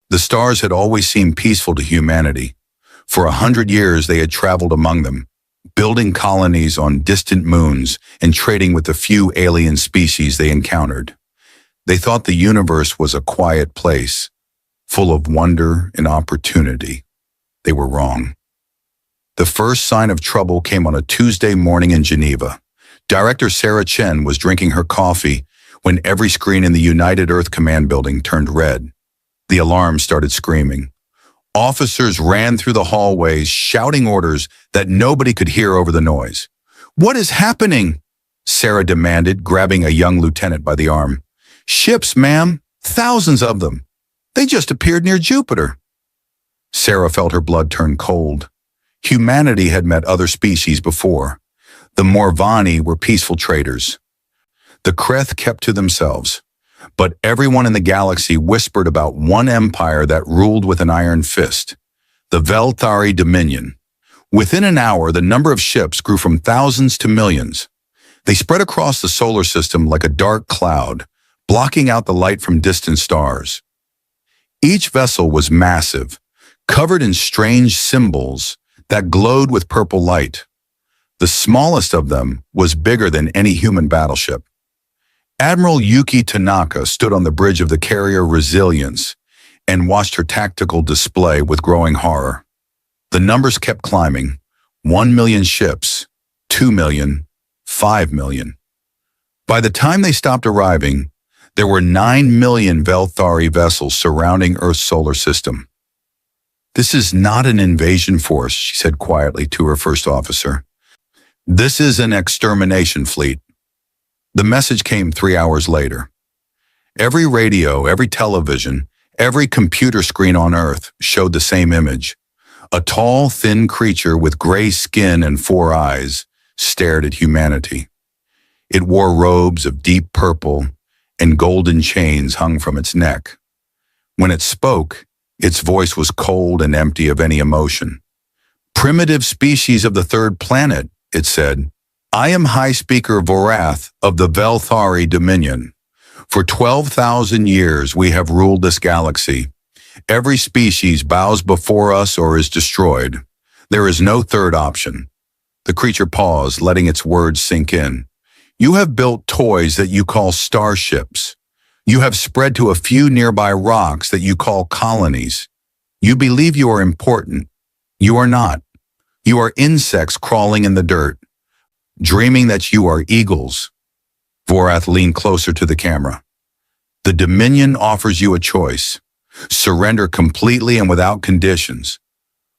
The stars had always seemed peaceful to humanity. For 100 years they had traveled among them, building colonies on distant moons and trading with the few alien species they encountered. They thought the universe was a quiet place, full of wonder and opportunity. They were wrong. The first sign of trouble came on a Tuesday morning in Geneva. Director Sarah Chen was drinking her coffee when every screen in the United Earth Command building turned red. The alarm started screaming. Officers ran through the hallways, shouting orders that nobody could hear over the noise. "What is happening?" Sarah demanded, grabbing a young lieutenant by the arm. "Ships, ma'am. Thousands of them. They just appeared near Jupiter." Sarah felt her blood turn cold. Humanity had met other species before. The Morvani were peaceful traders. The Kreth kept to themselves. But everyone in the galaxy whispered about one empire that ruled with an iron fist, the Velthari Dominion. Within an hour, the number of ships grew from thousands to millions. They spread across the solar system like a dark cloud, blocking out the light from distant stars. Each vessel was massive, covered in strange symbols that glowed with purple light. The smallest of them was bigger than any human battleship. Admiral Yuki Tanaka stood on the bridge of the carrier Resilience and watched her tactical display with growing horror. The numbers kept climbing. 1 million ships, 2 million, 5 million. By the time they stopped arriving, there were 9 million Velthari vessels surrounding Earth's solar system. "This is not an invasion force," she said quietly to her first officer. "This is an extermination fleet." The message came 3 hours later. Every radio, every television, every computer screen on Earth showed the same image. A tall, thin creature with gray skin and 4 eyes stared at humanity. It wore robes of deep purple, and golden chains hung from its neck. When it spoke, its voice was cold and empty of any emotion. "Primitive species of the third planet," it said. "I am High Speaker Vorath of the Velthari Dominion. For 12,000 years we have ruled this galaxy. Every species bows before us or is destroyed. There is no third option." The creature paused, letting its words sink in. "You have built toys that you call starships. You have spread to a few nearby rocks that you call colonies. You believe you are important. You are not. You are insects crawling in the dirt, dreaming that you are eagles." Vorath leaned closer to the camera. "The Dominion offers you a choice. Surrender completely and without conditions.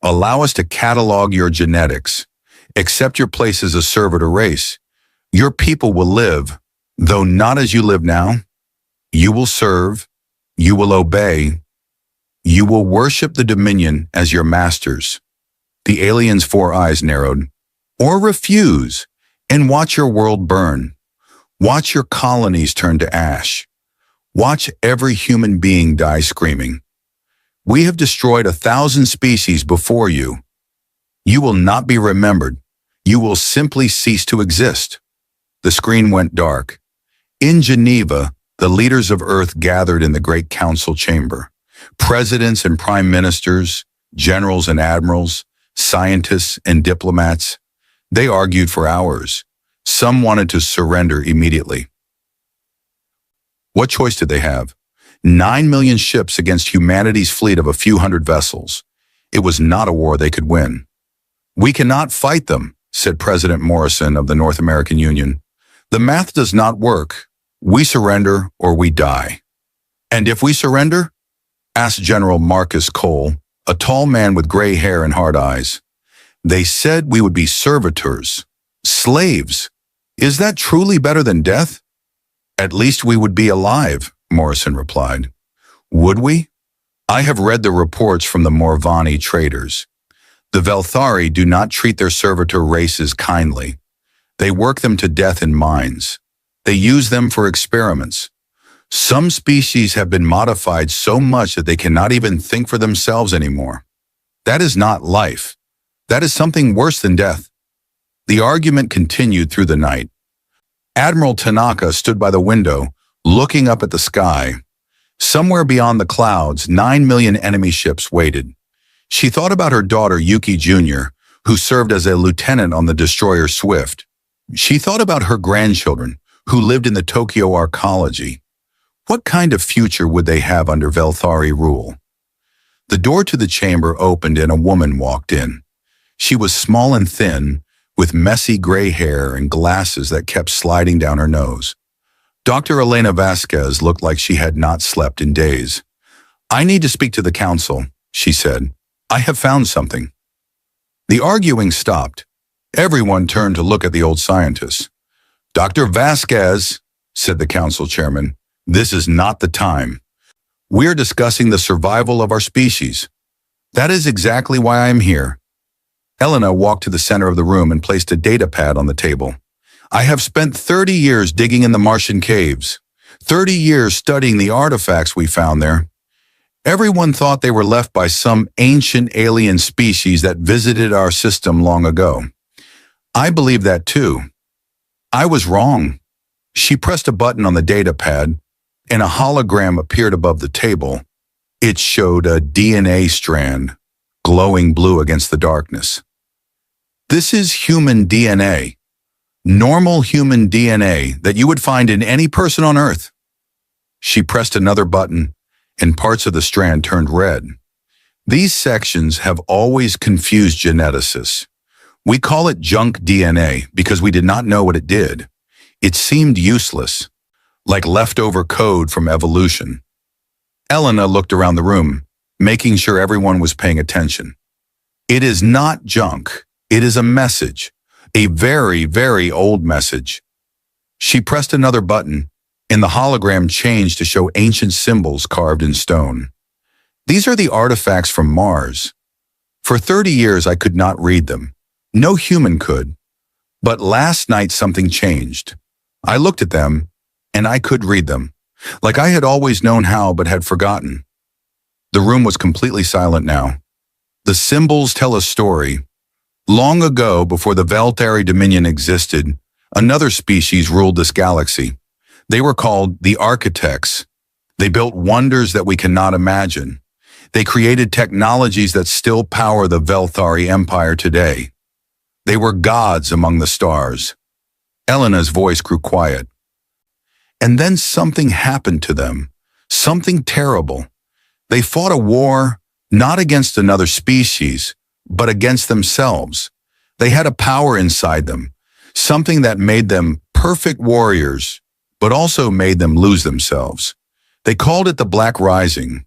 Allow us to catalog your genetics. Accept your place as a servitor race. Your people will live, though not as you live now. You will serve. You will obey. You will worship the Dominion as your masters." The alien's 4 eyes narrowed. "Or refuse and watch your world burn. Watch your colonies turn to ash. Watch every human being die screaming. We have destroyed 1,000 species before you. You will not be remembered. You will simply cease to exist." The screen went dark. In Geneva, the leaders of Earth gathered in the Great Council chamber. Presidents and prime ministers, generals and admirals, scientists and diplomats. They argued for hours. Some wanted to surrender immediately. What choice did they have? 9 million ships against humanity's fleet of a few hundred vessels. It was not a war they could win. "We cannot fight them," said President Morrison of the North American Union. "The math does not work. We surrender or we die." "And if we surrender?" asked General Marcus Cole, a tall man with gray hair and hard eyes. "They said we would be servitors, slaves. Is that truly better than death?" "At least we would be alive," Morrison replied. "Would we? I have read the reports from the Morvani traders. The Velthari do not treat their servitor races kindly. They work them to death in mines. They use them for experiments. Some species have been modified so much that they cannot even think for themselves anymore. That is not life. That is something worse than death." The argument continued through the night. Admiral Tanaka stood by the window, looking up at the sky. Somewhere beyond the clouds, 9 million enemy ships waited. She thought about her daughter Yuki Jr., who served as a lieutenant on the destroyer Swift. She thought about her grandchildren, who lived in the Tokyo Arcology. What kind of future would they have under Velthari rule? The door to the chamber opened and a woman walked in. She was small and thin, with messy gray hair and glasses that kept sliding down her nose. Dr. Elena Vasquez looked like she had not slept in days. "I need to speak to the council," she said. "I have found something." The arguing stopped. Everyone turned to look at the old scientist. "Dr. Vasquez," said the council chairman, "this is not the time. We're discussing the survival of our species. That is exactly why I am here." Elena walked to the center of the room and placed a data pad on the table. "I have spent 30 years digging in the Martian caves, 30 years studying the artifacts we found there. Everyone thought they were left by some ancient alien species that visited our system long ago. I believe that too. I was wrong." She pressed a button on the data pad, and a hologram appeared above the table. It showed a DNA strand, glowing blue against the darkness. "This is human DNA. Normal human DNA that you would find in any person on Earth." She pressed another button, and parts of the strand turned red. These sections have always confused geneticists. We call it junk DNA because we did not know what it did. It seemed useless, like leftover code from evolution. Elena looked around the room, making sure everyone was paying attention. "It is not junk. It is a message. A very, very old message." She pressed another button, and the hologram changed to show ancient symbols carved in stone. "These are the artifacts from Mars. For 30 years I could not read them. No human could. But last night something changed. I looked at them, and I could read them, like I had always known how but had forgotten." The room was completely silent now. The symbols tell a story. Long ago, before the Velthari Dominion existed, another species ruled this galaxy. They were called the Architects. They built wonders that we cannot imagine. They created technologies that still power the Velthari Empire today. They were gods among the stars. Elena's voice grew quiet. And then something happened to them, something terrible. They fought a war, not against another species, but against themselves. They had a power inside them, something that made them perfect warriors, but also made them lose themselves. They called it the Black Rising.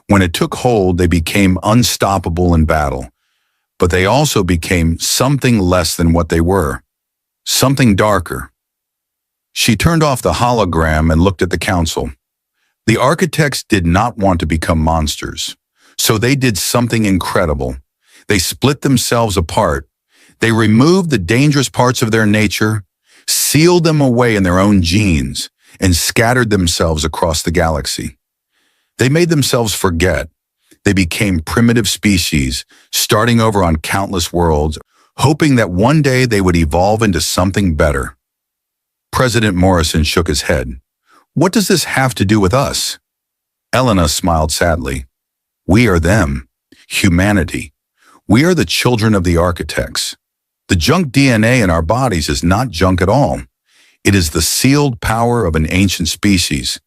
When it took hold, they became unstoppable in battle, but they also became something less than what they were, something darker. She turned off the hologram and looked at the council. The architects did not want to become monsters, so they did something incredible. They split themselves apart. They removed the dangerous parts of their nature, sealed them away in their own genes, and scattered themselves across the galaxy. They made themselves forget. They became primitive species, starting over on countless worlds, hoping that one day they would evolve into something better. President Morrison shook his head. "What does this have to do with us?" Elena smiled sadly. "We are them, humanity. We are the children of the architects. The junk DNA in our bodies is not junk at all. It is the sealed power of an ancient species,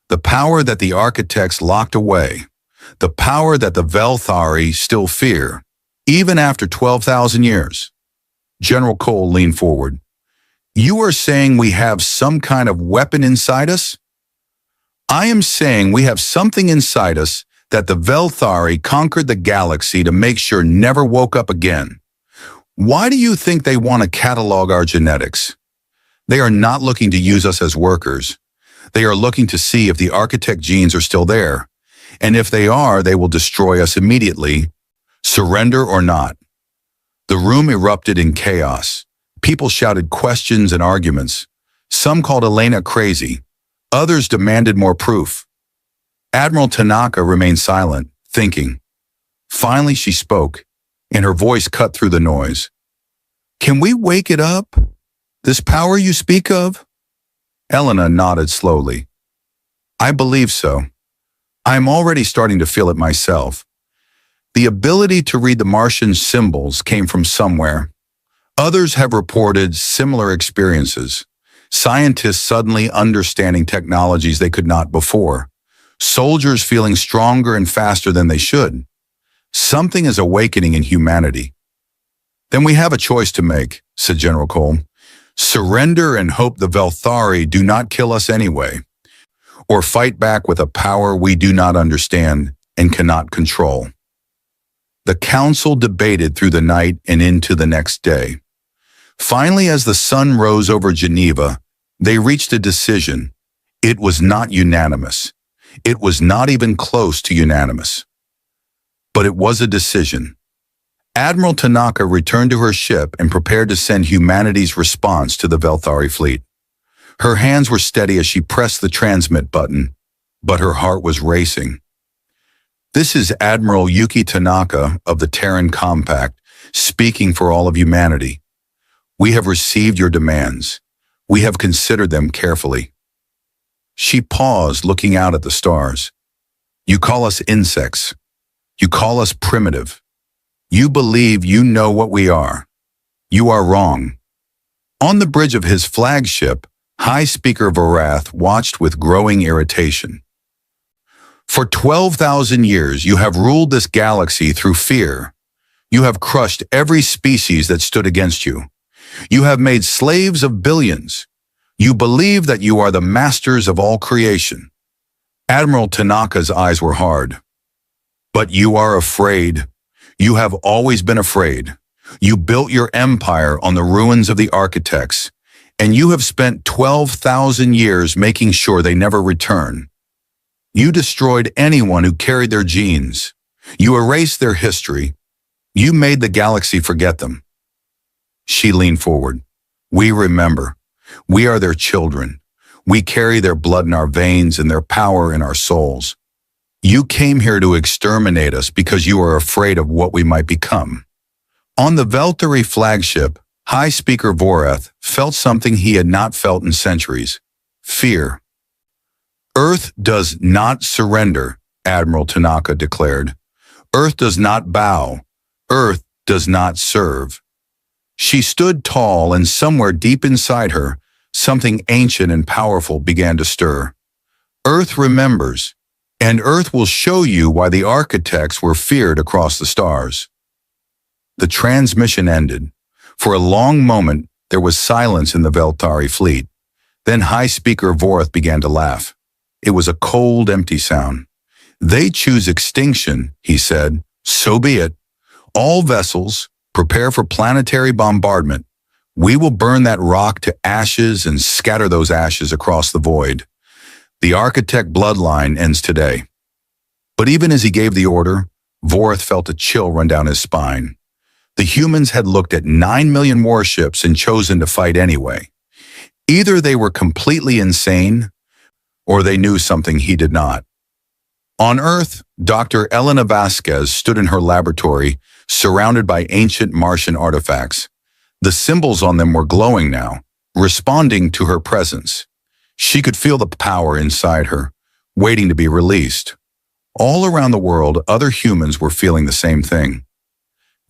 the power that the architects locked away, the power that the Velthari still fear, even after 12,000 years. General Cole leaned forward. "You are saying we have some kind of weapon inside us?" "I am saying we have something inside us that the Velthari conquered the galaxy to make sure never woke up again. Why do you think they want to catalog our genetics? They are not looking to use us as workers. They are looking to see if the architect genes are still there. And if they are, they will destroy us immediately, surrender or not." The room erupted in chaos. People shouted questions and arguments. Some called Elena crazy. Others demanded more proof. Admiral Tanaka remained silent, thinking. Finally, she spoke, and her voice cut through the noise. "Can we wake it up? This power you speak of?" Elena nodded slowly. "I believe so. I'm already starting to feel it myself. The ability to read the Martian symbols came from somewhere. Others have reported similar experiences. Scientists suddenly understanding technologies they could not before. Soldiers feeling stronger and faster than they should. Something is awakening in humanity. Then we have a choice to make, said General Cole. Surrender and hope the Velthari do not kill us anyway, or fight back with a power we do not understand and cannot control. The council debated through the night and into the next day. Finally, as the sun rose over Geneva, they reached a decision. It was not unanimous. It was not even close to unanimous. But it was a decision. Admiral Tanaka returned to her ship and prepared to send humanity's response to the Velthari fleet. Her hands were steady as she pressed the transmit button, but her heart was racing. This is Admiral Yuki Tanaka of the Terran Compact, speaking for all of humanity. We have received your demands. We have considered them carefully. She paused, looking out at the stars. You call us insects. You call us primitive. You believe you know what we are. You are wrong. On the bridge of his flagship, High Speaker Vorath watched with growing irritation. For 12,000 years, you have ruled this galaxy through fear. You have crushed every species that stood against you. You have made slaves of billions. You believe that you are the masters of all creation. Admiral Tanaka's eyes were hard. But you are afraid. You have always been afraid. You built your empire on the ruins of the architects, and you have spent 12,000 years making sure they never return. You destroyed anyone who carried their genes. You erased their history. You made the galaxy forget them. She leaned forward. We remember. We are their children. We carry their blood in our veins and their power in our souls. You came here to exterminate us because you are afraid of what we might become. On the Velthari flagship, High Speaker Vorath felt something he had not felt in centuries. Fear. Earth does not surrender, Admiral Tanaka declared. Earth does not bow. Earth does not serve. She stood tall, and somewhere deep inside her, something ancient and powerful began to stir. Earth remembers, and Earth will show you why the architects were feared across the stars. The transmission ended. For a long moment, there was silence in the Velthari fleet. Then High Speaker Vorath began to laugh. It was a cold, empty sound. They choose extinction, he said. So be it. All vessels, prepare for planetary bombardment. We will burn that rock to ashes and scatter those ashes across the void. The architect bloodline ends today. But even as he gave the order, Vorath felt a chill run down his spine. The humans had looked at 9 million warships and chosen to fight anyway. Either they were completely insane, or they knew something he did not. On Earth, Dr. Elena Vasquez stood in her laboratory, surrounded by ancient Martian artifacts. The symbols on them were glowing now, responding to her presence. She could feel the power inside her, waiting to be released. All around the world, other humans were feeling the same thing.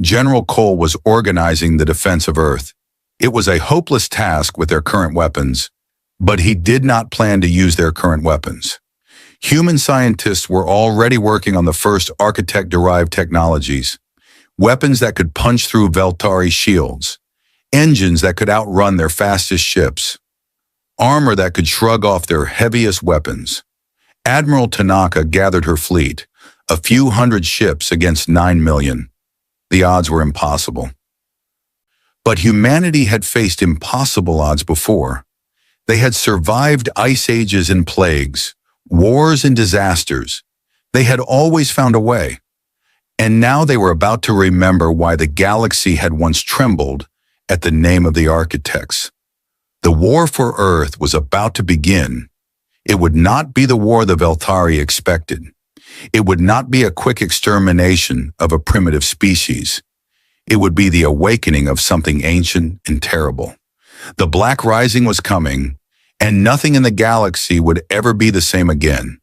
General Cole was organizing the defense of Earth. It was a hopeless task with their current weapons, but he did not plan to use their current weapons. Human scientists were already working on the first architect-derived technologies, weapons that could punch through Velthari shields, engines that could outrun their fastest ships, armor that could shrug off their heaviest weapons. Admiral Tanaka gathered her fleet, a few hundred ships against 9 million. The odds were impossible. But humanity had faced impossible odds before. They had survived ice ages and plagues, wars and disasters. They had always found a way. And now they were about to remember why the galaxy had once trembled at the name of the architects. The war for Earth was about to begin. It would not be the war the Velthari expected. It would not be a quick extermination of a primitive species. It would be the awakening of something ancient and terrible. The Black Rising was coming, and nothing in the galaxy would ever be the same again.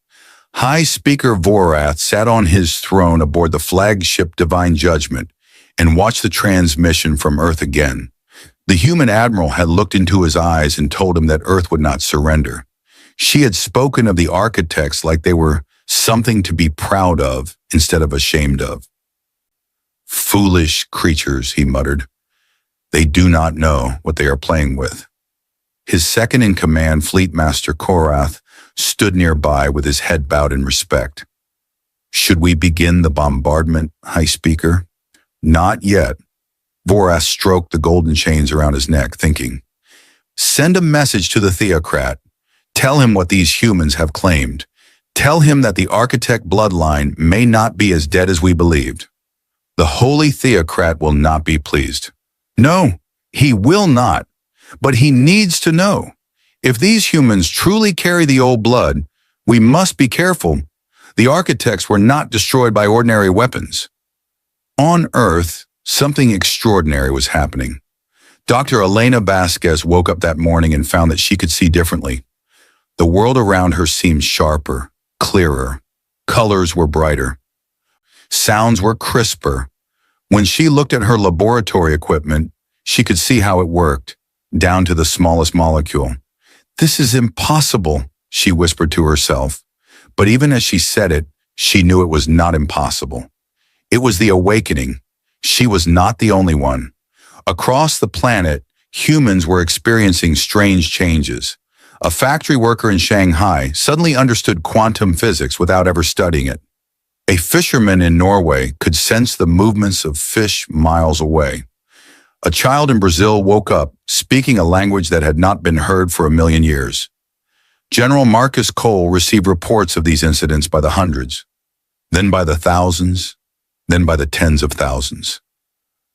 High Speaker Vorath sat on his throne aboard the flagship Divine Judgment and watched the transmission from Earth again. The human admiral had looked into his eyes and told him that Earth would not surrender. She had spoken of the architects like they were something to be proud of instead of ashamed of. "Foolish creatures," he muttered. "They do not know what they are playing with." His second-in-command, Fleet Master Korath, stood nearby with his head bowed in respect. "Should we begin the bombardment, High Speaker?" "Not yet." Vorath stroked the golden chains around his neck, thinking. "Send a message to the theocrat. Tell him what these humans have claimed. Tell him that the architect bloodline may not be as dead as we believed. The holy theocrat will not be pleased. No, he will not. But he needs to know. If these humans truly carry the old blood, we must be careful. The architects were not destroyed by ordinary weapons." On Earth, something extraordinary was happening. Dr. Elena Vasquez woke up that morning and found that she could see differently. The world around her seemed sharper, clearer. Colors were brighter. Sounds were crisper. When she looked at her laboratory equipment, she could see how it worked, down to the smallest molecule. "This is impossible," she whispered to herself. But even as she said it, she knew it was not impossible. It was the awakening. She was not the only one. Across the planet, humans were experiencing strange changes. A factory worker in Shanghai suddenly understood quantum physics without ever studying it. A fisherman in Norway could sense the movements of fish miles away. A child in Brazil woke up speaking a language that had not been heard for 1,000,000 years. General Marcus Cole received reports of these incidents by the hundreds, then by the thousands, then by the tens of thousands.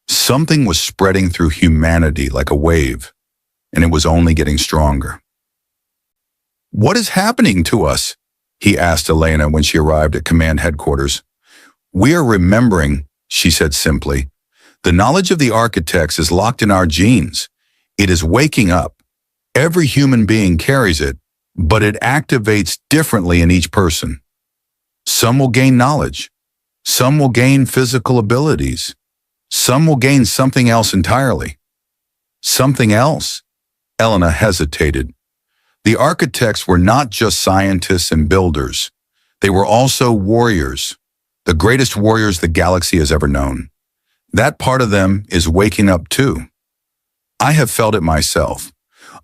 Something was spreading through humanity like a wave, and it was only getting stronger. "What is happening to us?" he asked Elena when she arrived at command headquarters. "We are remembering," she said simply. "The knowledge of the architects is locked in our genes. It is waking up. Every human being carries it, but it activates differently in each person. Some will gain knowledge. Some will gain physical abilities. Some will gain something else entirely." "Something else?" Elena hesitated. The architects were not just scientists and builders. They were also warriors, the greatest warriors the galaxy has ever known. That part of them is waking up too. I have felt it myself,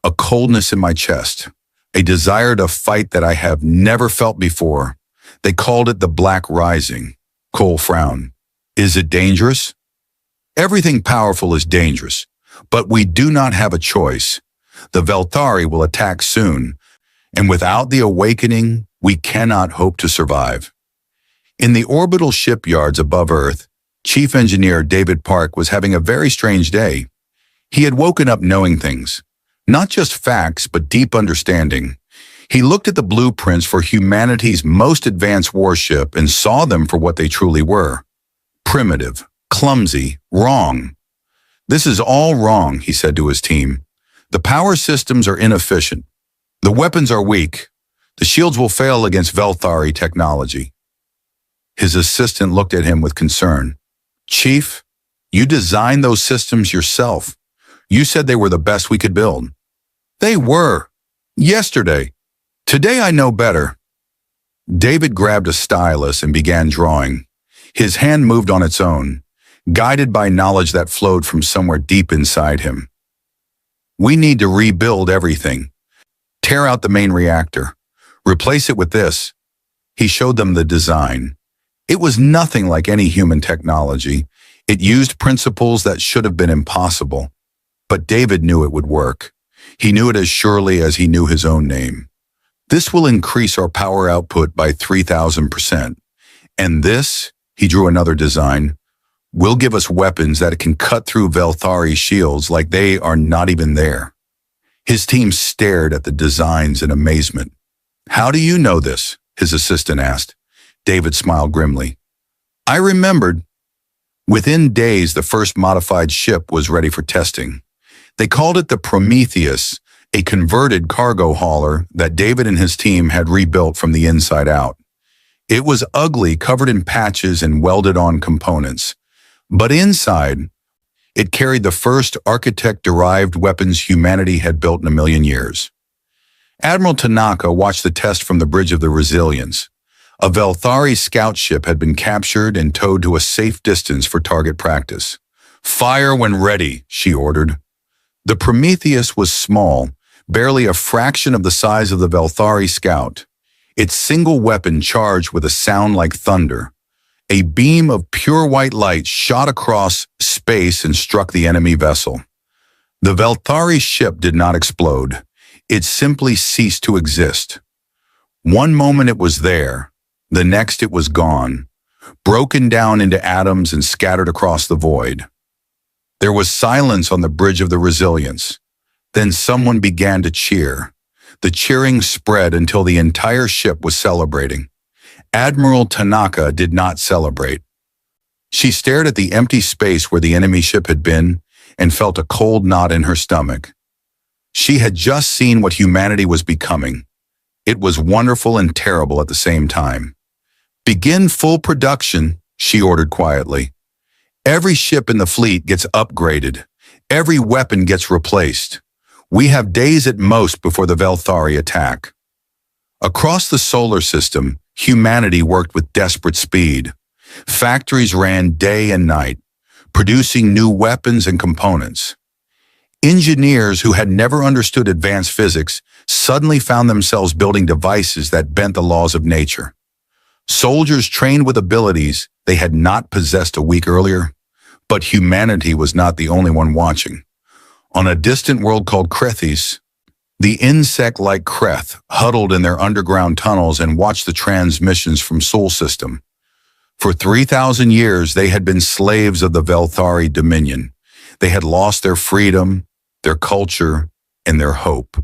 a coldness in my chest, a desire to fight that I have never felt before. They called it the Black Rising. Cole frowned. "Is it dangerous?" "Everything powerful is dangerous, but we do not have a choice. The Velthari will attack soon, and without the awakening, we cannot hope to survive." In the orbital shipyards above Earth, Chief Engineer David Park was having a very strange day. He had woken up knowing things, not just facts, but deep understanding. He looked at the blueprints for humanity's most advanced warship and saw them for what they truly were. Primitive, clumsy, wrong. "This is all wrong," he said to his team. "The power systems are inefficient. The weapons are weak. The shields will fail against Velthari technology." His assistant looked at him with concern. "Chief, you designed those systems yourself. You said they were the best we could build." "They were. Yesterday. Today I know better." David grabbed a stylus and began drawing. His hand moved on its own, guided by knowledge that flowed from somewhere deep inside him. "We need to rebuild everything. Tear out the main reactor. Replace it with this." He showed them the design. It was nothing like any human technology. It used principles that should have been impossible. But David knew it would work. He knew it as surely as he knew his own name. "This will increase our power output by 3,000%. And this," he drew another design, "will give us weapons that can cut through Velthari shields like they are not even there." His team stared at the designs in amazement. "How do you know this?" his assistant asked. David smiled grimly. "I remembered." Within days, the first modified ship was ready for testing. They called it the Prometheus, a converted cargo hauler that David and his team had rebuilt from the inside out. It was ugly, covered in patches and welded-on components. But inside, it carried the first architect-derived weapons humanity had built in a million years. Admiral Tanaka watched the test from the Bridge of the Resilience. A Velthari scout ship had been captured and towed to a safe distance for target practice. "Fire when ready," she ordered. The Prometheus was small, barely a fraction of the size of the Velthari scout. Its single weapon charged with a sound like thunder. A beam of pure white light shot across space and struck the enemy vessel. The Velthari ship did not explode. It simply ceased to exist. One moment it was there, the next it was gone, broken down into atoms and scattered across the void. There was silence on the Bridge of the Resilience. Then someone began to cheer. The cheering spread until the entire ship was celebrating. Admiral Tanaka did not celebrate. She stared at the empty space where the enemy ship had been and felt a cold knot in her stomach. She had just seen what humanity was becoming. It was wonderful and terrible at the same time. "Begin full production," she ordered quietly. "Every ship in the fleet gets upgraded. Every weapon gets replaced. We have days at most before the Velthari attack." Across the solar system, humanity worked with desperate speed. Factories ran day and night, producing new weapons and components. Engineers who had never understood advanced physics suddenly found themselves building devices that bent the laws of nature. Soldiers trained with abilities they had not possessed a week earlier, but humanity was not the only one watching. On a distant world called Krethis, the insect-like Kreth huddled in their underground tunnels and watched the transmissions from Sol System. For 3,000 years, they had been slaves of the Velthari dominion. They had lost their freedom, their culture, and their hope.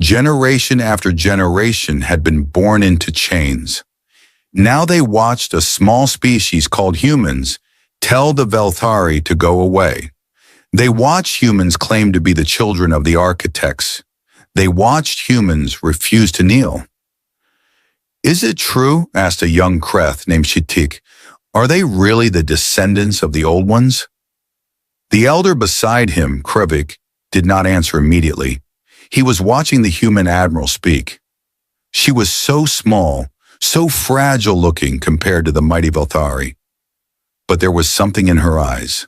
Generation after generation had been born into chains. Now they watched a small species called humans tell the Velthari to go away. They watched humans claim to be the children of the architects. They watched humans refuse to kneel. "Is it true?" asked a young Kreth named Shitik. "Are they really the descendants of the old ones?" The elder beside him, Krevik, did not answer immediately. He was watching the human admiral speak. She was so small, so fragile-looking compared to the mighty Velthari. But there was something in her eyes,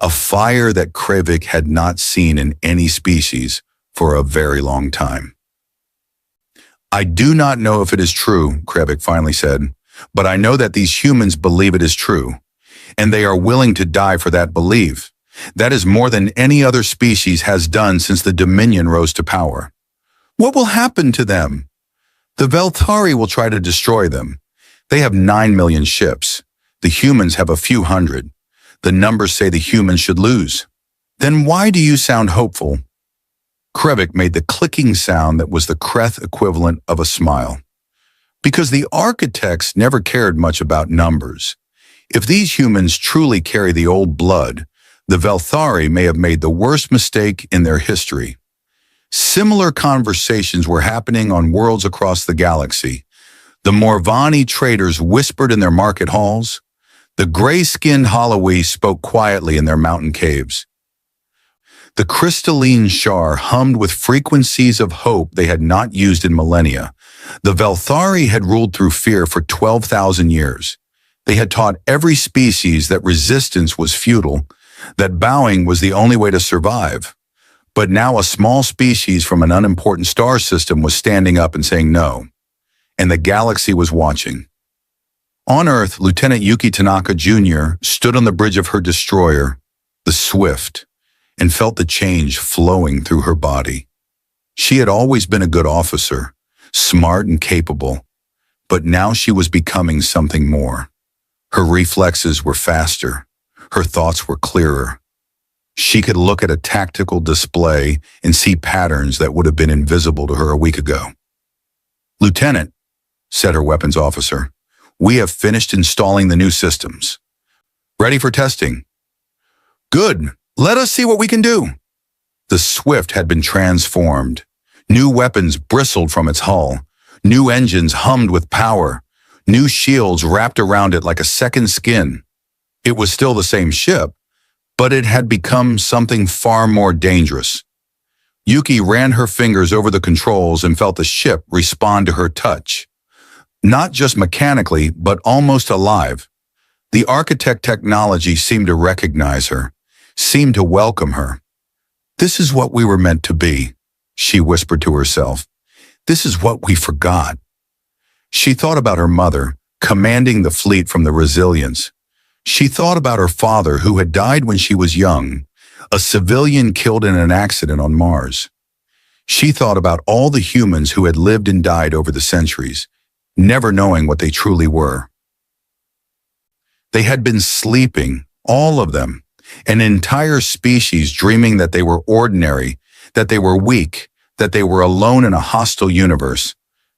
a fire that Krevik had not seen in any species for a very long time. "I do not know if it is true," Krevik finally said, "but I know that these humans believe it is true, and they are willing to die for that belief. That is more than any other species has done since the Dominion rose to power. What will happen to them? The Velthari will try to destroy them. They have 9 million ships. The humans have a few hundred. The numbers say the humans should lose. Then why do you sound hopeful?" Krevik made the clicking sound that was the Kreth equivalent of a smile. "Because the architects never cared much about numbers. If these humans truly carry the old blood, the Velthari may have made the worst mistake in their history." Similar conversations were happening on worlds across the galaxy. The Morvani traders whispered in their market halls. The gray-skinned Halawi spoke quietly in their mountain caves. The crystalline Shar hummed with frequencies of hope they had not used in millennia. The Velthari had ruled through fear for 12,000 years. They had taught every species that resistance was futile, that bowing was the only way to survive. But now a small species from an unimportant star system was standing up and saying no, and the galaxy was watching. On Earth, Lieutenant Yuki Tanaka Jr. stood on the bridge of her destroyer, the Swift, and felt the change flowing through her body. She had always been a good officer, smart and capable, but now she was becoming something more. Her reflexes were faster. Her thoughts were clearer. She could look at a tactical display and see patterns that would have been invisible to her a week ago. "Lieutenant," said her weapons officer, "we have finished installing the new systems. Ready for testing." "Good. Let us see what we can do." The Swift had been transformed. New weapons bristled from its hull. New engines hummed with power. New shields wrapped around it like a second skin. It was still the same ship, but it had become something far more dangerous. Yuki ran her fingers over the controls and felt the ship respond to her touch. Not just mechanically, but almost alive. The architect technology seemed to recognize her, seemed to welcome her. "This is what we were meant to be," she whispered to herself. "This is what we forgot." She thought about her mother, commanding the fleet from the Resilience. She thought about her father, who had died when she was young, a civilian killed in an accident on Mars. She thought about all the humans who had lived and died over the centuries, never knowing what they truly were. They had been sleeping, all of them, an entire species dreaming that they were ordinary, that they were weak, that they were alone in a hostile universe.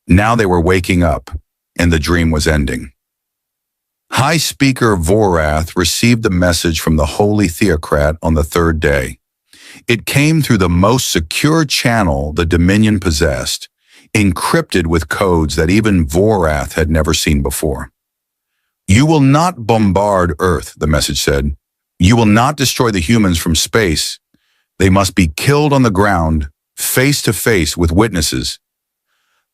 Now they were waking up, and the dream was ending. High Speaker Vorath received the message from the Holy Theocrat on the third day. It came through the most secure channel the Dominion possessed, encrypted with codes that even Vorath had never seen before. "You will not bombard Earth," the message said. "You will not destroy the humans from space. They must be killed on the ground, face to face with witnesses.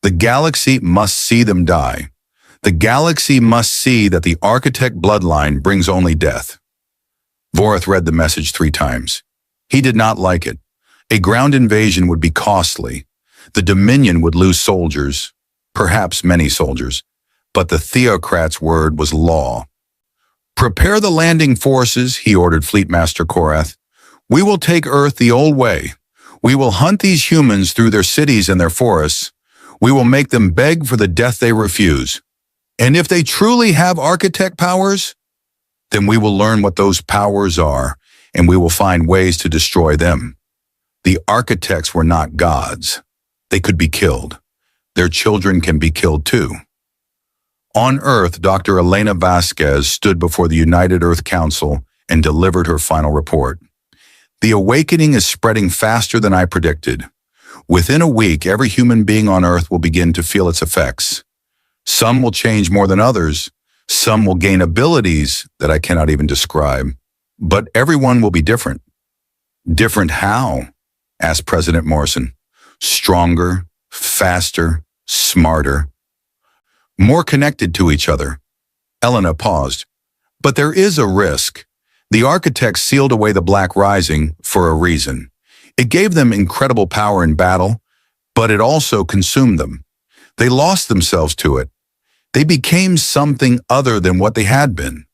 The galaxy must see them die. The galaxy must see that the architect bloodline brings only death." Vorath read the message 3 times. He did not like it. A ground invasion would be costly. The Dominion would lose soldiers, perhaps many soldiers, but the Theocrat's word was law. "Prepare the landing forces," he ordered Fleetmaster Korath. "We will take Earth the old way. We will hunt these humans through their cities and their forests. We will make them beg for the death they refuse. And if they truly have architect powers, then we will learn what those powers are, and we will find ways to destroy them. The architects were not gods. They could be killed. Their children can be killed too." On Earth, Dr. Elena Vasquez stood before the United Earth Council and delivered her final report. "The awakening is spreading faster than I predicted. Within a week, every human being on Earth will begin to feel its effects. Some will change more than others. Some will gain abilities that I cannot even describe. But everyone will be different." "Different how?" asked President Morrison. "Stronger, faster, smarter, more connected to each other." Elena paused. "But there is a risk. The architects sealed away the Black Rising for a reason. It gave them incredible power in battle, but it also consumed them. They lost themselves to it. They became something other than what they had been."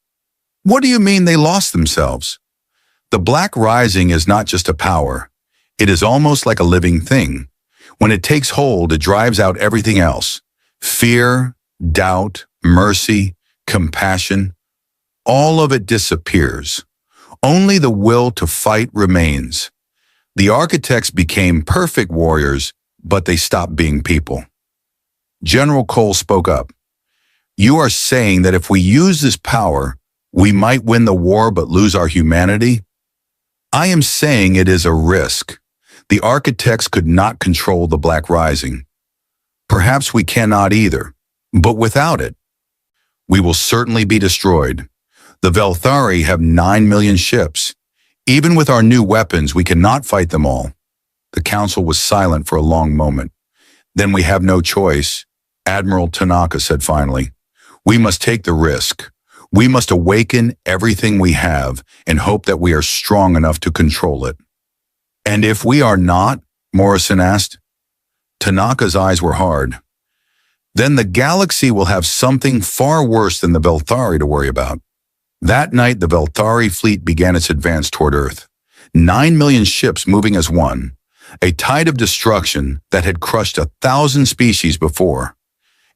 "What do you mean they lost themselves?" "The Black Rising is not just a power. It is almost like a living thing. When it takes hold, it drives out everything else. Fear, doubt, mercy, compassion. All of it disappears. Only the will to fight remains. The architects became perfect warriors, but they stopped being people." General Cole spoke up. "You are saying that if we use this power, we might win the war but lose our humanity?" "I am saying it is a risk. The architects could not control the Black Rising. Perhaps we cannot either, but without it, we will certainly be destroyed. The Velthari have 9 million ships. Even with our new weapons, we cannot fight them all." The council was silent for a long moment. "Then we have no choice," Admiral Tanaka said finally. "We must take the risk. We must awaken everything we have and hope that we are strong enough to control it." "And if we are not?" Morrison asked. Tanaka's eyes were hard. "Then the galaxy will have something far worse than the Velthari to worry about." That night, the Velthari fleet began its advance toward Earth. 9 million ships moving as one, a tide of destruction that had crushed 1,000 species before.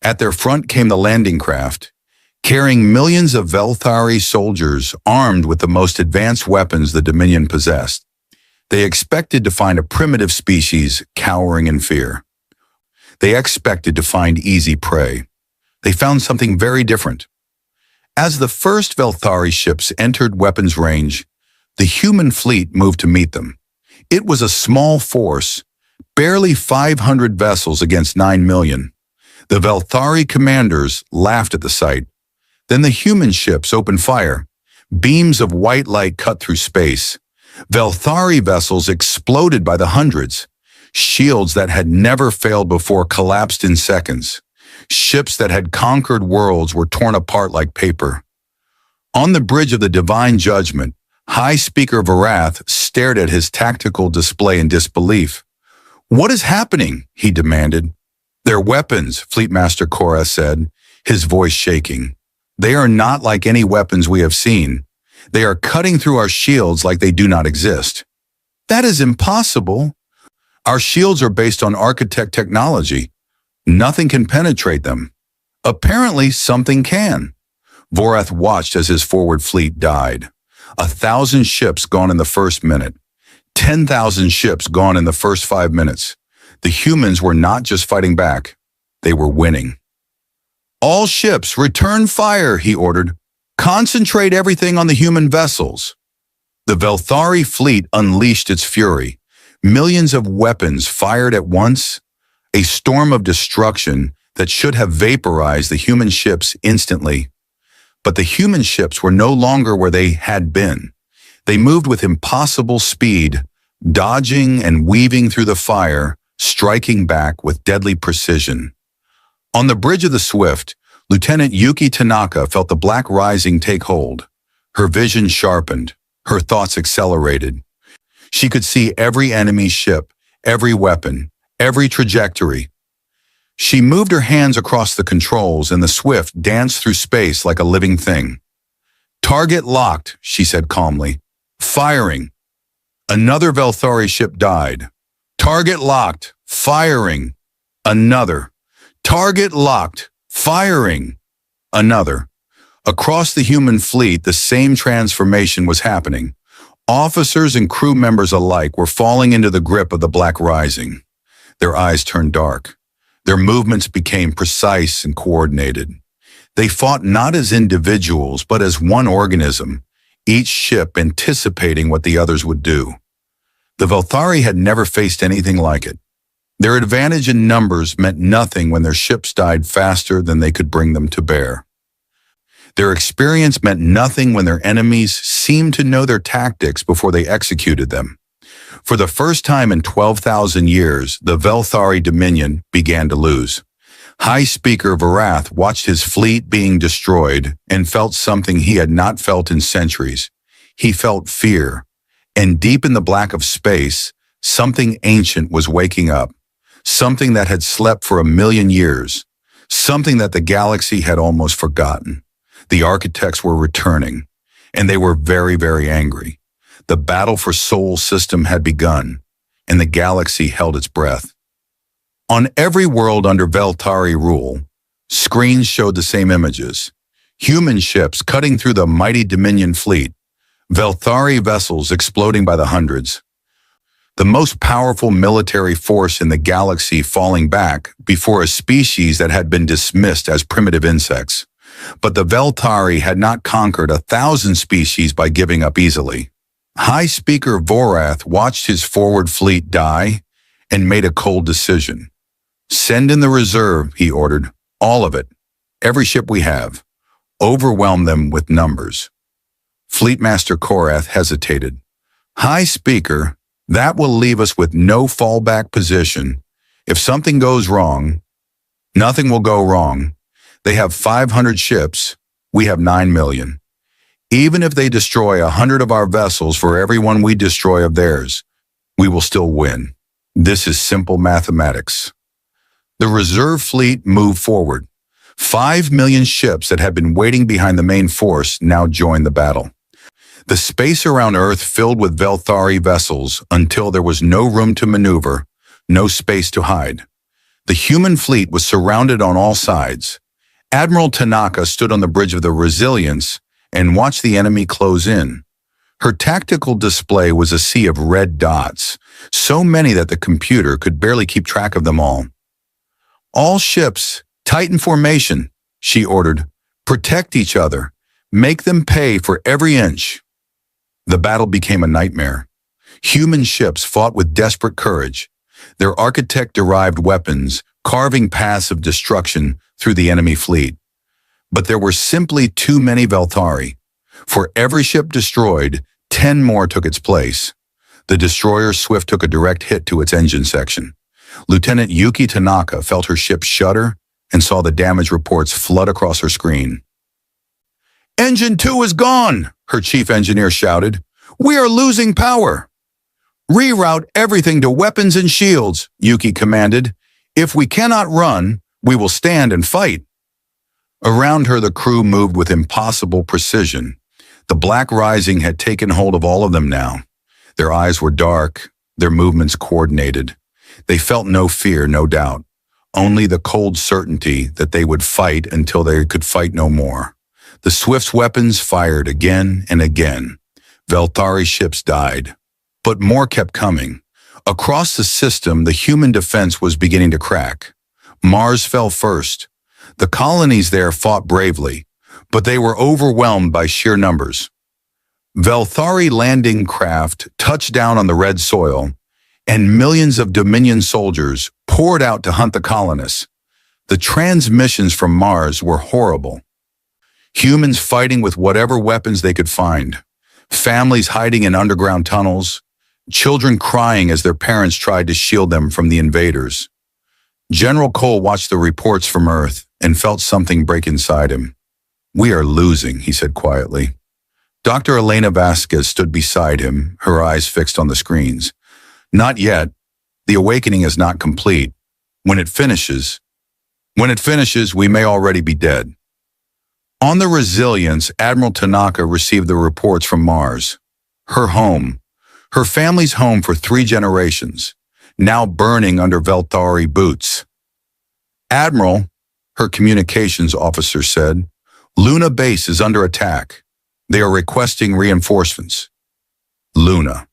At their front came the landing craft, carrying millions of Velthari soldiers armed with the most advanced weapons the Dominion possessed. They expected to find a primitive species cowering in fear. They expected to find easy prey. They found something very different. As the first Velthari ships entered weapons range, the human fleet moved to meet them. It was a small force, barely 500 vessels against 9 million. The Velthari commanders laughed at the sight. Then the human ships opened fire. Beams of white light cut through space. Velthari vessels exploded by the hundreds. Shields that had never failed before collapsed in seconds. Ships that had conquered worlds were torn apart like paper. On the bridge of the divine judgment, High Speaker Varath stared at his tactical display in disbelief. "What is happening?" he demanded. "They're weapons," Fleet Master Korath said, his voice shaking. "They are not like any weapons we have seen. They are cutting through our shields like they do not exist." "That is impossible." "Our shields are based on architect technology. Nothing can penetrate them." "Apparently something can." Vorath watched as his forward fleet died. 1,000 ships gone in the first minute. 10,000 ships gone in the first 5 minutes. The humans were not just fighting back. They were winning. "All ships, return fire," he ordered. "Concentrate everything on the human vessels." The Velthari fleet unleashed its fury. Millions of weapons fired at once. A storm of destruction that should have vaporized the human ships instantly. But the human ships were no longer where they had been. They moved with impossible speed, dodging and weaving through the fire, striking back with deadly precision. On the bridge of the Swift, Lieutenant Yuki Tanaka felt the Black Rising take hold. Her vision sharpened, her thoughts accelerated. She could see every enemy ship, every weapon, every trajectory. She moved her hands across the controls and the Swift danced through space like a living thing. "Target locked," she said calmly. "Firing." Another Velthari ship died. "Target locked. Firing." Another. "Target locked. Firing." Another. Across the human fleet, the same transformation was happening. Officers and crew members alike were falling into the grip of the Black Rising. Their eyes turned dark. Their movements became precise and coordinated. They fought not as individuals, but as one organism, each ship anticipating what the others would do. The Velthari had never faced anything like it. Their advantage in numbers meant nothing when their ships died faster than they could bring them to bear. Their experience meant nothing when their enemies seemed to know their tactics before they executed them. For the first time in 12,000 years, the Velthari Dominion began to lose. High Speaker Varath watched his fleet being destroyed and felt something he had not felt in centuries. He felt fear, and deep in the black of space, something ancient was waking up, something that had slept for 1,000,000 years, something that the galaxy had almost forgotten. The architects were returning, and they were very, very angry. The battle for Sol System had begun, and the galaxy held its breath. On every world under Velthari rule, screens showed the same images. Human ships cutting through the mighty Dominion fleet, Velthari vessels exploding by the hundreds. The most powerful military force in the galaxy falling back before a species that had been dismissed as primitive insects. But the Velthari had not conquered 1,000 species by giving up easily. High Speaker Vorath watched his forward fleet die and made a cold decision. "Send in the reserve," he ordered. "All of it. Every ship we have. Overwhelm them with numbers." Fleet Master Korath hesitated. "High Speaker, that will leave us with no fallback position. If something goes wrong, nothing will go wrong. They have 500 ships. We have 9 million. Even if they destroy 100 of our vessels for every one we destroy of theirs, we will still win. This is simple mathematics." The reserve fleet moved forward. 5 million ships that had been waiting behind the main force now joined the battle. The space around Earth filled with Velthari vessels until there was no room to maneuver, no space to hide. The human fleet was surrounded on all sides. Admiral Tanaka stood on the bridge of the Resilience and watched the enemy close in. Her tactical display was a sea of red dots, so many that the computer could barely keep track of them all. "All ships, tighten formation," she ordered. "Protect each other. Make them pay for every inch." The battle became a nightmare. Human ships fought with desperate courage. Their architect-derived weapons, carving paths of destruction through the enemy fleet. But there were simply too many Velthari. For every ship destroyed, 10 more took its place. The destroyer Swift took a direct hit to its engine section. Lieutenant Yuki Tanaka felt her ship shudder and saw the damage reports flood across her screen. "Engine 2 is gone," her chief engineer shouted. "We are losing power." "Reroute everything to weapons and shields," Yuki commanded. "If we cannot run, we will stand and fight." Around her, the crew moved with impossible precision. The Black Rising had taken hold of all of them now. Their eyes were dark, their movements coordinated. They felt no fear, no doubt, only the cold certainty that they would fight until they could fight no more. The Swift's weapons fired again and again. Velthari ships died. But more kept coming. Across the system, the human defense was beginning to crack. Mars fell first. The colonies there fought bravely, but they were overwhelmed by sheer numbers. Velthari landing craft touched down on the red soil, and millions of Dominion soldiers poured out to hunt the colonists. The transmissions from Mars were horrible. Humans fighting with whatever weapons they could find. Families hiding in underground tunnels. Children crying as their parents tried to shield them from the invaders. General Cole watched the reports from Earth and felt something break inside him. "We are losing," he said quietly. Dr. Elena Vasquez stood beside him, her eyes fixed on the screens. "Not yet. The awakening is not complete. When it finishes, we may already be dead." On the Resilience, Admiral Tanaka received the reports from Mars. Her home, her family's home for 3 generations, now burning under Velthari boots. "Admiral," her communications officer said, "Luna base is under attack. They are requesting reinforcements." Luna,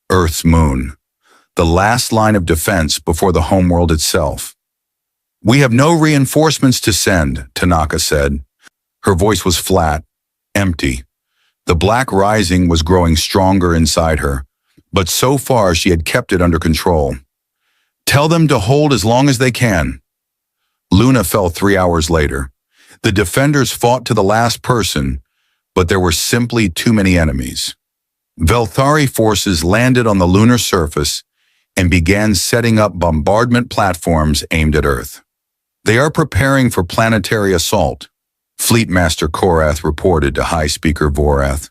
Earth's moon, the last line of defense before the homeworld itself. "We have no reinforcements to send," Tanaka said. Her voice was flat, empty. The Black Rising was growing stronger inside her, but so far she had kept it under control. "Tell them to hold as long as they can." Luna fell 3 hours later. The defenders fought to the last person, but there were simply too many enemies. Velthari forces landed on the lunar surface and began setting up bombardment platforms aimed at Earth. "They are preparing for planetary assault," Fleet Master Korath reported to High Speaker Vorath.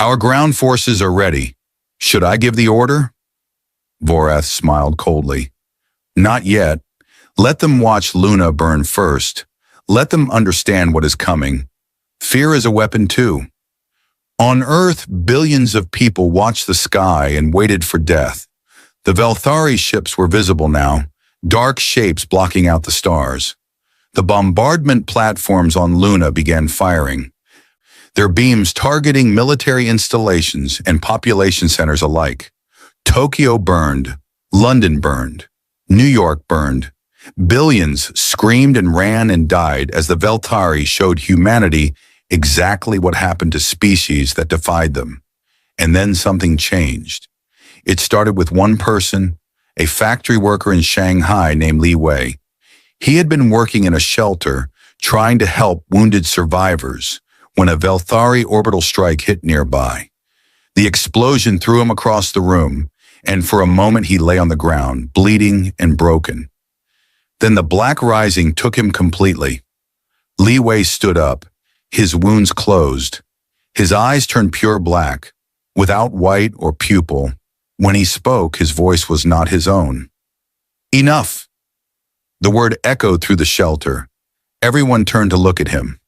"Our ground forces are ready. Should I give the order?" Vorath smiled coldly. "Not yet. Let them watch Luna burn first. Let them understand what is coming. Fear is a weapon too." On Earth, billions of people watched the sky and waited for death. The Velthari ships were visible now, dark shapes blocking out the stars. The bombardment platforms on Luna began firing, their beams targeting military installations and population centers alike. Tokyo burned, London burned, New York burned. Billions screamed and ran and died as the Velthari showed humanity exactly what happened to species that defied them. And then something changed. It started with one person, a factory worker in Shanghai named Li Wei. He had been working in a shelter, trying to help wounded survivors, when a Velthari orbital strike hit nearby. The explosion threw him across the room, and for a moment he lay on the ground, bleeding and broken. Then the Black Rising took him completely. Li Wei stood up, his wounds closed. His eyes turned pure black, without white or pupil. When he spoke, his voice was not his own. "Enough!" The word echoed through the shelter. Everyone turned to look at him.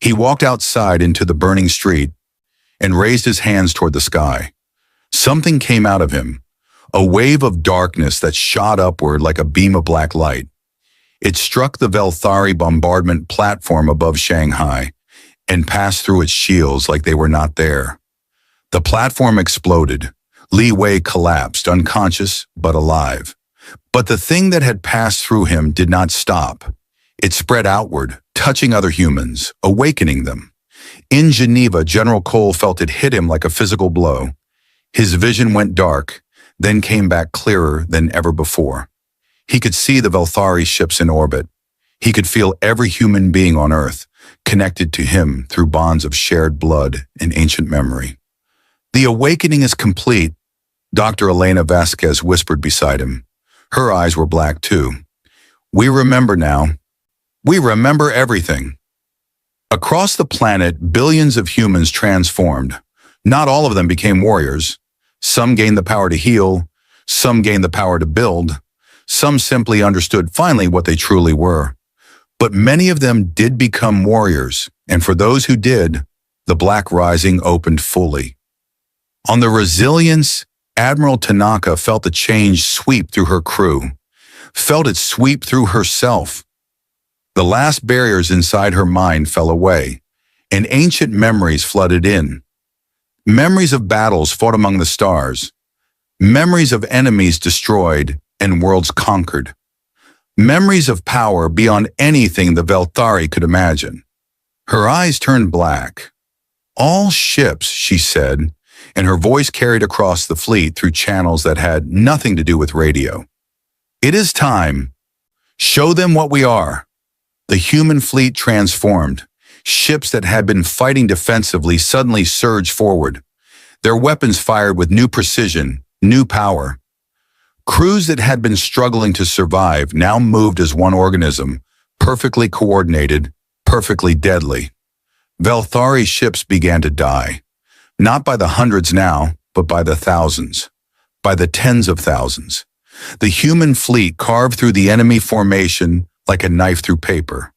He walked outside into the burning street and raised his hands toward the sky. Something came out of him, a wave of darkness that shot upward like a beam of black light. It struck the Velthari bombardment platform above Shanghai and passed through its shields like they were not there. The platform exploded. Li Wei collapsed, unconscious but alive. But the thing that had passed through him did not stop. It spread outward, touching other humans, awakening them. In Geneva, General Cole felt it hit him like a physical blow. His vision went dark, then came back clearer than ever before. He could see the Velthari ships in orbit. He could feel every human being on Earth connected to him through bonds of shared blood and ancient memory. "The awakening is complete," Dr. Elena Vasquez whispered beside him. Her eyes were black too. "We remember now. We remember everything." Across the planet, billions of humans transformed. Not all of them became warriors. Some gained the power to heal. Some gained the power to build. Some simply understood finally what they truly were. But many of them did become warriors, and for those who did, the Black Rising opened fully. On the Resilience, Admiral Tanaka felt the change sweep through her crew, felt it sweep through herself. The last barriers inside her mind fell away, and ancient memories flooded in. Memories of battles fought among the stars, memories of enemies destroyed and worlds conquered, memories of power beyond anything the Velthari could imagine. Her eyes turned black. "All ships," she said, and her voice carried across the fleet through channels that had nothing to do with radio. "It is time. Show them what we are." The human fleet transformed. Ships that had been fighting defensively suddenly surged forward. Their weapons fired with new precision, new power. Crews that had been struggling to survive now moved as one organism, perfectly coordinated, perfectly deadly. Velthari ships began to die. Not by the hundreds now, but by the thousands. By the tens of thousands. The human fleet carved through the enemy formation like a knife through paper.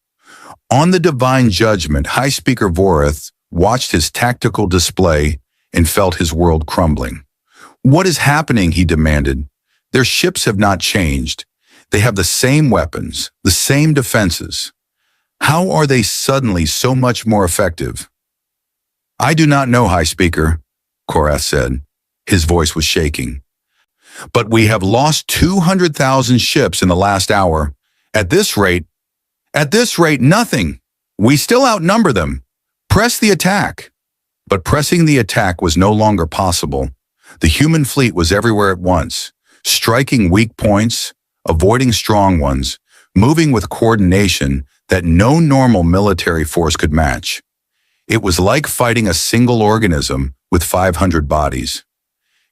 On the divine judgment, High Speaker Vorath watched his tactical display and felt his world crumbling. "What is happening?" he demanded. "Their ships have not changed. They have the same weapons, the same defenses. How are they suddenly so much more effective?" "I do not know, High Speaker," Korath said. His voice was shaking. "But we have lost 200,000 ships in the last hour. At this rate, nothing. We still outnumber them. Press the attack." But pressing the attack was no longer possible. The human fleet was everywhere at once, striking weak points, avoiding strong ones, moving with coordination that no normal military force could match. It was like fighting a single organism with 500 bodies.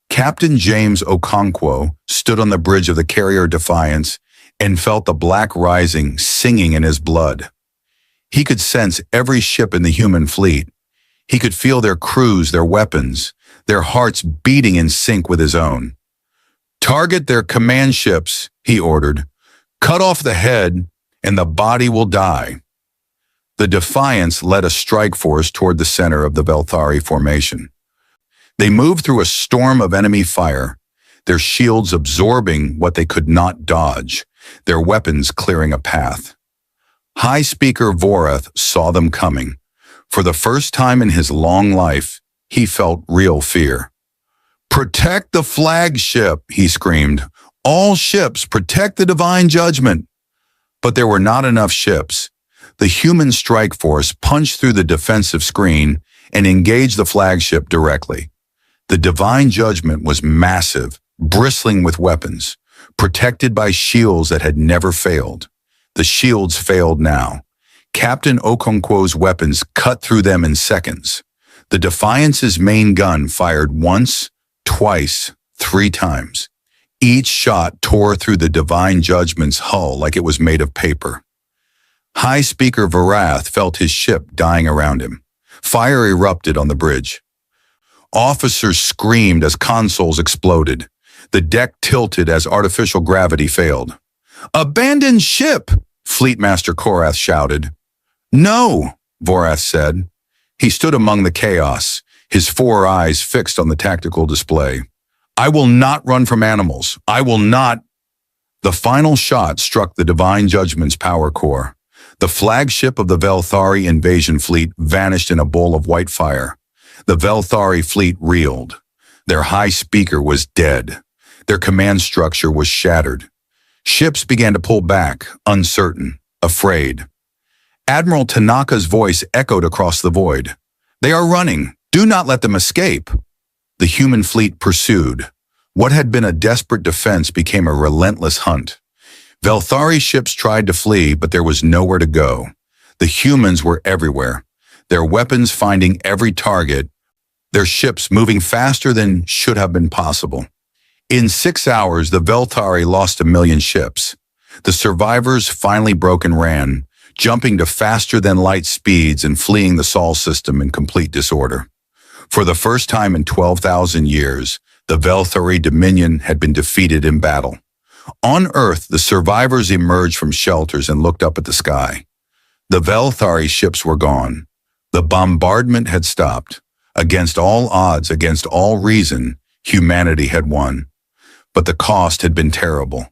Captain James Okonkwo stood on the bridge of the carrier Defiance and felt the Black Rising singing in his blood. He could sense every ship in the human fleet. He could feel their crews, their weapons, their hearts beating in sync with his own. "Target their command ships," he ordered. "Cut off the head, and the body will die." The Defiance led a strike force toward the center of the Velthari formation. They moved through a storm of enemy fire, their shields absorbing what they could not dodge, their weapons clearing a path. High Speaker Vorath saw them coming. For the first time in his long life, he felt real fear. "Protect the flagship," he screamed. "All ships, protect the divine judgment." But there were not enough ships. The human strike force punched through the defensive screen and engaged the flagship directly. The divine judgment was massive, bristling with weapons, protected by shields that had never failed. The shields failed now. Captain Okonkwo's weapons cut through them in seconds. The Defiance's main gun fired once, twice, 3 times. Each shot tore through the divine judgment's hull like it was made of paper. High Speaker Vorath felt his ship dying around him. Fire erupted on the bridge. Officers screamed as consoles exploded. The deck tilted as artificial gravity failed. "Abandon ship!" Fleetmaster Korath shouted. "No," Vorath said. He stood among the chaos, his 4 eyes fixed on the tactical display. "I will not run from animals. I will not." The final shot struck the Divine Judgment's power core. The flagship of the Velthari invasion fleet vanished in a bowl of white fire. The Velthari fleet reeled. Their High Speaker was dead. Their command structure was shattered. Ships began to pull back, uncertain, afraid. Admiral Tanaka's voice echoed across the void. "They are running. Do not let them escape." The human fleet pursued. What had been a desperate defense became a relentless hunt. Velthari ships tried to flee, but there was nowhere to go. The humans were everywhere, their weapons finding every target, their ships moving faster than should have been possible. In 6 hours, the Velthari lost 1 million ships. The survivors finally broke and ran, jumping to faster-than-light speeds and fleeing the Sol system in complete disorder. For the first time in 12,000 years, the Velthari Dominion had been defeated in battle. On Earth, the survivors emerged from shelters and looked up at the sky. The Velthari ships were gone. The bombardment had stopped. Against all odds, against all reason, humanity had won. But the cost had been terrible.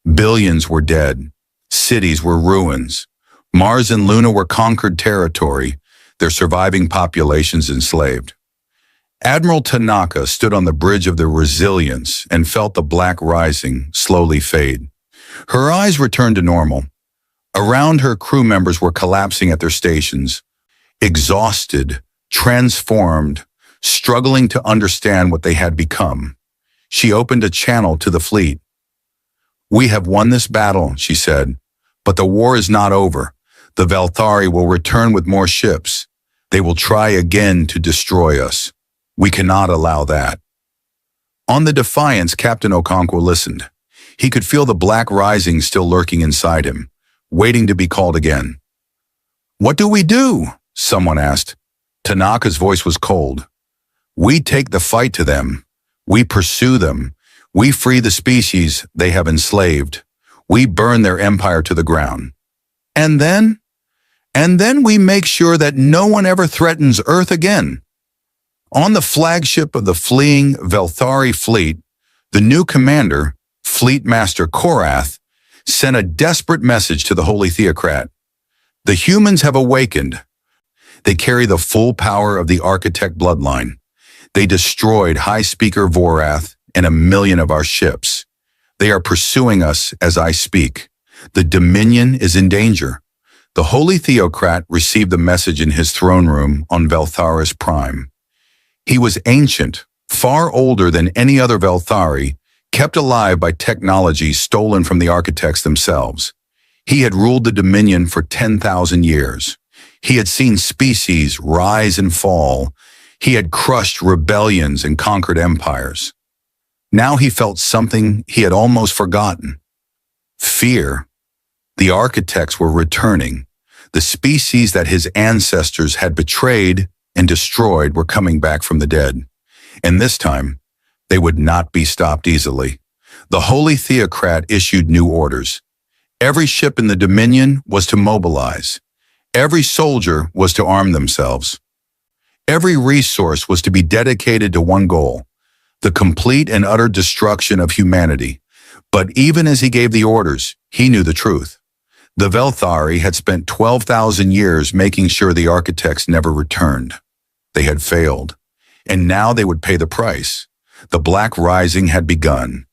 Billions were dead. Cities were ruins. Mars and Luna were conquered territory, their surviving populations enslaved. Admiral Tanaka stood on the bridge of the Resilience and felt the black rising slowly fade. Her eyes returned to normal. Around her, crew members were collapsing at their stations, exhausted, transformed, struggling to understand what they had become. She opened a channel to the fleet. "We have won this battle," she said, "but the war is not over. The Velthari will return with more ships. They will try again to destroy us. We cannot allow that." On the Defiance, Captain Okonkwo listened. He could feel the black rising still lurking inside him, waiting to be called again. "What do we do?" someone asked. Tanaka's voice was cold. "We take the fight to them. We pursue them. We free the species they have enslaved. We burn their empire to the ground. And then we make sure that no one ever threatens Earth again." On the flagship of the fleeing Velthari fleet, the new commander, Fleet Master Korath, sent a desperate message to the Holy Theocrat. "The humans have awakened. They carry the full power of the Architect bloodline. They destroyed High Speaker Vorath and 1 million of our ships. They are pursuing us as I speak. The Dominion is in danger." The Holy Theocrat received the message in his throne room on Veltharis Prime. He was ancient, far older than any other Velthari, kept alive by technology stolen from the architects themselves. He had ruled the Dominion for 10,000 years. He had seen species rise and fall. He had crushed rebellions and conquered empires. Now he felt something he had almost forgotten. Fear. The architects were returning. The species that his ancestors had betrayed and destroyed were coming back from the dead. And this time, they would not be stopped easily. The Holy Theocrat issued new orders. Every ship in the Dominion was to mobilize. Every soldier was to arm themselves. Every resource was to be dedicated to one goal, the complete and utter destruction of humanity. But even as he gave the orders, he knew the truth. The Velthari had spent 12,000 years making sure the architects never returned. They had failed, and now they would pay the price. The Black Rising had begun,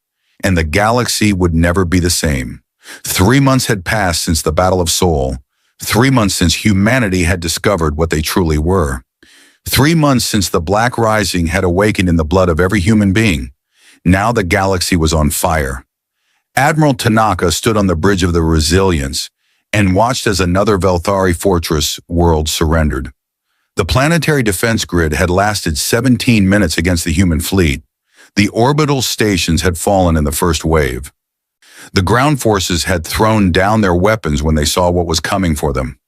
and the galaxy would never be the same. 3 months had passed since the Battle of Sol, 3 months since humanity had discovered what they truly were. 3 months since the Black Rising had awakened in the blood of every human being. Now the galaxy was on fire. Admiral Tanaka stood on the bridge of the Resilience and watched as another Velthari fortress world surrendered. The planetary defense grid had lasted 17 minutes against the human fleet. The orbital stations had fallen in the first wave. The ground forces had thrown down their weapons when they saw what was coming for them.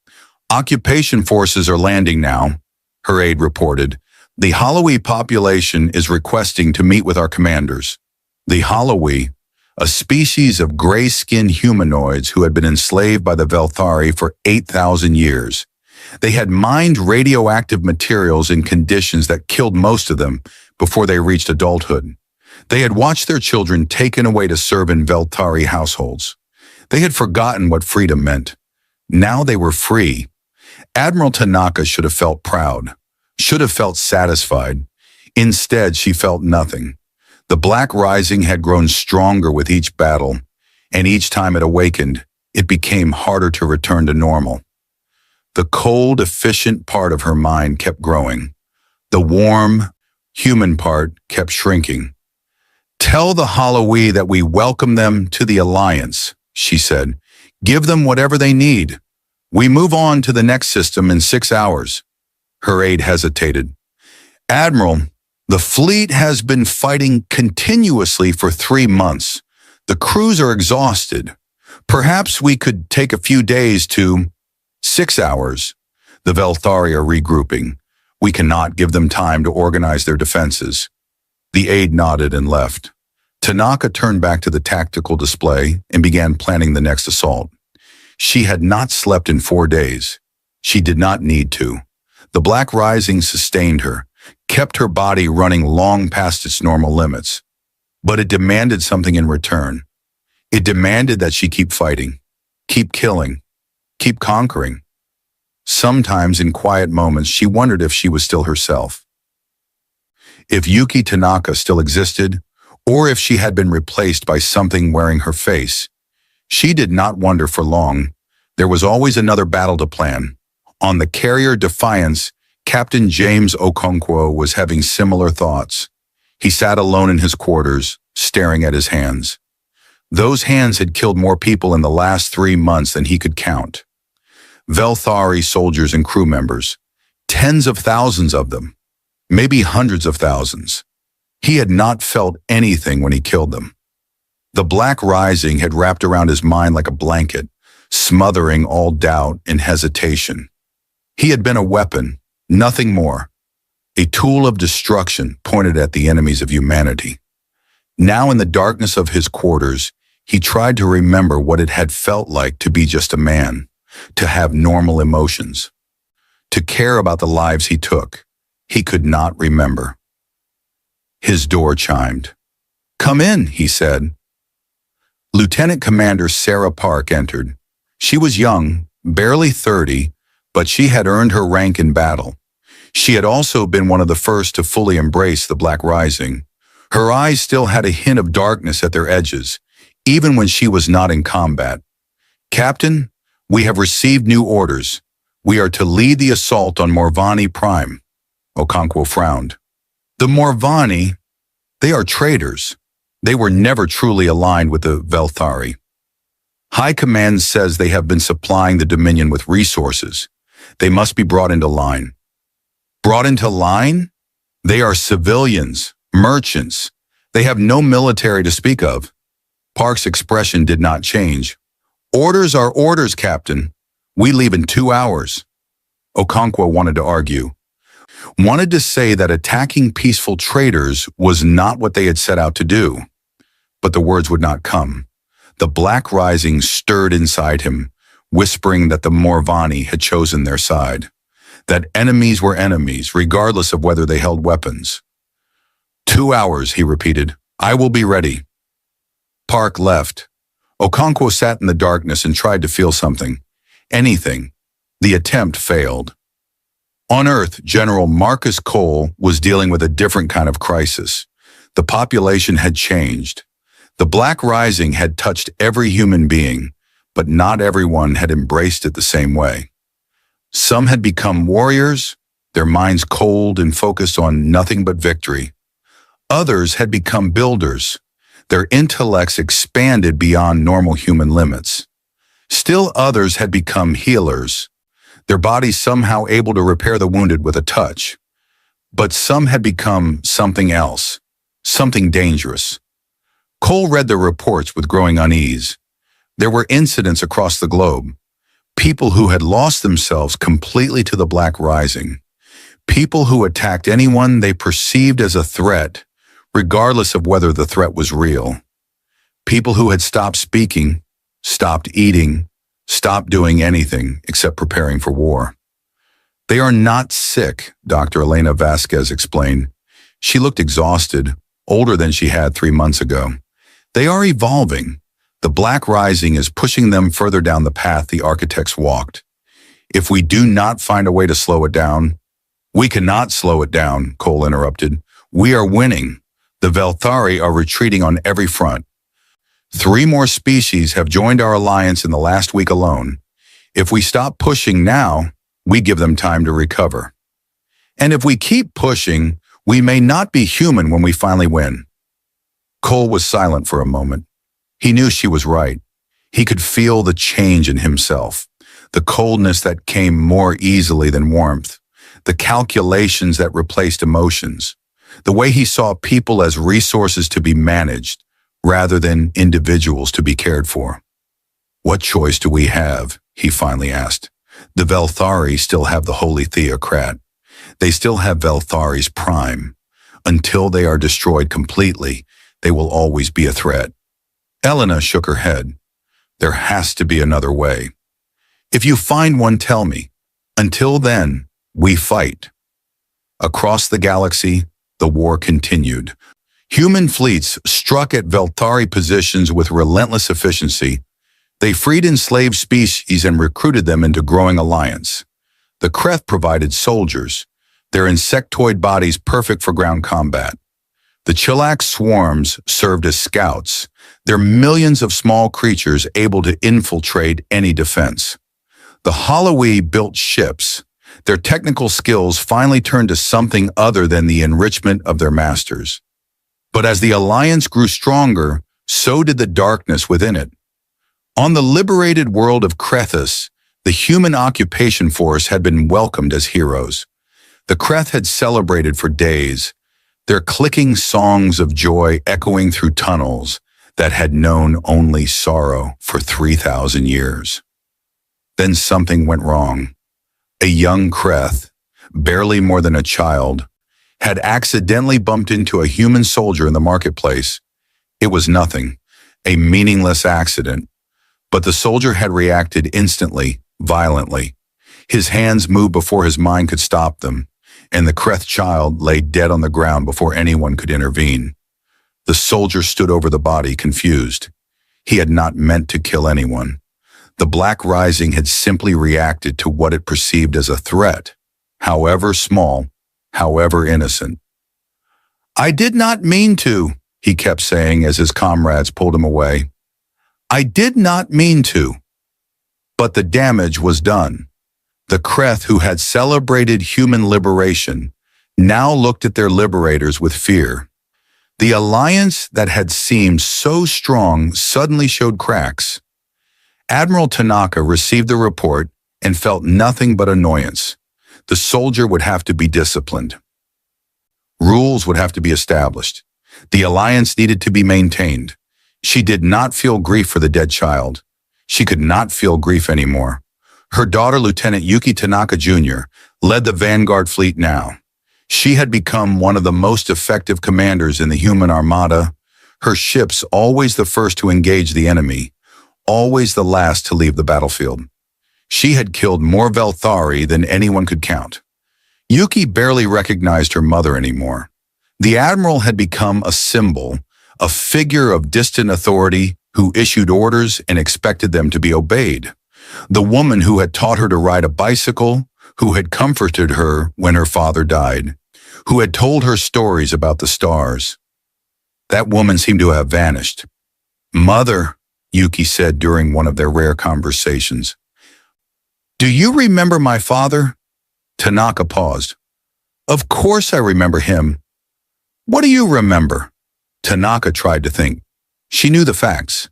"Occupation forces are landing now," her aide reported. "The Hallowee population is requesting to meet with our commanders." The Hallowee, a species of gray-skinned humanoids who had been enslaved by the Velthari for 8,000 years. They had mined radioactive materials in conditions that killed most of them before they reached adulthood. They had watched their children taken away to serve in Velthari households. They had forgotten what freedom meant. Now they were free. Admiral Tanaka should have felt proud, should have felt satisfied. Instead, she felt nothing. The Black Rising had grown stronger with each battle, and each time it awakened, it became harder to return to normal. The cold, efficient part of her mind kept growing. The warm, human part kept shrinking. "Tell the Hallowee that we welcome them to the Alliance," she said. Give them whatever they need. We move on to the next system in 6 hours. Her aide hesitated. Admiral, the fleet has been fighting continuously for 3 months. The crews are exhausted. Perhaps we could take a few days to 6 hours. The Velthari are regrouping. We cannot give them time to organize their defenses. The aide nodded and left. Tanaka turned back to the tactical display and began planning the next assault. She had not slept in 4 days. She did not need to. The Black Rising sustained her, kept her body running long past its normal limits. But it demanded something in return. It demanded that she keep fighting, keep killing, keep conquering. Sometimes in quiet moments, she wondered if she was still herself. If Yuki Tanaka still existed, or if she had been replaced by something wearing her face. She did not wonder for long. There was always another battle to plan. On the carrier Defiance, Captain James Okonkwo was having similar thoughts. He sat alone in his quarters, staring at his hands. Those hands had killed more people in the last 3 months than he could count. Velthari soldiers and crew members, tens of thousands of them, maybe hundreds of thousands. He had not felt anything when he killed them. The Black Rising had wrapped around his mind like a blanket, smothering all doubt and hesitation. He had been a weapon, nothing more, a tool of destruction pointed at the enemies of humanity. Now in the darkness of his quarters, he tried to remember what it had felt like to be just a man, to have normal emotions, to care about the lives he took. He could not remember. His door chimed. "Come in," he said. Lieutenant Commander Sarah Park entered. She was young, barely 30, but she had earned her rank in battle. She had also been one of the first to fully embrace the Black Rising. Her eyes still had a hint of darkness at their edges, even when she was not in combat. "Captain, we have received new orders. We are to lead the assault on Morvani Prime." Okonkwo frowned. The Morvani, they are traitors. They were never truly aligned with the Velthari. High Command says they have been supplying the Dominion with resources. They must be brought into line. Brought into line? They are civilians, merchants. They have no military to speak of. Park's expression did not change. "Orders are orders, Captain. We leave in 2 hours. Okonkwo wanted to argue. Wanted to say that attacking peaceful traders was not what they had set out to do. But the words would not come. The Black Rising stirred inside him, whispering that the Morvani had chosen their side, that enemies were enemies, regardless of whether they held weapons. 2 hours, he repeated. "I will be ready." Park left. Okonkwo sat in the darkness and tried to feel something. Anything. The attempt failed. On Earth, General Marcus Cole was dealing with a different kind of crisis. The population had changed. The Black Rising had touched every human being, but not everyone had embraced it the same way. Some had become warriors, their minds cold and focused on nothing but victory. Others had become builders, their intellects expanded beyond normal human limits. Still others had become healers, their bodies somehow able to repair the wounded with a touch. But some had become something else, something dangerous. Cole read the reports with growing unease. There were incidents across the globe. People who had lost themselves completely to the Black Rising. People who attacked anyone they perceived as a threat, regardless of whether the threat was real. People who had stopped speaking, stopped eating, stopped doing anything except preparing for war. "They are not sick," Dr. Elena Vasquez explained. She looked exhausted, older than she had 3 months ago. "They are evolving. The Black Rising is pushing them further down the path the architects walked. If we do not find a way to slow it down..." "We cannot slow it down," Cole interrupted. "We are winning. The Velthari are retreating on every front. 3 more species have joined our alliance in the last week alone. If we stop pushing now, we give them time to recover. And if we keep pushing, we may not be human when we finally win." Cole was silent for a moment. He knew she was right. He could feel the change in himself, the coldness that came more easily than warmth, the calculations that replaced emotions, the way he saw people as resources to be managed rather than individuals to be cared for. "What choice do we have?" he finally asked. "The Velthari still have the Holy Theocrat. They still have Velthari's prime. Until they are destroyed completely, they will always be a threat." Elena shook her head. "There has to be another way. If you find one, tell me. Until then, we fight." Across the galaxy, the war continued. Human fleets struck at Velthari positions with relentless efficiency. They freed enslaved species and recruited them into growing alliance. The Kreth provided soldiers, their insectoid bodies perfect for ground combat. The Chilax swarms served as scouts, their millions of small creatures able to infiltrate any defense. The Hollowi built ships. Their technical skills finally turned to something other than the enrichment of their masters. But as the alliance grew stronger, so did the darkness within it. On the liberated world of Krethus, the human occupation force had been welcomed as heroes. The Kreth had celebrated for days, their clicking songs of joy echoing through tunnels that had known only sorrow for 3,000 years. Then something went wrong. A young Kreth, barely more than a child, had accidentally bumped into a human soldier in the marketplace. It was nothing, a meaningless accident, but the soldier had reacted instantly, violently. His hands moved before his mind could stop them, and the Kreth child lay dead on the ground before anyone could intervene. The soldier stood over the body, confused. He had not meant to kill anyone. The Black Rising had simply reacted to what it perceived as a threat, however small, however innocent. "I did not mean to," he kept saying as his comrades pulled him away. "I did not mean to." But the damage was done. The Kreth, who had celebrated human liberation, now looked at their liberators with fear. The alliance that had seemed so strong suddenly showed cracks. Admiral Tanaka received the report and felt nothing but annoyance. The soldier would have to be disciplined. Rules would have to be established. The alliance needed to be maintained. She did not feel grief for the dead child. She could not feel grief anymore. Her daughter, Lieutenant Yuki Tanaka Jr., led the Vanguard fleet now. She had become one of the most effective commanders in the human armada, her ships always the first to engage the enemy, always the last to leave the battlefield. She had killed more Velthari than anyone could count. Yuki barely recognized her mother anymore. The admiral had become a symbol, a figure of distant authority who issued orders and expected them to be obeyed. The woman who had taught her to ride a bicycle, who had comforted her when her father died, who had told her stories about the stars. That woman seemed to have vanished. "Mother," Yuki said during one of their rare conversations, "do you remember my father?" Tanaka paused. "Of course I remember him." "What do you remember?" Tanaka tried to think. She knew the facts.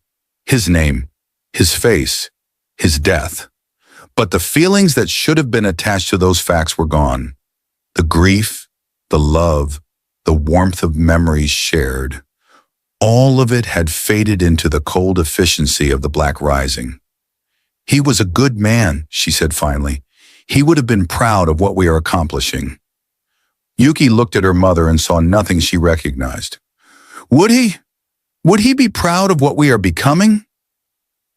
His name, his face, his death. But the feelings that should have been attached to those facts were gone. The grief, the love, the warmth of memories shared. All of it had faded into the cold efficiency of the Black Rising. "He was a good man," she said finally. "He would have been proud of what we are accomplishing." Yuki looked at her mother and saw nothing she recognized. Would he? Would he be proud of what we are becoming?"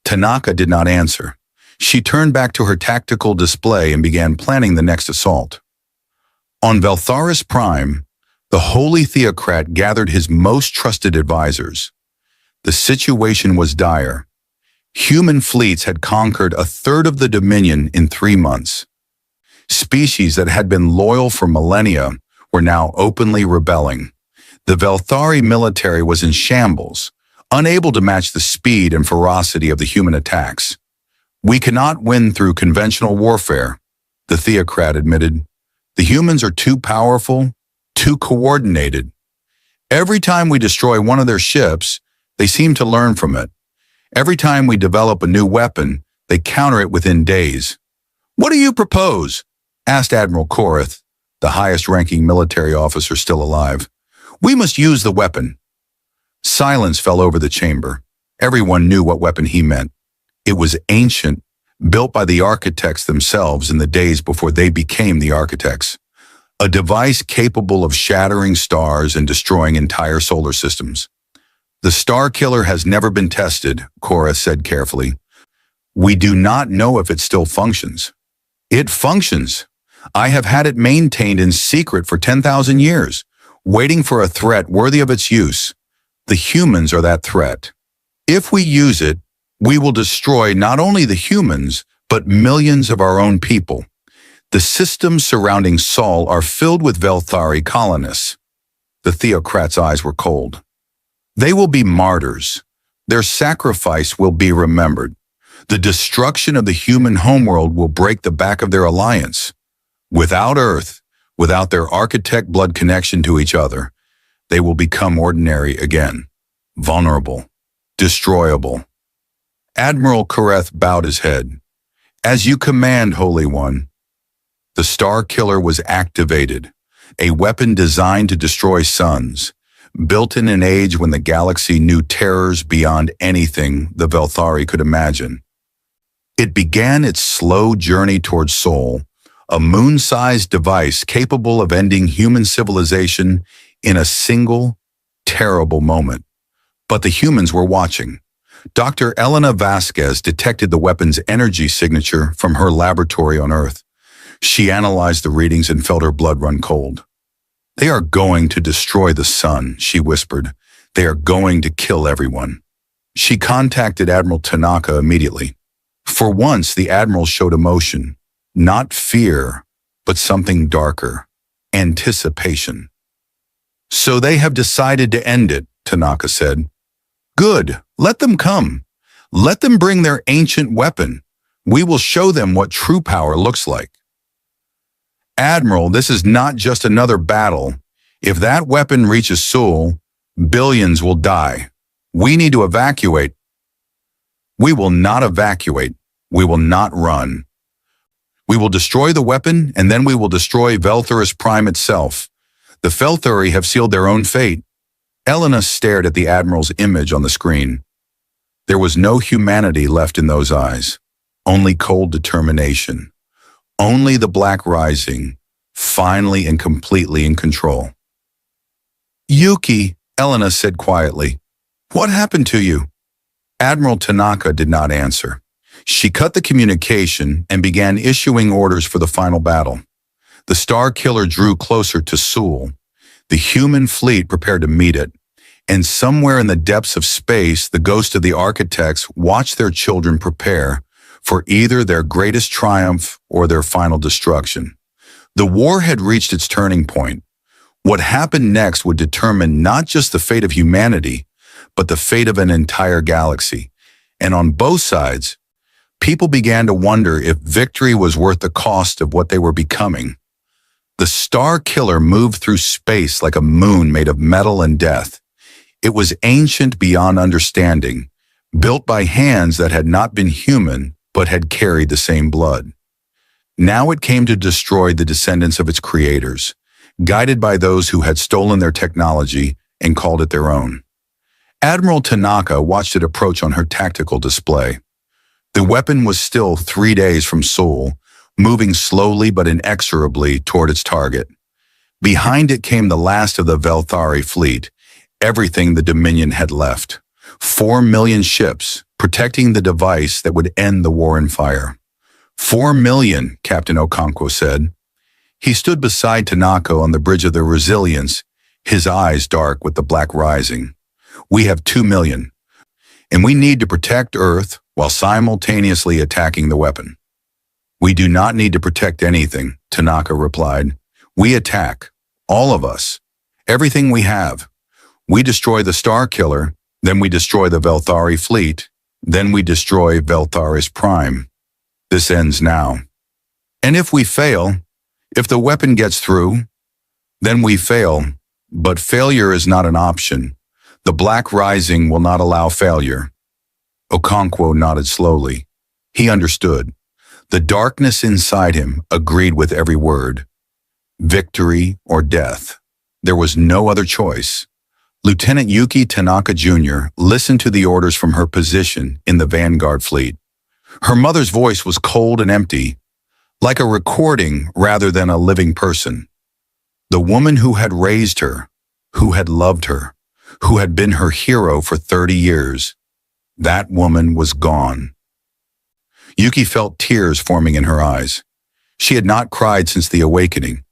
Tanaka did not answer. She turned back to her tactical display and began planning the next assault. On Veltharis Prime, the Holy Theocrat gathered his most trusted advisors. The situation was dire. Human fleets had conquered a third of the Dominion in 3 months. Species that had been loyal for millennia were now openly rebelling. The Velthari military was in shambles, unable to match the speed and ferocity of the human attacks. "We cannot win through conventional warfare," the Theocrat admitted. "The humans are too powerful, too coordinated. Every time we destroy one of their ships, they seem to learn from it. Every time we develop a new weapon, they counter it within days. "What do you propose?" asked Admiral Korath, the highest-ranking military officer still alive. "We must use the weapon." Silence fell over the chamber. Everyone knew what weapon he meant. It was ancient, built by the architects themselves in the days before they became the architects. A device capable of shattering stars and destroying entire solar systems. "The Star Killer has never been tested," Korath said carefully. "We do not know if it still functions." "It functions. I have had it maintained in secret for 10,000 years, waiting for a threat worthy of its use. The humans are that threat. If we use it, we will destroy not only the humans, but millions of our own people. The systems surrounding Sol are filled with Velthari colonists." The theocrat's eyes were cold. "They will be martyrs. Their sacrifice will be remembered. The destruction of the human homeworld will break the back of their alliance. Without Earth, without their architect blood connection to each other, they will become ordinary again, vulnerable, destroyable." Admiral Korath bowed his head. "As you command, Holy One." The Star Killer was activated, a weapon designed to destroy suns, built in an age when the galaxy knew terrors beyond anything the Velthari could imagine. It began its slow journey towards Sol, a moon-sized device capable of ending human civilization in a single, terrible moment. But the humans were watching. Dr. Elena Vasquez detected the weapon's energy signature from her laboratory on Earth. She analyzed the readings and felt her blood run cold. "They are going to destroy the sun," she whispered. "They are going to kill everyone." She contacted Admiral Tanaka immediately. For once, the Admiral showed emotion. Not fear, but something darker. Anticipation. "So they have decided to end it," Tanaka said. "Good. Let them come. Let them bring their ancient weapon. We will show them what true power looks like." "Admiral, this is not just another battle. If that weapon reaches Sol, billions will die. We need to evacuate." "We will not evacuate. We will not run. We will destroy the weapon, and then we will destroy Veltharis Prime itself. The Velthari have sealed their own fate." Elena stared at the Admiral's image on the screen. There was no humanity left in those eyes, only cold determination. Only the Black Rising, finally and completely in control. "Yuki," Elena said quietly, "what happened to you?" Admiral Tanaka did not answer. She cut the communication and began issuing orders for the final battle. The Star Killer drew closer to Sol. The human fleet prepared to meet it. And somewhere in the depths of space, the ghosts of the architects watched their children prepare for either their greatest triumph or their final destruction. The war had reached its turning point. What happened next would determine not just the fate of humanity, but the fate of an entire galaxy. And on both sides, people began to wonder if victory was worth the cost of what they were becoming. The Star Killer moved through space like a moon made of metal and death. It was ancient beyond understanding, built by hands that had not been human, but had carried the same blood. Now it came to destroy the descendants of its creators, guided by those who had stolen their technology and called it their own. Admiral Tanaka watched it approach on her tactical display. The weapon was still 3 days from Sol, moving slowly but inexorably toward its target. Behind it came the last of the Velthari fleet, everything the Dominion had left. 4 million ships, protecting the device that would end the war in fire. 4 million, Captain Okonkwo said. He stood beside Tanaka on the bridge of the Resilience, his eyes dark with the Black Rising. "We have 2 million, and we need to protect Earth while simultaneously attacking the weapon." "We do not need to protect anything," Tanaka replied. "We attack, all of us, everything we have. We destroy the Star Killer, then we destroy the Velthari fleet, then we destroy Veltharis Prime. This ends now. And if we fail, if the weapon gets through, then we fail. But failure is not an option. The Black Rising will not allow failure." Okonkwo nodded slowly. He understood. The darkness inside him agreed with every word. Victory or death. There was no other choice. Lieutenant Yuki Tanaka Jr. listened to the orders from her position in the Vanguard fleet. Her mother's voice was cold and empty, like a recording rather than a living person. The woman who had raised her, who had loved her, who had been her hero for 30 years, that woman was gone. Yuki felt tears forming in her eyes. She had not cried since the awakening.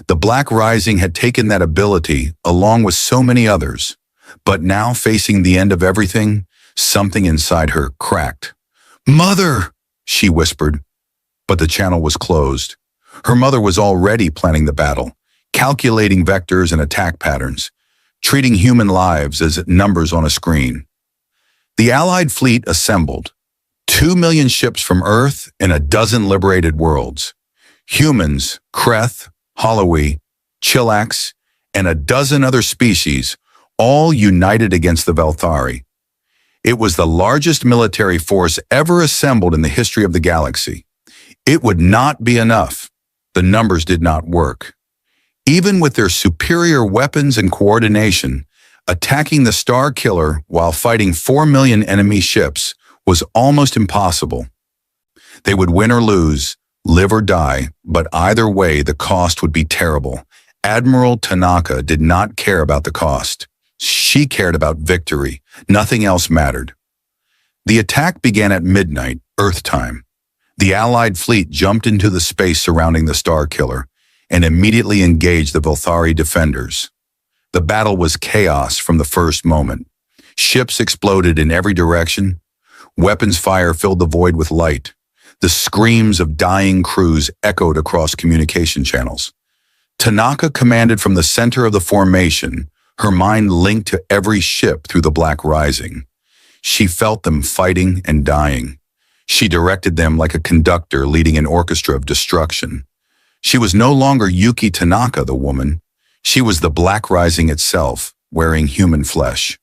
The Black Rising had taken that ability along with so many others, but now facing the end of everything, something inside her cracked. "Mother!" she whispered, but the channel was closed. Her mother was already planning the battle, calculating vectors and attack patterns, treating human lives as numbers on a screen. The Allied fleet assembled, 2 million ships from Earth and a dozen liberated worlds. Humans, Kreth, Holloway, Chillax, and a dozen other species, all united against the Velthari. It was the largest military force ever assembled in the history of the galaxy. It would not be enough. The numbers did not work. Even with their superior weapons and coordination, attacking the Star Killer while fighting 4 million enemy ships was almost impossible. They would win or lose, live or die, but either way the cost would be terrible. Admiral Tanaka did not care about the cost. She cared about victory. Nothing else mattered. The attack began at midnight, Earth time. The Allied fleet jumped into the space surrounding the Star Killer and immediately engaged the Velthari defenders. The battle was chaos from the first moment. Ships exploded in every direction. Weapons fire filled the void with light. The screams of dying crews echoed across communication channels. Tanaka commanded from the center of the formation, her mind linked to every ship through the Black Rising. She felt them fighting and dying. She directed them like a conductor leading an orchestra of destruction. She was no longer Yuki Tanaka, the woman. She was the Black Rising itself, wearing human flesh.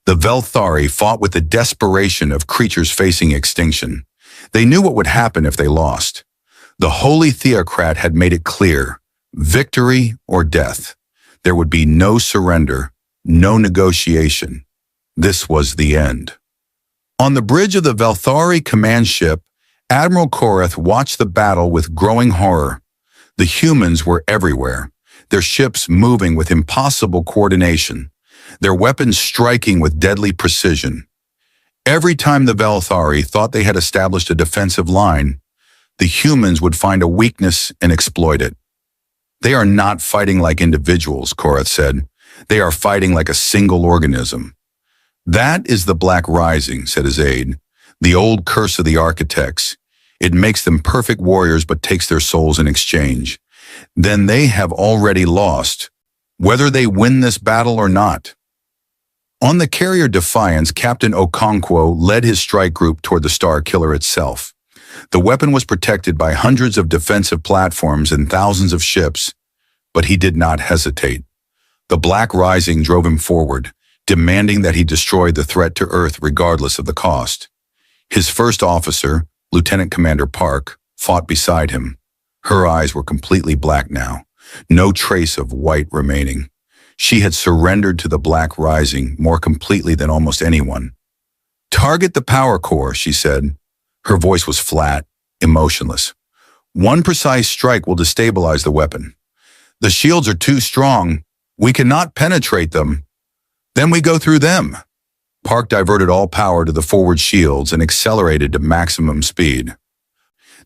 The Velthari fought with the desperation of creatures facing extinction. They knew what would happen if they lost. The Holy Theocrat had made it clear, victory or death. There would be no surrender, no negotiation. This was the end. On the bridge of the Velthari command ship, Admiral Koreth watched the battle with growing horror. The humans were everywhere, their ships moving with impossible coordination, their weapons striking with deadly precision. Every time the Velthari thought they had established a defensive line, the humans would find a weakness and exploit it. "They are not fighting like individuals," Koreth said. "They are fighting like a single organism." "That is the Black Rising," said his aide. "The old curse of the architects. It makes them perfect warriors but takes their souls in exchange. Then they have already lost, whether they win this battle or not." On the carrier Defiance, Captain Okonkwo led his strike group toward the Star Killer itself. The weapon was protected by hundreds of defensive platforms and thousands of ships, but he did not hesitate. The Black Rising drove him forward, demanding that he destroy the threat to Earth regardless of the cost. His first officer, Lieutenant Commander Park, fought beside him. Her eyes were completely black now, no trace of white remaining. She had surrendered to the Black Rising more completely than almost anyone. "Target the power core," she said. Her voice was flat, emotionless. "One precise strike will destabilize the weapon. The shields are too strong. We cannot penetrate them. Then we go through them." Park diverted all power to the forward shields and accelerated to maximum speed.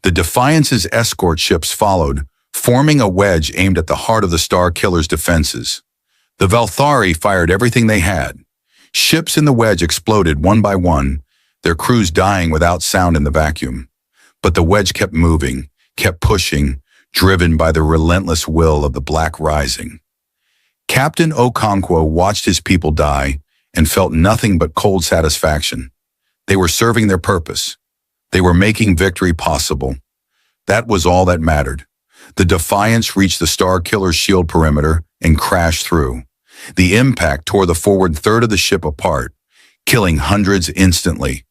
The Defiance's escort ships followed, forming a wedge aimed at the heart of the Star Killer's defenses. The Velthari fired everything they had. Ships in the wedge exploded one by one, their crews dying without sound in the vacuum. But the wedge kept moving, kept pushing, driven by the relentless will of the Black Rising. Captain Okonkwo watched his people die and felt nothing but cold satisfaction. They were serving their purpose. They were making victory possible. That was all that mattered. The Defiance reached the Star Killer's shield perimeter and crashed through. The impact tore the forward third of the ship apart, killing hundreds instantly.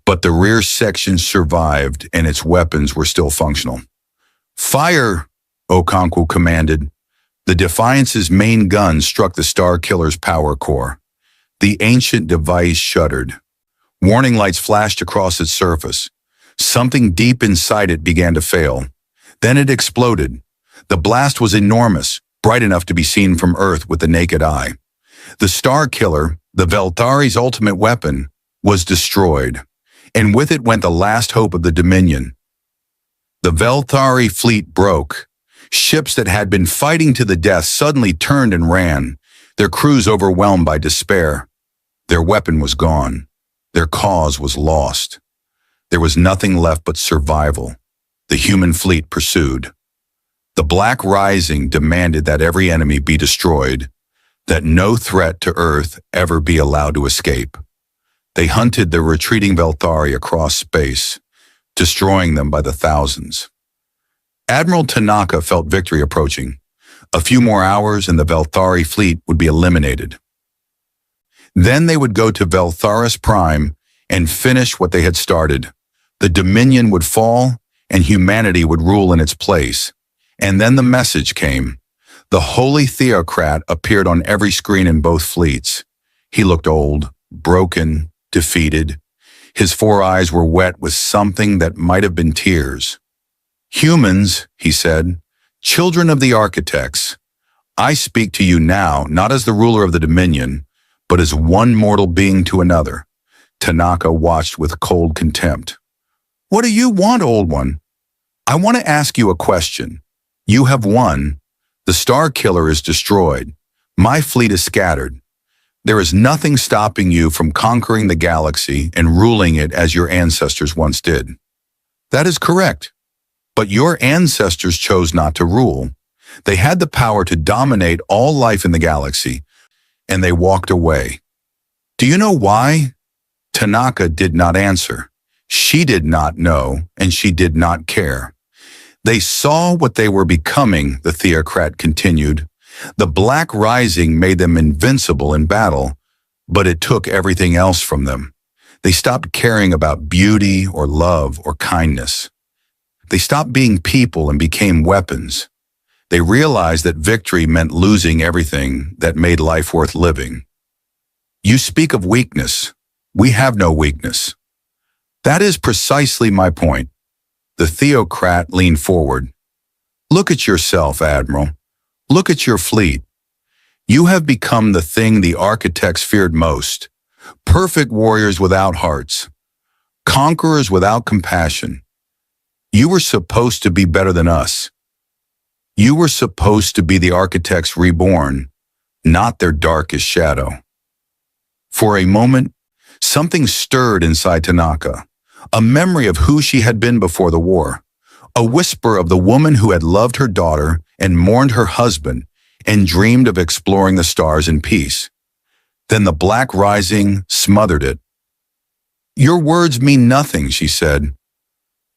But the rear section survived and its weapons were still functional. "Fire!" Okonkwo commanded. The Defiance's main gun struck the Star Killer's power core. The ancient device shuddered. Warning lights flashed across its surface. Something deep inside it began to fail. Then it exploded. The blast was enormous, bright enough to be seen from Earth with the naked eye. The Star Killer, the Velthari's ultimate weapon, was destroyed, and with it went the last hope of the Dominion. The Velthari fleet broke. Ships that had been fighting to the death suddenly turned and ran, their crews overwhelmed by despair. Their weapon was gone. Their cause was lost. There was nothing left but survival. The human fleet pursued. The Black Rising demanded that every enemy be destroyed, that no threat to Earth ever be allowed to escape. They hunted the retreating Velthari across space, destroying them by the thousands. Admiral Tanaka felt victory approaching. A few more hours and the Velthari fleet would be eliminated. Then they would go to Veltharis Prime and finish what they had started. The Dominion would fall and humanity would rule in its place. And then the message came. The Holy Theocrat appeared on every screen in both fleets. He looked old, broken, defeated. His 4 eyes were wet with something that might have been tears. "Humans," he said, "children of the architects, I speak to you now not as the ruler of the Dominion, but as one mortal being to another." Tanaka watched with cold contempt. "What do you want, old one?" "I want to ask you a question. You have won. The Star Killer is destroyed. My fleet is scattered. There is nothing stopping you from conquering the galaxy and ruling it as your ancestors once did." "That is correct. But your ancestors chose not to rule. They had the power to dominate all life in the galaxy, and they walked away. Do you know why?" Tanaka did not answer. She did not know, and she did not care. "They saw what they were becoming," the Theocrat continued. "The Black Rising made them invincible in battle, but it took everything else from them. They stopped caring about beauty or love or kindness. They stopped being people and became weapons. They realized that victory meant losing everything that made life worth living." "You speak of weakness. We have no weakness." "That is precisely my point." The Theocrat leaned forward. "Look at yourself, Admiral. Look at your fleet. You have become the thing the architects feared most. Perfect warriors without hearts. Conquerors without compassion. You were supposed to be better than us. You were supposed to be the architects reborn, not their darkest shadow." For a moment, something stirred inside Tanaka. A memory of who she had been before the war. A whisper of the woman who had loved her daughter and mourned her husband and dreamed of exploring the stars in peace. Then the Black Rising smothered it. "Your words mean nothing," she said.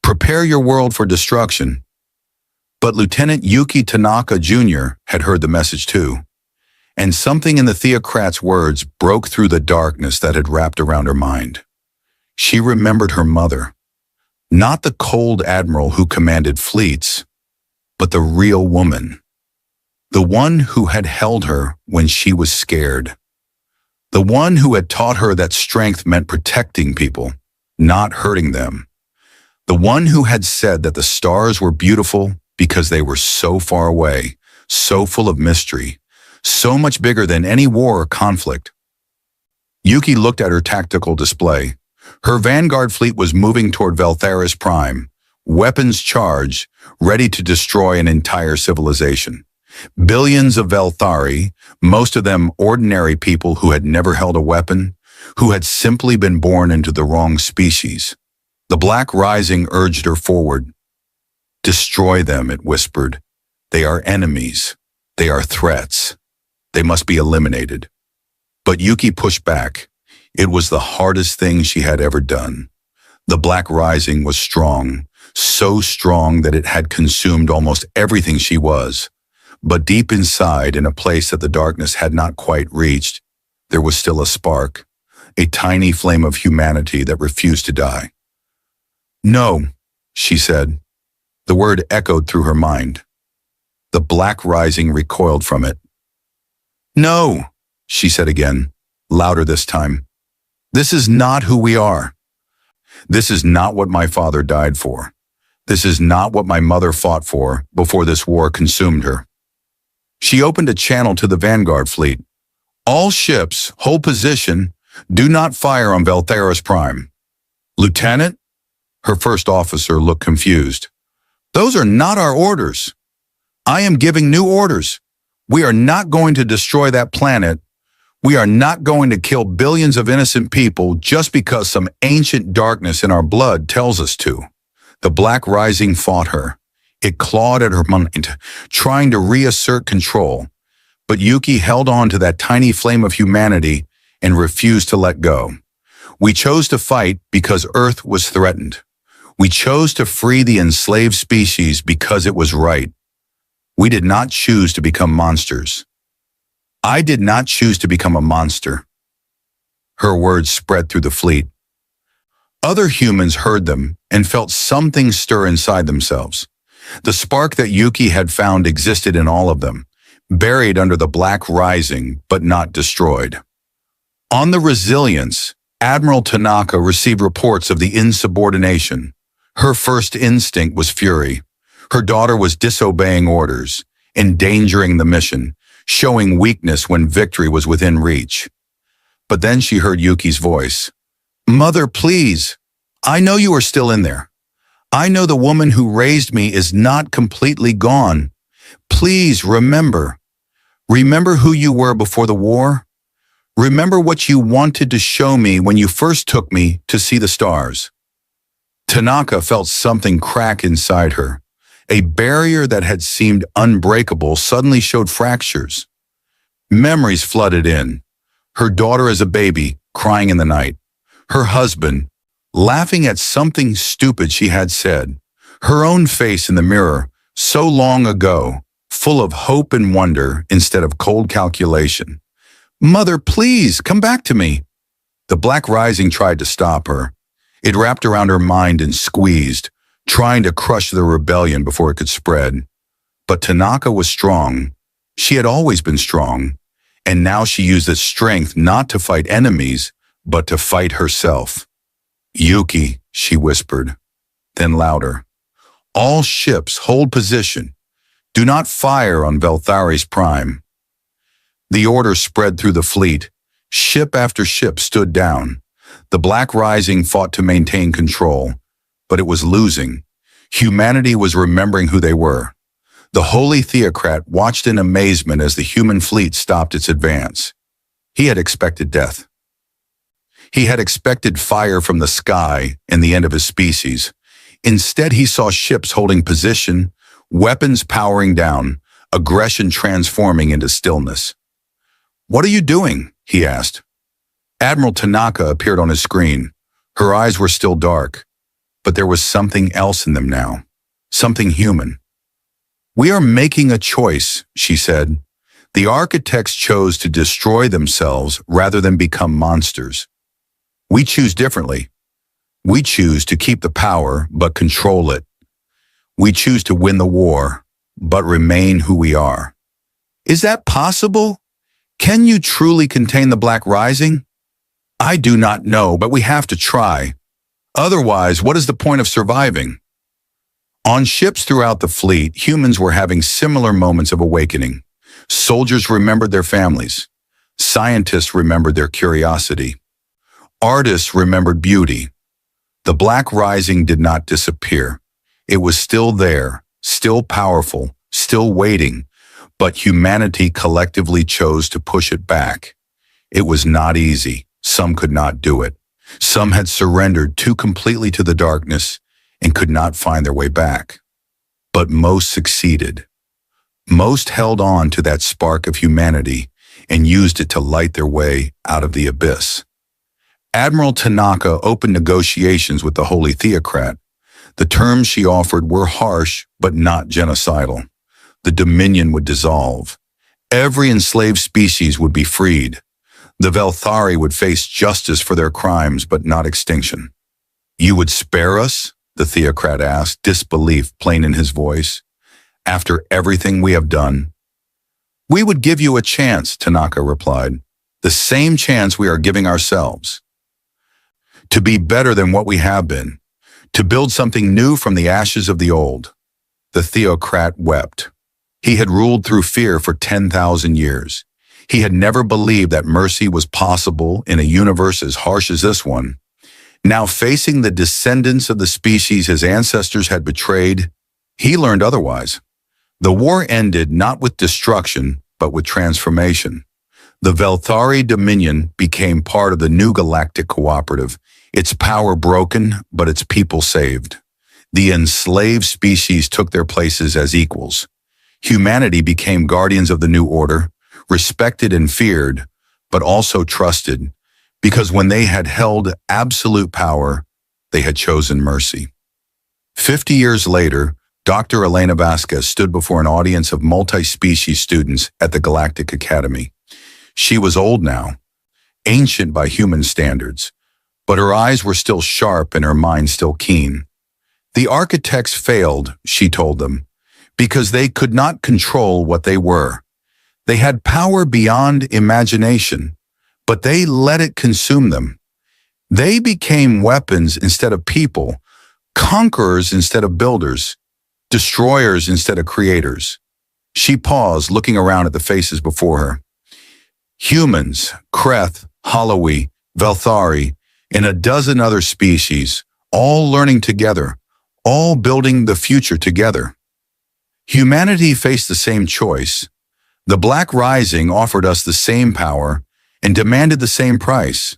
"Prepare your world for destruction." But Lieutenant Yuki Tanaka Jr. had heard the message too, and something in the Theocrat's words broke through the darkness that had wrapped around her mind. She remembered her mother, not the cold admiral who commanded fleets, but the real woman, the one who had held her when she was scared, the one who had taught her that strength meant protecting people, not hurting them, the one who had said that the stars were beautiful because they were so far away, so full of mystery, so much bigger than any war or conflict. Yuki looked at her tactical display. Her Vanguard fleet was moving toward Veltharis Prime, weapons charged, ready to destroy an entire civilization. Billions of Velthari, most of them ordinary people who had never held a weapon, who had simply been born into the wrong species. The Black Rising urged her forward. "Destroy them," it whispered. "They are enemies. They are threats. They must be eliminated." But Yuki pushed back. It was the hardest thing she had ever done. The Black Rising was strong, so strong that it had consumed almost everything she was. But deep inside, in a place that the darkness had not quite reached, there was still a spark, a tiny flame of humanity that refused to die. "No," she said. The word echoed through her mind. The Black Rising recoiled from it. "No," she said again, louder this time. "This is not who we are. This is not what my father died for. This is not what my mother fought for before this war consumed her." She opened a channel to the Vanguard fleet. "All ships, hold position, do not fire on Valtheris Prime." "Lieutenant?" Her first officer looked confused. "Those are not our orders. I am giving new orders. We are not going to destroy that planet. We are not going to kill billions of innocent people just because some ancient darkness in our blood tells us to." The Black Rising fought her. It clawed at her mind, trying to reassert control. But Yuki held on to that tiny flame of humanity and refused to let go. "We chose to fight because Earth was threatened. We chose to free the enslaved species because it was right. We did not choose to become monsters. I did not choose to become a monster." Her words spread through the fleet. Other humans heard them and felt something stir inside themselves. The spark that Yuki had found existed in all of them, buried under the Black Rising, but not destroyed. On the Resilience, Admiral Tanaka received reports of the insubordination. Her first instinct was fury. Her daughter was disobeying orders, endangering the mission, showing weakness when victory was within reach. But then she heard Yuki's voice. "Mother, please. I know you are still in there. I know the woman who raised me is not completely gone. Please remember. Remember who you were before the war. Remember what you wanted to show me when you first took me to see the stars." Tanaka felt something crack inside her. A barrier that had seemed unbreakable suddenly showed fractures. Memories flooded in. Her daughter as a baby, crying in the night. Her husband, laughing at something stupid she had said. Her own face in the mirror, so long ago, full of hope and wonder instead of cold calculation. "Mother, please, come back to me." The Black Rising tried to stop her. It wrapped around her mind and squeezed, trying to crush the rebellion before it could spread. But Tanaka was strong. She had always been strong, and now she used this strength not to fight enemies, but to fight herself. "Yuki," she whispered, then louder. "All ships hold position. Do not fire on Valtheris Prime." The order spread through the fleet. Ship after ship stood down. The Black Rising fought to maintain control, but it was losing. Humanity was remembering who they were. The Holy Theocrat watched in amazement as the human fleet stopped its advance. He had expected death. He had expected fire from the sky and the end of his species. Instead, he saw ships holding position, weapons powering down, aggression transforming into stillness. "What are you doing?" he asked. Admiral Tanaka appeared on his screen. Her eyes were still dark, but there was something else in them now, something human. "We are making a choice," she said. "The architects chose to destroy themselves rather than become monsters. We choose differently. We choose to keep the power but control it. We choose to win the war but remain who we are." Is that possible? Can you truly contain the Black Rising? I do not know, but we have to try. Otherwise, what is the point of surviving? On ships throughout the fleet, humans were having similar moments of awakening. Soldiers remembered their families. Scientists remembered their curiosity. Artists remembered beauty. The Black Rising did not disappear. It was still there, still powerful, still waiting, but humanity collectively chose to push it back. It was not easy. Some could not do it. Some had surrendered too completely to the darkness and could not find their way back. But most succeeded. Most held on to that spark of humanity and used it to light their way out of the abyss. Admiral Tanaka opened negotiations with the Holy Theocrat. The terms she offered were harsh, but not genocidal. The Dominion would dissolve. Every enslaved species would be freed. The Velthari would face justice for their crimes, but not extinction. You would spare us? The theocrat asked, disbelief plain in his voice. After everything we have done? We would give you a chance, Tanaka replied. The same chance we are giving ourselves. To be better than what we have been. To build something new from the ashes of the old. The theocrat wept. He had ruled through fear for 10,000 years. He had never believed that mercy was possible in a universe as harsh as this one. Now facing the descendants of the species his ancestors had betrayed, he learned otherwise. The war ended not with destruction, but with transformation. The Velthari Dominion became part of the new galactic cooperative, its power broken, but its people saved. The enslaved species took their places as equals. Humanity became guardians of the new order, respected and feared, but also trusted, because when they had held absolute power, they had chosen mercy. 50 years later, Dr. Elena Vasquez stood before an audience of multi-species students at the Galactic Academy. She was old now, ancient by human standards, but her eyes were still sharp and her mind still keen. The architects failed, she told them, because they could not control what they were. They had power beyond imagination, but they let it consume them. They became weapons instead of people, conquerors instead of builders, destroyers instead of creators. She paused, looking around at the faces before her. Humans, Kreth, Halawi, Velthari, and a dozen other species, all learning together, all building the future together. Humanity faced the same choice. The Black Rising offered us the same power and demanded the same price.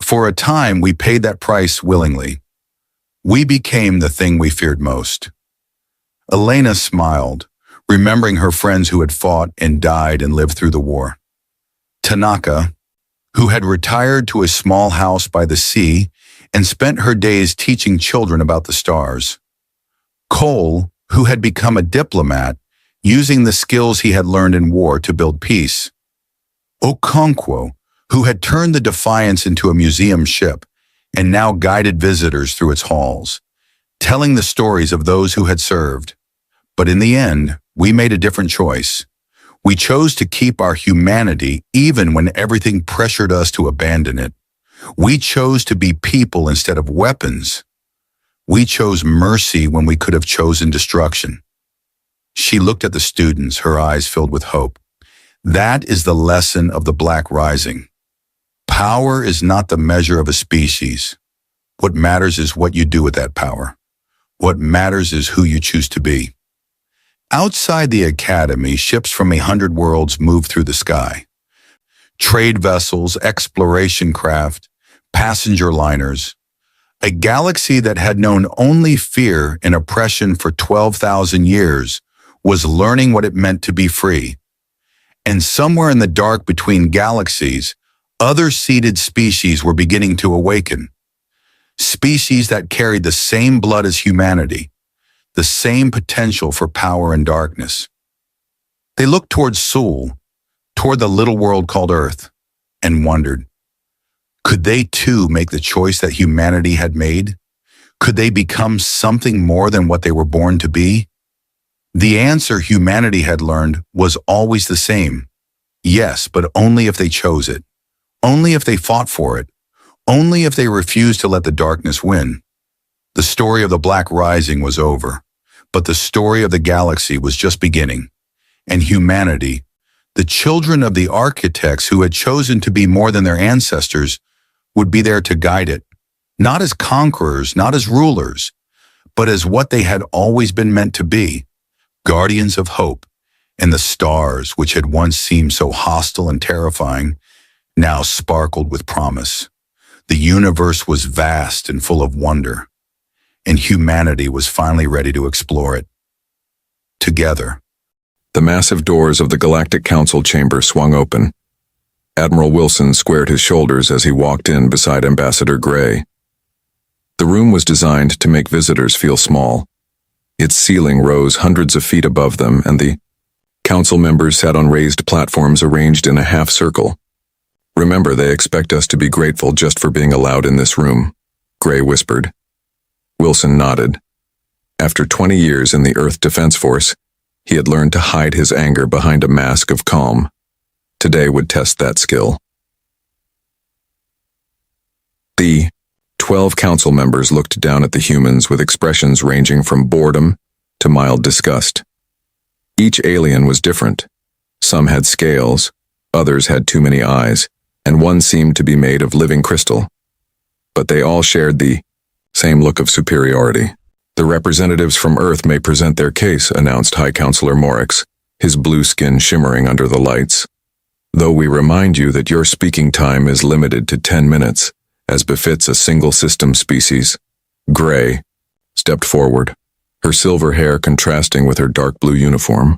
For a time, we paid that price willingly. We became the thing we feared most. Elena smiled, remembering her friends who had fought and died and lived through the war. Tanaka, who had retired to a small house by the sea and spent her days teaching children about the stars. Cole, who had become a diplomat, using the skills he had learned in war to build peace. Okonkwo, who had turned the Defiance into a museum ship and now guided visitors through its halls, telling the stories of those who had served. But in the end, we made a different choice. We chose to keep our humanity even when everything pressured us to abandon it. We chose to be people instead of weapons. We chose mercy when we could have chosen destruction. She looked at the students, her eyes filled with hope. That is the lesson of the Black Rising. Power is not the measure of a species. What matters is what you do with that power. What matters is who you choose to be. Outside the academy, ships from 100 worlds moved through the sky. Trade vessels, exploration craft, passenger liners. A galaxy that had known only fear and oppression for 12,000 years was learning what it meant to be free. And somewhere in the dark between galaxies, other seeded species were beginning to awaken. Species that carried the same blood as humanity, the same potential for power and darkness. They looked toward Sul, toward the little world called Earth, and wondered, could they too make the choice that humanity had made? Could they become something more than what they were born to be? The answer humanity had learned was always the same. Yes, but only if they chose it. Only if they fought for it. Only if they refused to let the darkness win. The story of the Black Rising was over, but the story of the galaxy was just beginning. And humanity, the children of the architects who had chosen to be more than their ancestors, would be there to guide it, not as conquerors, not as rulers, but as what they had always been meant to be, guardians of hope, and the stars, which had once seemed so hostile and terrifying, now sparkled with promise. The universe was vast and full of wonder, and humanity was finally ready to explore it. Together. The massive doors of the Galactic Council chamber swung open. Admiral Wilson squared his shoulders as he walked in beside Ambassador Gray. The room was designed to make visitors feel small. Its ceiling rose hundreds of feet above them, and the council members sat on raised platforms arranged in a half circle. Remember, they expect us to be grateful just for being allowed in this room, Gray whispered. Wilson nodded. After 20 years in the Earth Defense Force, he had learned to hide his anger behind a mask of calm. Today would test that skill. The 12 council members looked down at the humans with expressions ranging from boredom to mild disgust. Each alien was different. Some had scales, others had too many eyes, and one seemed to be made of living crystal. But they all shared the same look of superiority. The representatives from Earth may present their case, announced High Counselor Morix, his blue skin shimmering under the lights. Though we remind you that your speaking time is limited to 10 minutes, as befits a single-system species. Gray stepped forward, her silver hair contrasting with her dark blue uniform.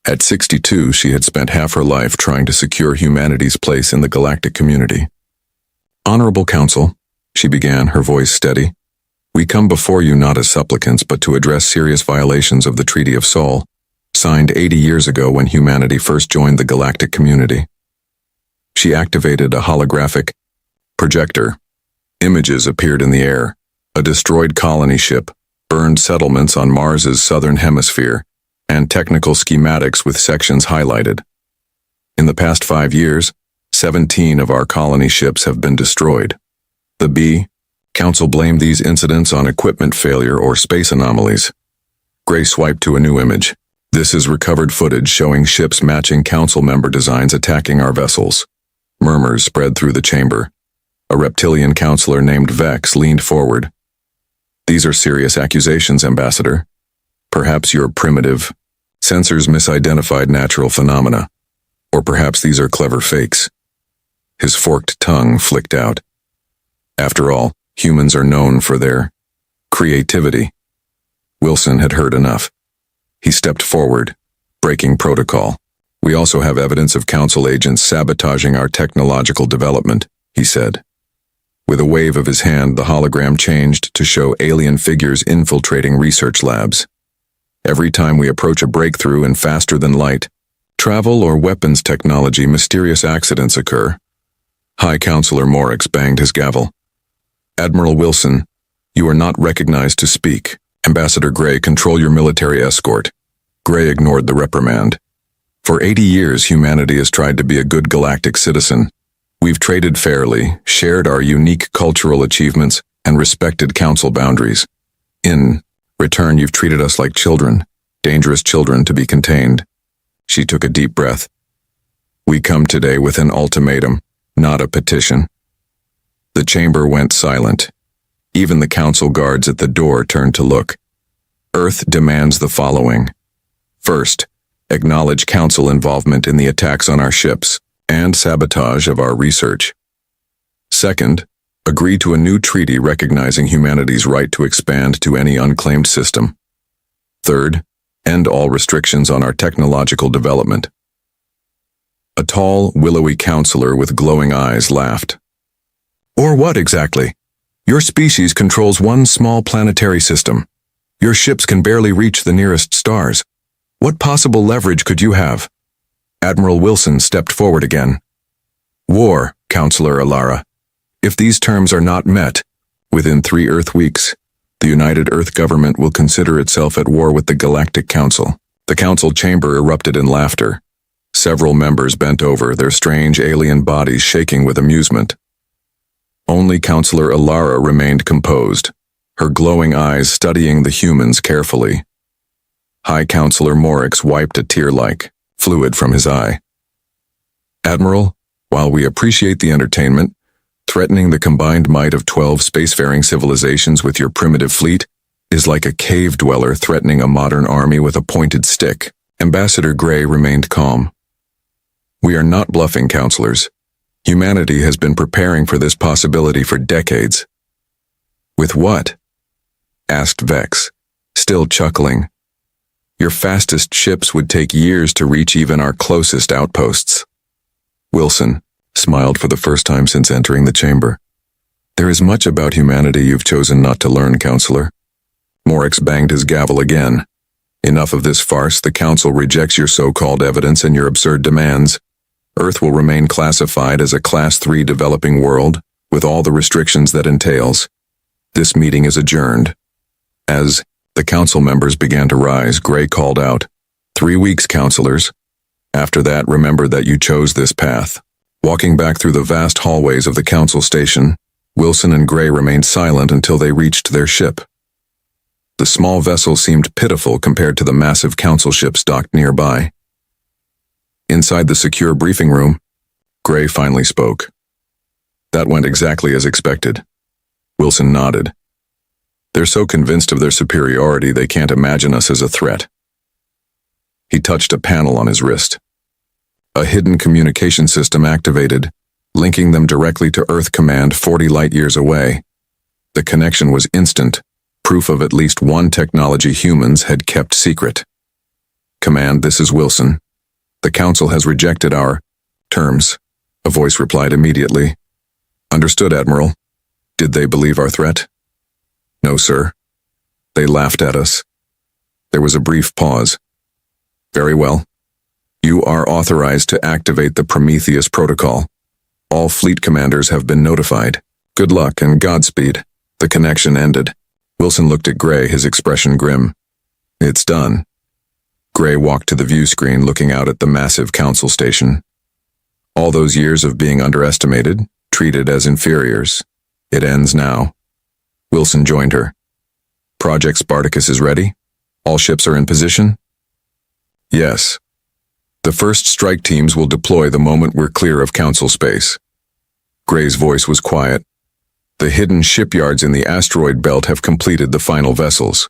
At 62, she had spent half her life trying to secure humanity's place in the galactic community. Honorable Council, she began, her voice steady, we come before you not as supplicants but to address serious violations of the Treaty of Sol, signed 80 years ago when humanity first joined the galactic community. She activated a holographic projector. Images appeared in the air. A destroyed colony ship, burned settlements on Mars's southern hemisphere, and technical schematics with sections highlighted. In the past 5 years, 17 of our colony ships have been destroyed. The B Council blamed these incidents on equipment failure or space anomalies. Gray swiped to a new image. This is recovered footage showing ships matching Council member designs attacking our vessels. Murmurs spread through the chamber. A reptilian counselor named Vex leaned forward. These are serious accusations, Ambassador. Perhaps your primitive sensors misidentified natural phenomena. Or perhaps these are clever fakes. His forked tongue flicked out. After all, humans are known for their creativity. Wilson had heard enough. He stepped forward, breaking protocol. We also have evidence of Council agents sabotaging our technological development, he said. With a wave of his hand, the hologram changed to show alien figures infiltrating research labs. Every time we approach a breakthrough in faster than light, travel or weapons technology, mysterious accidents occur. High Counselor Morix banged his gavel. Admiral Wilson, you are not recognized to speak. Ambassador Gray, control your military escort. Gray ignored the reprimand. For 80 years, humanity has tried to be a good galactic citizen. We've traded fairly, shared our unique cultural achievements, and respected Council boundaries. In return, you've treated us like children, dangerous children to be contained. She took a deep breath. We come today with an ultimatum, not a petition. The chamber went silent. Even the Council guards at the door turned to look. Earth demands the following. First, acknowledge Council involvement in the attacks on our ships and sabotage of our research. Second, agree to a new treaty recognizing humanity's right to expand to any unclaimed system. Third, end all restrictions on our technological development. A tall, willowy counselor with glowing eyes laughed. Or what exactly? Your species controls one small planetary system. Your ships can barely reach the nearest stars. What possible leverage could you have? Admiral Wilson stepped forward again. War, Counselor Alara. If these terms are not met, within 3 Earth weeks, the United Earth government will consider itself at war with the Galactic Council. The Council chamber erupted in laughter. Several members bent over, their strange alien bodies shaking with amusement. Only Counselor Alara remained composed, her glowing eyes studying the humans carefully. High Counselor Morix wiped a tear-like fluid from his eye. Admiral, while we appreciate the entertainment, threatening the combined might of 12 spacefaring civilizations with your primitive fleet is like a cave dweller threatening a modern army with a pointed stick. Ambassador Gray remained calm. We are not bluffing, counselors. Humanity has been preparing for this possibility for decades. With what? Asked Vex, still chuckling. Your fastest ships would take years to reach even our closest outposts. Wilson smiled for the first time since entering the chamber. There is much about humanity you've chosen not to learn, Counselor. Morix banged his gavel again. Enough of this farce. The Council rejects your so-called evidence and your absurd demands. Earth will remain classified as a Class 3 developing world, with all the restrictions that entails. This meeting is adjourned. As the council members began to rise, Gray called out, 3 weeks, councilors. After that, remember that you chose this path. Walking back through the vast hallways of the council station, Wilson and Gray remained silent until they reached their ship. The small vessel seemed pitiful compared to the massive council ships docked nearby. Inside the secure briefing room, Gray finally spoke. That went exactly as expected. Wilson nodded. They're so convinced of their superiority they can't imagine us as a threat. He touched a panel on his wrist. A hidden communication system activated, linking them directly to Earth Command 40 light-years away. The connection was instant, proof of at least one technology humans had kept secret. Command, this is Wilson. The Council has rejected our terms, a voice replied immediately. Understood, Admiral. Did they believe our threat? No, sir. They laughed at us. There was a brief pause. Very well. You are authorized to activate the Prometheus Protocol. All fleet commanders have been notified. Good luck and Godspeed. The connection ended. Wilson looked at Gray, his expression grim. It's done. Gray walked to the view screen, looking out at the massive council station. All those years of being underestimated, treated as inferiors. It ends now. Wilson joined her. Project Spartacus is ready? All ships are in position? Yes. The first strike teams will deploy the moment we're clear of council space. Gray's voice was quiet. The hidden shipyards in the asteroid belt have completed the final vessels.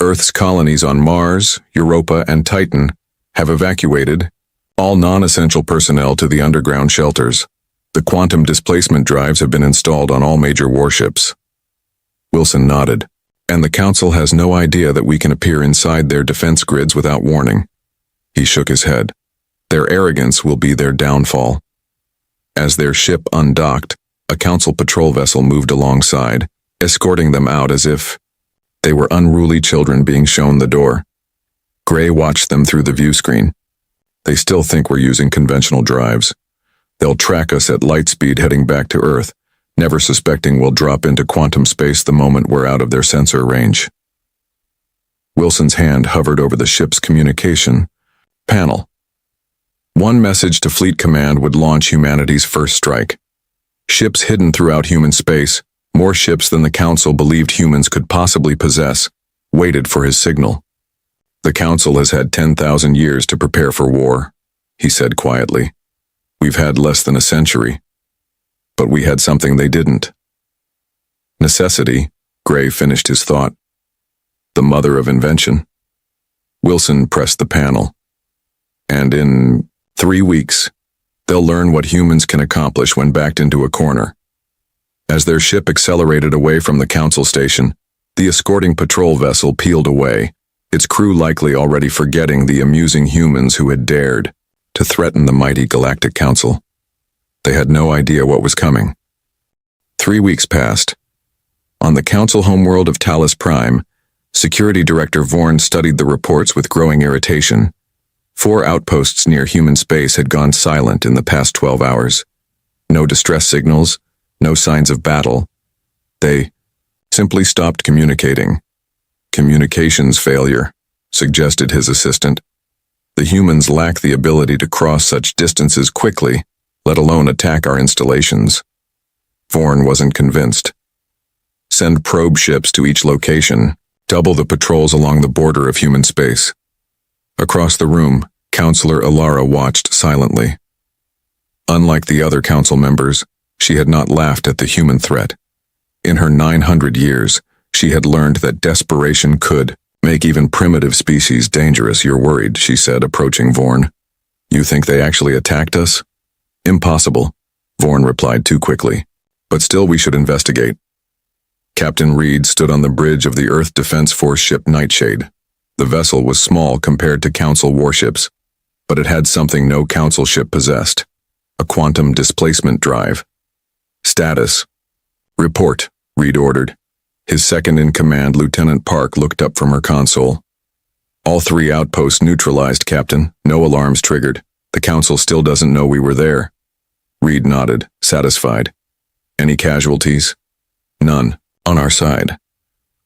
Earth's colonies on Mars, Europa, and Titan have evacuated all non-essential personnel to the underground shelters. The quantum displacement drives have been installed on all major warships. Wilson nodded. And the Council has no idea that we can appear inside their defense grids without warning. He shook his head. Their arrogance will be their downfall. As their ship undocked, a Council patrol vessel moved alongside, escorting them out as if they were unruly children being shown the door. Gray watched them through the view screen. They still think we're using conventional drives. They'll track us at light speed heading back to Earth, never suspecting we'll drop into quantum space the moment we're out of their sensor range. Wilson's hand hovered over the ship's communication panel. One message to Fleet Command would launch humanity's first strike. Ships hidden throughout human space, more ships than the Council believed humans could possibly possess, waited for his signal. The Council has had 10,000 years to prepare for war, he said quietly. We've had less than a century. But we had something they didn't. Necessity, Gray finished his thought. The mother of invention. Wilson pressed the panel. And in 3 weeks, they'll learn what humans can accomplish when backed into a corner. As their ship accelerated away from the Council station, the escorting patrol vessel peeled away, its crew likely already forgetting the amusing humans who had dared to threaten the mighty Galactic Council. They had no idea what was coming. 3 weeks passed. On the Council homeworld of Talos Prime, Security Director Vorn studied the reports with growing irritation. 4 outposts near human space had gone silent in the past 12 hours. No distress signals, no signs of battle. They simply stopped communicating. Communications failure, suggested his assistant. The humans lack the ability to cross such distances quickly, let alone attack our installations. Vorn wasn't convinced. Send probe ships to each location, double the patrols along the border of human space. Across the room, Counselor Ilara watched silently. Unlike the other council members, she had not laughed at the human threat. In her 900 years, she had learned that desperation could make even primitive species dangerous. You're worried, she said, approaching Vorn. You think they actually attacked us? Impossible, Vorn replied too quickly. But still we should investigate. Captain Reed stood on the bridge of the Earth Defense Force ship Nightshade. The vessel was small compared to Council warships, but it had something no Council ship possessed. A quantum displacement drive. Status. Report, Reed ordered. His second-in-command, Lieutenant Park, looked up from her console. All 3 outposts neutralized, Captain. No alarms triggered. The council still doesn't know we were there. Reed nodded, satisfied. Any casualties? None, on our side.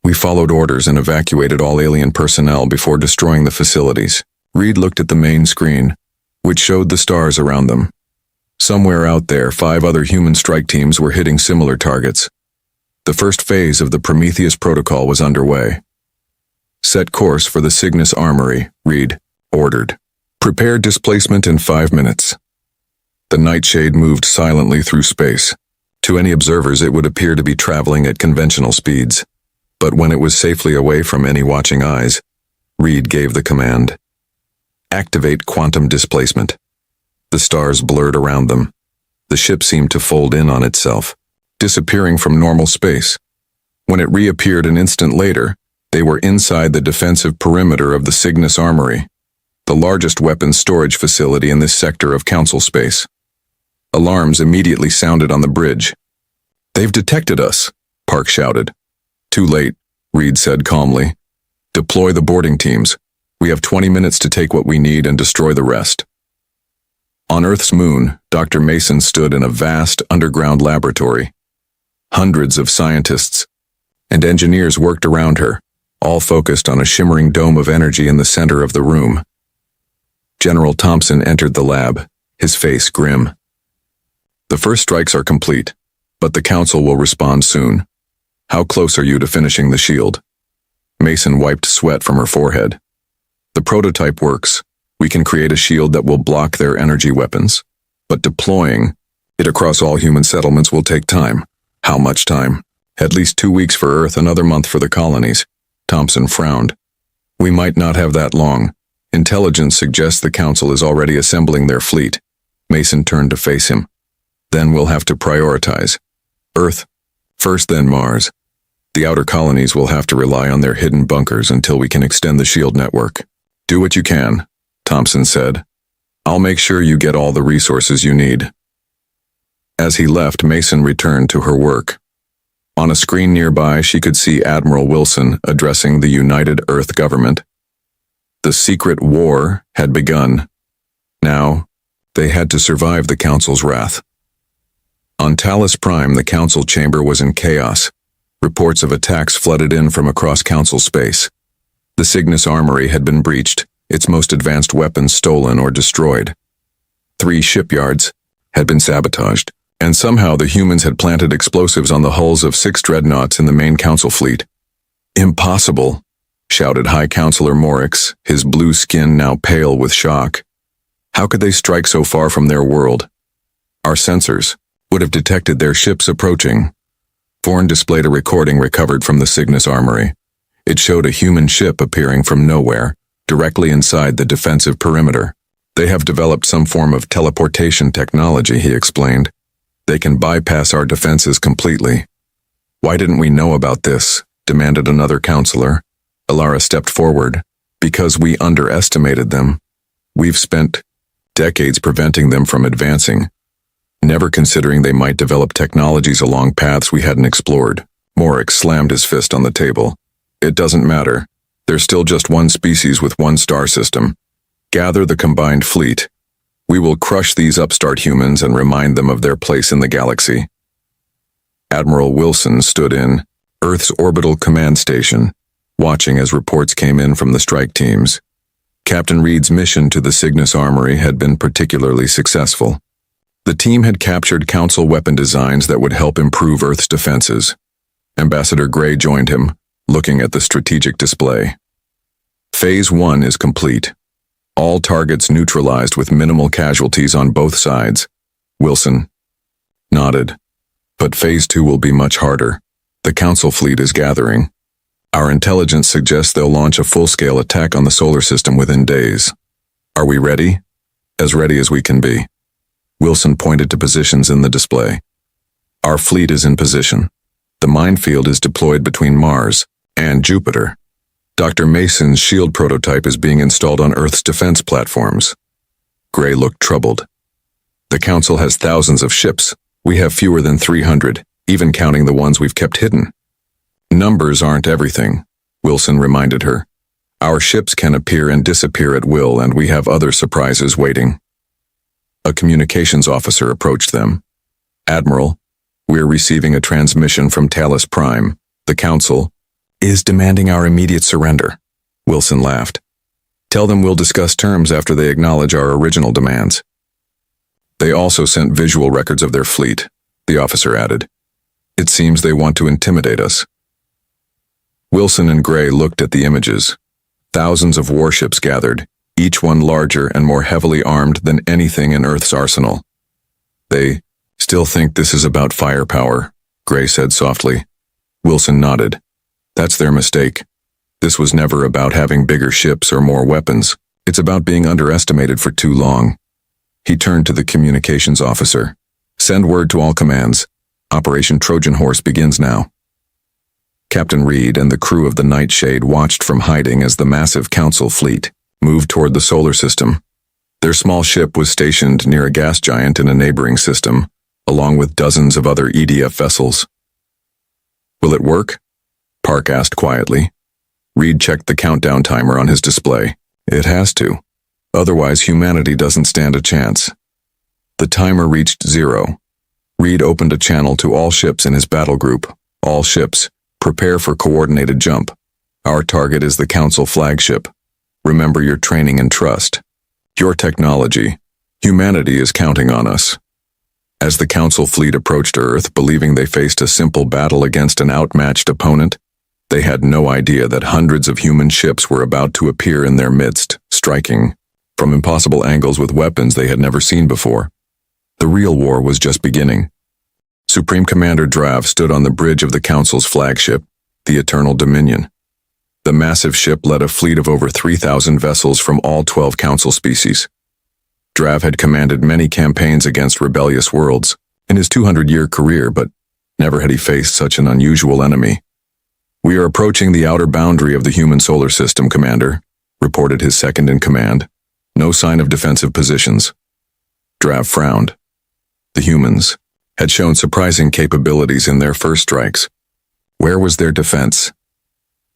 We followed orders and evacuated all alien personnel before destroying the facilities. Reed looked at the main screen, which showed the stars around them. Somewhere out there, 5 other human strike teams were hitting similar targets. The first phase of the Prometheus protocol was underway. Set course for the Cygnus Armory, Reed ordered. Prepare displacement in 5 minutes. The nightshade moved silently through space. To any observers, it would appear to be traveling at conventional speeds. But when it was safely away from any watching eyes, Reed gave the command. Activate quantum displacement. The stars blurred around them. The ship seemed to fold in on itself, disappearing from normal space. When it reappeared an instant later, they were inside the defensive perimeter of the Cygnus Armory, the largest weapons storage facility in this sector of Council space. Alarms immediately sounded on the bridge. "They've detected us," Park shouted. "Too late," Reed said calmly. "Deploy the boarding teams. We have 20 minutes to take what we need and destroy the rest." On Earth's moon, Dr. Mason stood in a vast underground laboratory. Hundreds of scientists and engineers worked around her, all focused on a shimmering dome of energy in the center of the room. General Thompson entered the lab, his face grim. "The first strikes are complete, but the Council will respond soon. How close are you to finishing the shield?" Mason wiped sweat from her forehead. "The prototype works. We can create a shield that will block their energy weapons. But deploying it across all human settlements will take time." "How much time?" "At least 2 weeks for Earth, another month for the colonies." Thompson frowned. "We might not have that long. Intelligence suggests the Council is already assembling their fleet." Mason turned to face him. "Then we'll have to prioritize. Earth first, then Mars. The outer colonies will have to rely on their hidden bunkers until we can extend the shield network." "Do what you can," Thompson said. "I'll make sure you get all the resources you need." As he left, Mason returned to her work. On a screen nearby, she could see Admiral Wilson addressing the United Earth government. The secret war had begun. Now, they had to survive the Council's wrath. On Talus Prime, the Council chamber was in chaos. Reports of attacks flooded in from across Council space. The Cygnus Armory had been breached, its most advanced weapons stolen or destroyed. 3 shipyards had been sabotaged, and somehow the humans had planted explosives on the hulls of 6 dreadnoughts in the main Council fleet. "Impossible," shouted High Counselor Morix, his blue skin now pale with shock. "How could they strike so far from their world? Our sensors would have detected their ships approaching." Forn displayed a recording recovered from the Cygnus Armory. It showed a human ship appearing from nowhere, directly inside the defensive perimeter. "They have developed some form of teleportation technology," he explained. "They can bypass our defenses completely." "Why didn't we know about this?" demanded another counselor. Alara stepped forward. "Because we underestimated them. We've spent decades preventing them from advancing, never considering they might develop technologies along paths we hadn't explored." Morix slammed his fist on the table. "It doesn't matter. There's still just one species with one star system. Gather the combined fleet. We will crush these upstart humans and remind them of their place in the galaxy." Admiral Wilson stood in Earth's orbital command station, watching as reports came in from the strike teams. Captain Reed's mission to the Cygnus Armory had been particularly successful. The team had captured Council weapon designs that would help improve Earth's defenses. Ambassador Gray joined him, looking at the strategic display. "Phase 1 is complete. All targets neutralized with minimal casualties on both sides." Wilson nodded. "But Phase 2 will be much harder. The Council fleet is gathering. Our intelligence suggests they'll launch a full-scale attack on the solar system within days. Are we ready?" "As ready as we can be." Wilson pointed to positions in the display. "Our fleet is in position. The minefield is deployed between Mars and Jupiter. Dr. Mason's shield prototype is being installed on Earth's defense platforms." Gray looked troubled. "The Council has thousands of ships. We have fewer than 300, even counting the ones we've kept hidden." "Numbers aren't everything," Wilson reminded her. "Our ships can appear and disappear at will, and we have other surprises waiting." A communications officer approached them. "Admiral, we're receiving a transmission from Talos Prime. The Council is demanding our immediate surrender." Wilson laughed. "Tell them we'll discuss terms after they acknowledge our original demands." "They also sent visual records of their fleet," the officer added. "It seems they want to intimidate us." Wilson and Gray looked at the images. Thousands of warships gathered, each one larger and more heavily armed than anything in Earth's arsenal. "They still think this is about firepower," Gray said softly. Wilson nodded. "That's their mistake. This was never about having bigger ships or more weapons. It's about being underestimated for too long." He turned to the communications officer. "Send word to all commands. Operation Trojan Horse begins now." Captain Reed and the crew of the Nightshade watched from hiding as the massive Council fleet moved toward the solar system. Their small ship was stationed near a gas giant in a neighboring system, along with dozens of other EDF vessels. "Will it work?" Park asked quietly. Reed checked the countdown timer on his display. "It has to. Otherwise, humanity doesn't stand a chance." The timer reached 0. Reed opened a channel to all ships in his battle group. "All ships, prepare for coordinated jump. Our target is the Council flagship. Remember your training and trust. Your technology. Humanity is counting on us." As the Council fleet approached Earth, believing they faced a simple battle against an outmatched opponent, they had no idea that hundreds of human ships were about to appear in their midst, striking from impossible angles with weapons they had never seen before. The real war was just beginning. Supreme Commander Drav stood on the bridge of the Council's flagship, the Eternal Dominion. The massive ship led a fleet of over 3,000 vessels from all 12 Council species. Drav had commanded many campaigns against rebellious worlds in his 200-year career, but never had he faced such an unusual enemy. "We are approaching the outer boundary of the human solar system, Commander," reported his second-in-command. "No sign of defensive positions." Drav frowned. The humans had shown surprising capabilities in their first strikes. Where was their defense?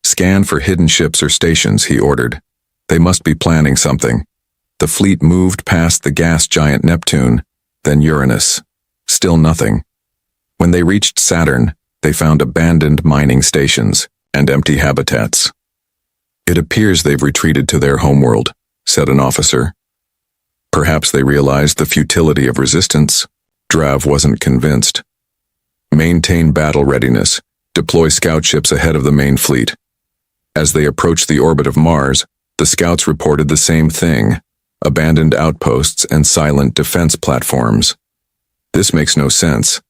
"Scan for hidden ships or stations," he ordered. "They must be planning something." The fleet moved past the gas giant Neptune, then Uranus. Still nothing. When they reached Saturn, they found abandoned mining stations and empty habitats. "It appears they've retreated to their homeworld," said an officer. Perhaps they realized the futility of resistance. Drav wasn't convinced. "Maintain battle readiness. Deploy scout ships ahead of the main fleet." As they approached the orbit of Mars, the scouts reported the same thing: abandoned outposts and silent defense platforms. "This makes no sense,"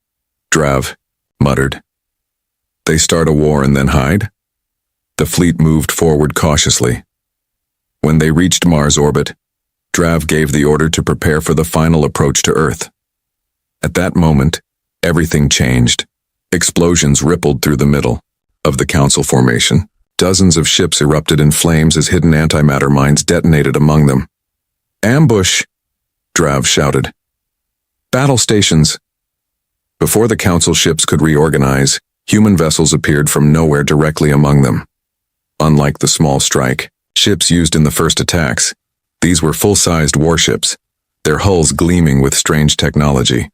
Drav muttered. "They start a war and then hide?" The fleet moved forward cautiously. When they reached Mars orbit, Drav gave the order to prepare for the final approach to Earth. At that moment, everything changed. Explosions rippled through the middle of the Council formation. Dozens of ships erupted in flames as hidden antimatter mines detonated among them. "Ambush!" Drav shouted. "Battle stations!" Before the Council ships could reorganize, human vessels appeared from nowhere directly among them. Unlike the small strike ships used in the first attacks, these were full-sized warships, their hulls gleaming with strange technology.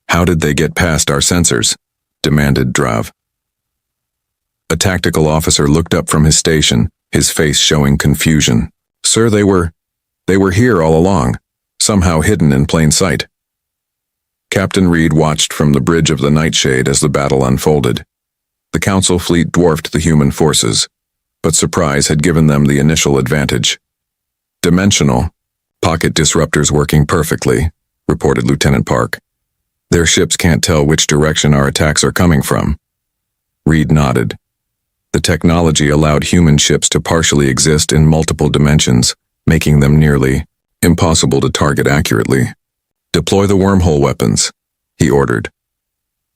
"How did they get past our sensors?" demanded Drav. A tactical officer looked up from his station, his face showing confusion. "Sir, they were here all along, somehow hidden in plain sight." Captain Reed watched from the bridge of the Nightshade as the battle unfolded. The Council fleet dwarfed the human forces, but surprise had given them the initial advantage. "Dimensional pocket disruptors working perfectly," reported Lieutenant Park. "Their ships can't tell which direction our attacks are coming from." Reed nodded. The technology allowed human ships to partially exist in multiple dimensions, making them nearly impossible to target accurately. "Deploy the wormhole weapons," he ordered.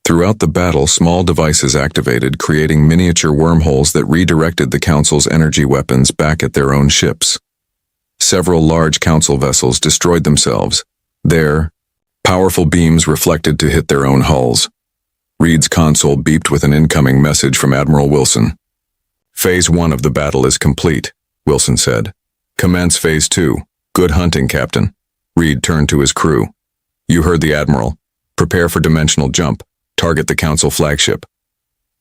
Throughout the battle, small devices activated, creating miniature wormholes that redirected the Council's energy weapons back at their own ships. Several large Council vessels destroyed themselves. Their powerful beams reflected to hit their own hulls. Reed's console beeped with an incoming message from Admiral Wilson. "Phase 1 of the battle is complete," Wilson said. "Commence Phase 2. Good hunting, Captain." Reed turned to his crew. You heard the Admiral. Prepare for dimensional jump. Target the Council flagship.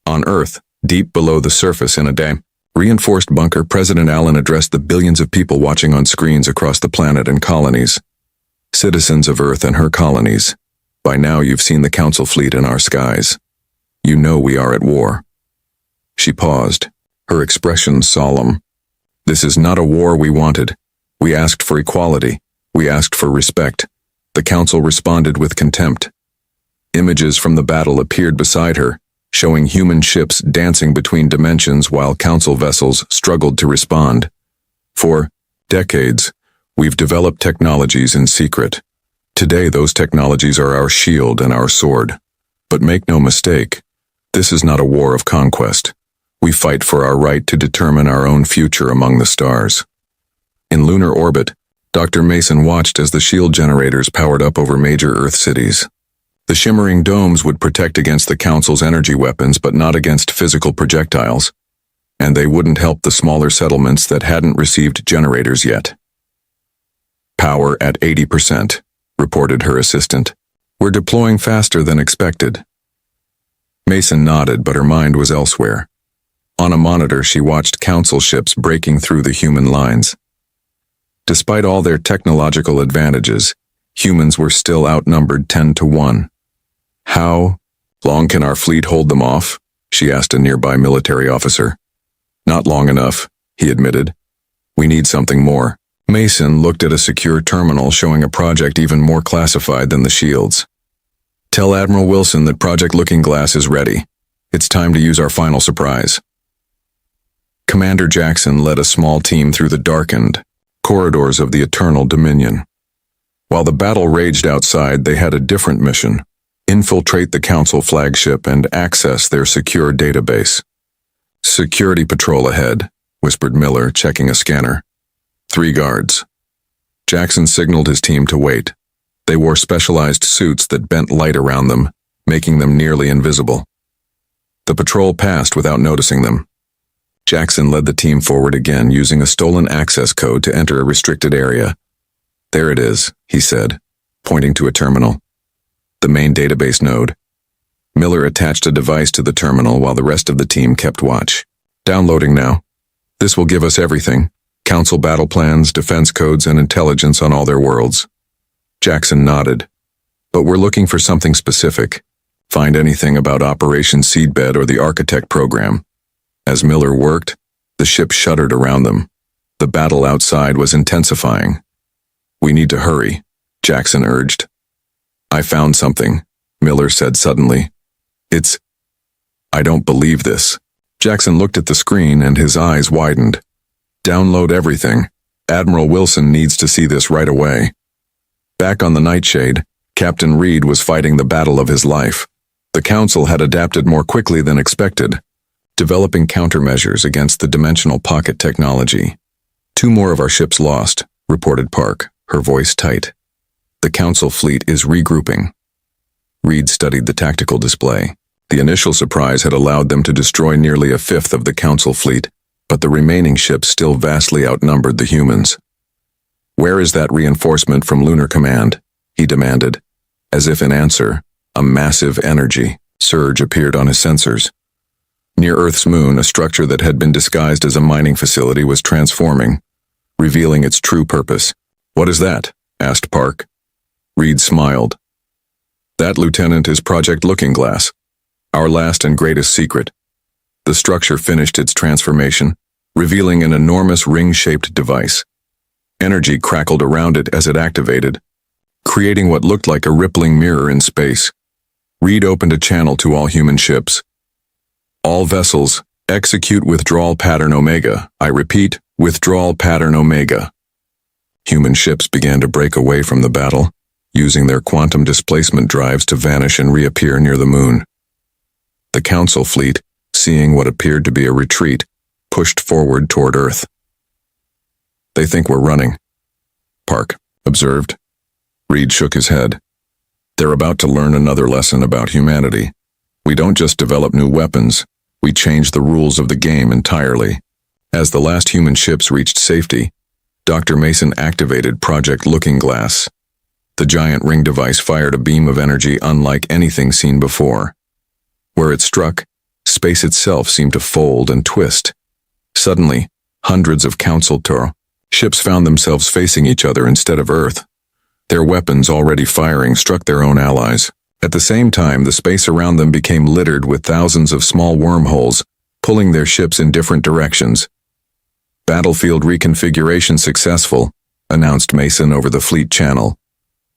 On Earth, deep below the surface in a reinforced bunker, President Allen addressed the billions of people watching on screens across the planet and colonies. Citizens of Earth and her colonies. By now you've seen the Council fleet in our skies. You know we are at war. She paused, her expression solemn. This is not a war we wanted. We asked for equality. We asked for respect. The Council responded with contempt. Images from the battle appeared beside her, showing human ships dancing between dimensions while Council vessels struggled to respond. For decades, we've developed technologies in secret. Today, those technologies are our shield and our sword. But make no mistake, this is not a war of conquest. We fight for our right to determine our own future among the stars. In lunar orbit, Dr. Mason watched as the shield generators powered up over major Earth cities. The shimmering domes would protect against the Council's energy weapons, but not against physical projectiles. And they wouldn't help the smaller settlements that hadn't received generators yet. Power at 80%, reported her assistant. We're deploying faster than expected. Mason nodded, but her mind was elsewhere. On a monitor, she watched Council ships breaking through the human lines. Despite all their technological advantages, humans were still outnumbered 10-1. How long can our fleet hold them off? She asked a nearby military officer. Not long enough, he admitted. We need something more. Mason looked at a secure terminal showing a project even more classified than the shields. Tell Admiral Wilson that Project Looking Glass is ready. It's time to use our final surprise. Commander Jackson led a small team through the darkened corridors of the Eternal Dominion. While the battle raged outside, they had a different mission: infiltrate the Council flagship and access their secure database. Security patrol ahead, whispered Miller, checking a scanner. 3 guards. Jackson signaled his team to wait. They wore specialized suits that bent light around them, making them nearly invisible. The patrol passed without noticing them. Jackson led the team forward again, using a stolen access code to enter a restricted area. There it is, he said, pointing to a terminal. The main database node. Miller attached a device to the terminal while the rest of the team kept watch. Downloading now. This will give us everything: Council battle plans, defense codes, and intelligence on all their worlds. Jackson nodded. But we're looking for something specific. Find anything about Operation Seedbed or the Architect program. As Miller worked, the ship shuddered around them. The battle outside was intensifying. We need to hurry, Jackson urged. I found something, Miller said suddenly. I don't believe this. Jackson looked at the screen and his eyes widened. Download everything. Admiral Wilson needs to see this right away. Back on the Nightshade, Captain Reed was fighting the battle of his life. The Council had adapted more quickly than expected, developing countermeasures against the dimensional pocket technology. 2 more of our ships lost, reported Park, her voice tight. The Council fleet is regrouping. Reed studied the tactical display. The initial surprise had allowed them to destroy nearly 1/5 of the Council fleet, but the remaining ships still vastly outnumbered the humans. Where is that reinforcement from Lunar Command? He demanded. As if in answer, a massive energy surge appeared on his sensors. Near Earth's moon, a structure that had been disguised as a mining facility was transforming, revealing its true purpose. What is that? Asked Park. Reed smiled. That, Lieutenant, is Project Looking Glass, our last and greatest secret. The structure finished its transformation, revealing an enormous ring-shaped device. Energy crackled around it as it activated, creating what looked like a rippling mirror in space. Reed opened a channel to all human ships. All vessels, execute withdrawal pattern Omega. I repeat, withdrawal pattern Omega. Human ships began to break away from the battle, using their quantum displacement drives to vanish and reappear near the moon. The Council fleet, seeing what appeared to be a retreat, pushed forward toward Earth. They think we're running, Park observed. Reed shook his head. They're about to learn another lesson about humanity. We don't just develop new weapons, we change the rules of the game entirely. As the last human ships reached safety, Dr. Mason activated Project Looking Glass, The giant ring device fired a beam of energy unlike anything seen before. Where it struck, space itself seemed to fold and twist. Suddenly, hundreds of Council ships found themselves facing each other instead of Earth. Their weapons, already firing, struck their own allies. At the same time, the space around them became littered with thousands of small wormholes, pulling their ships in different directions. Battlefield reconfiguration successful, announced Mason over the fleet channel.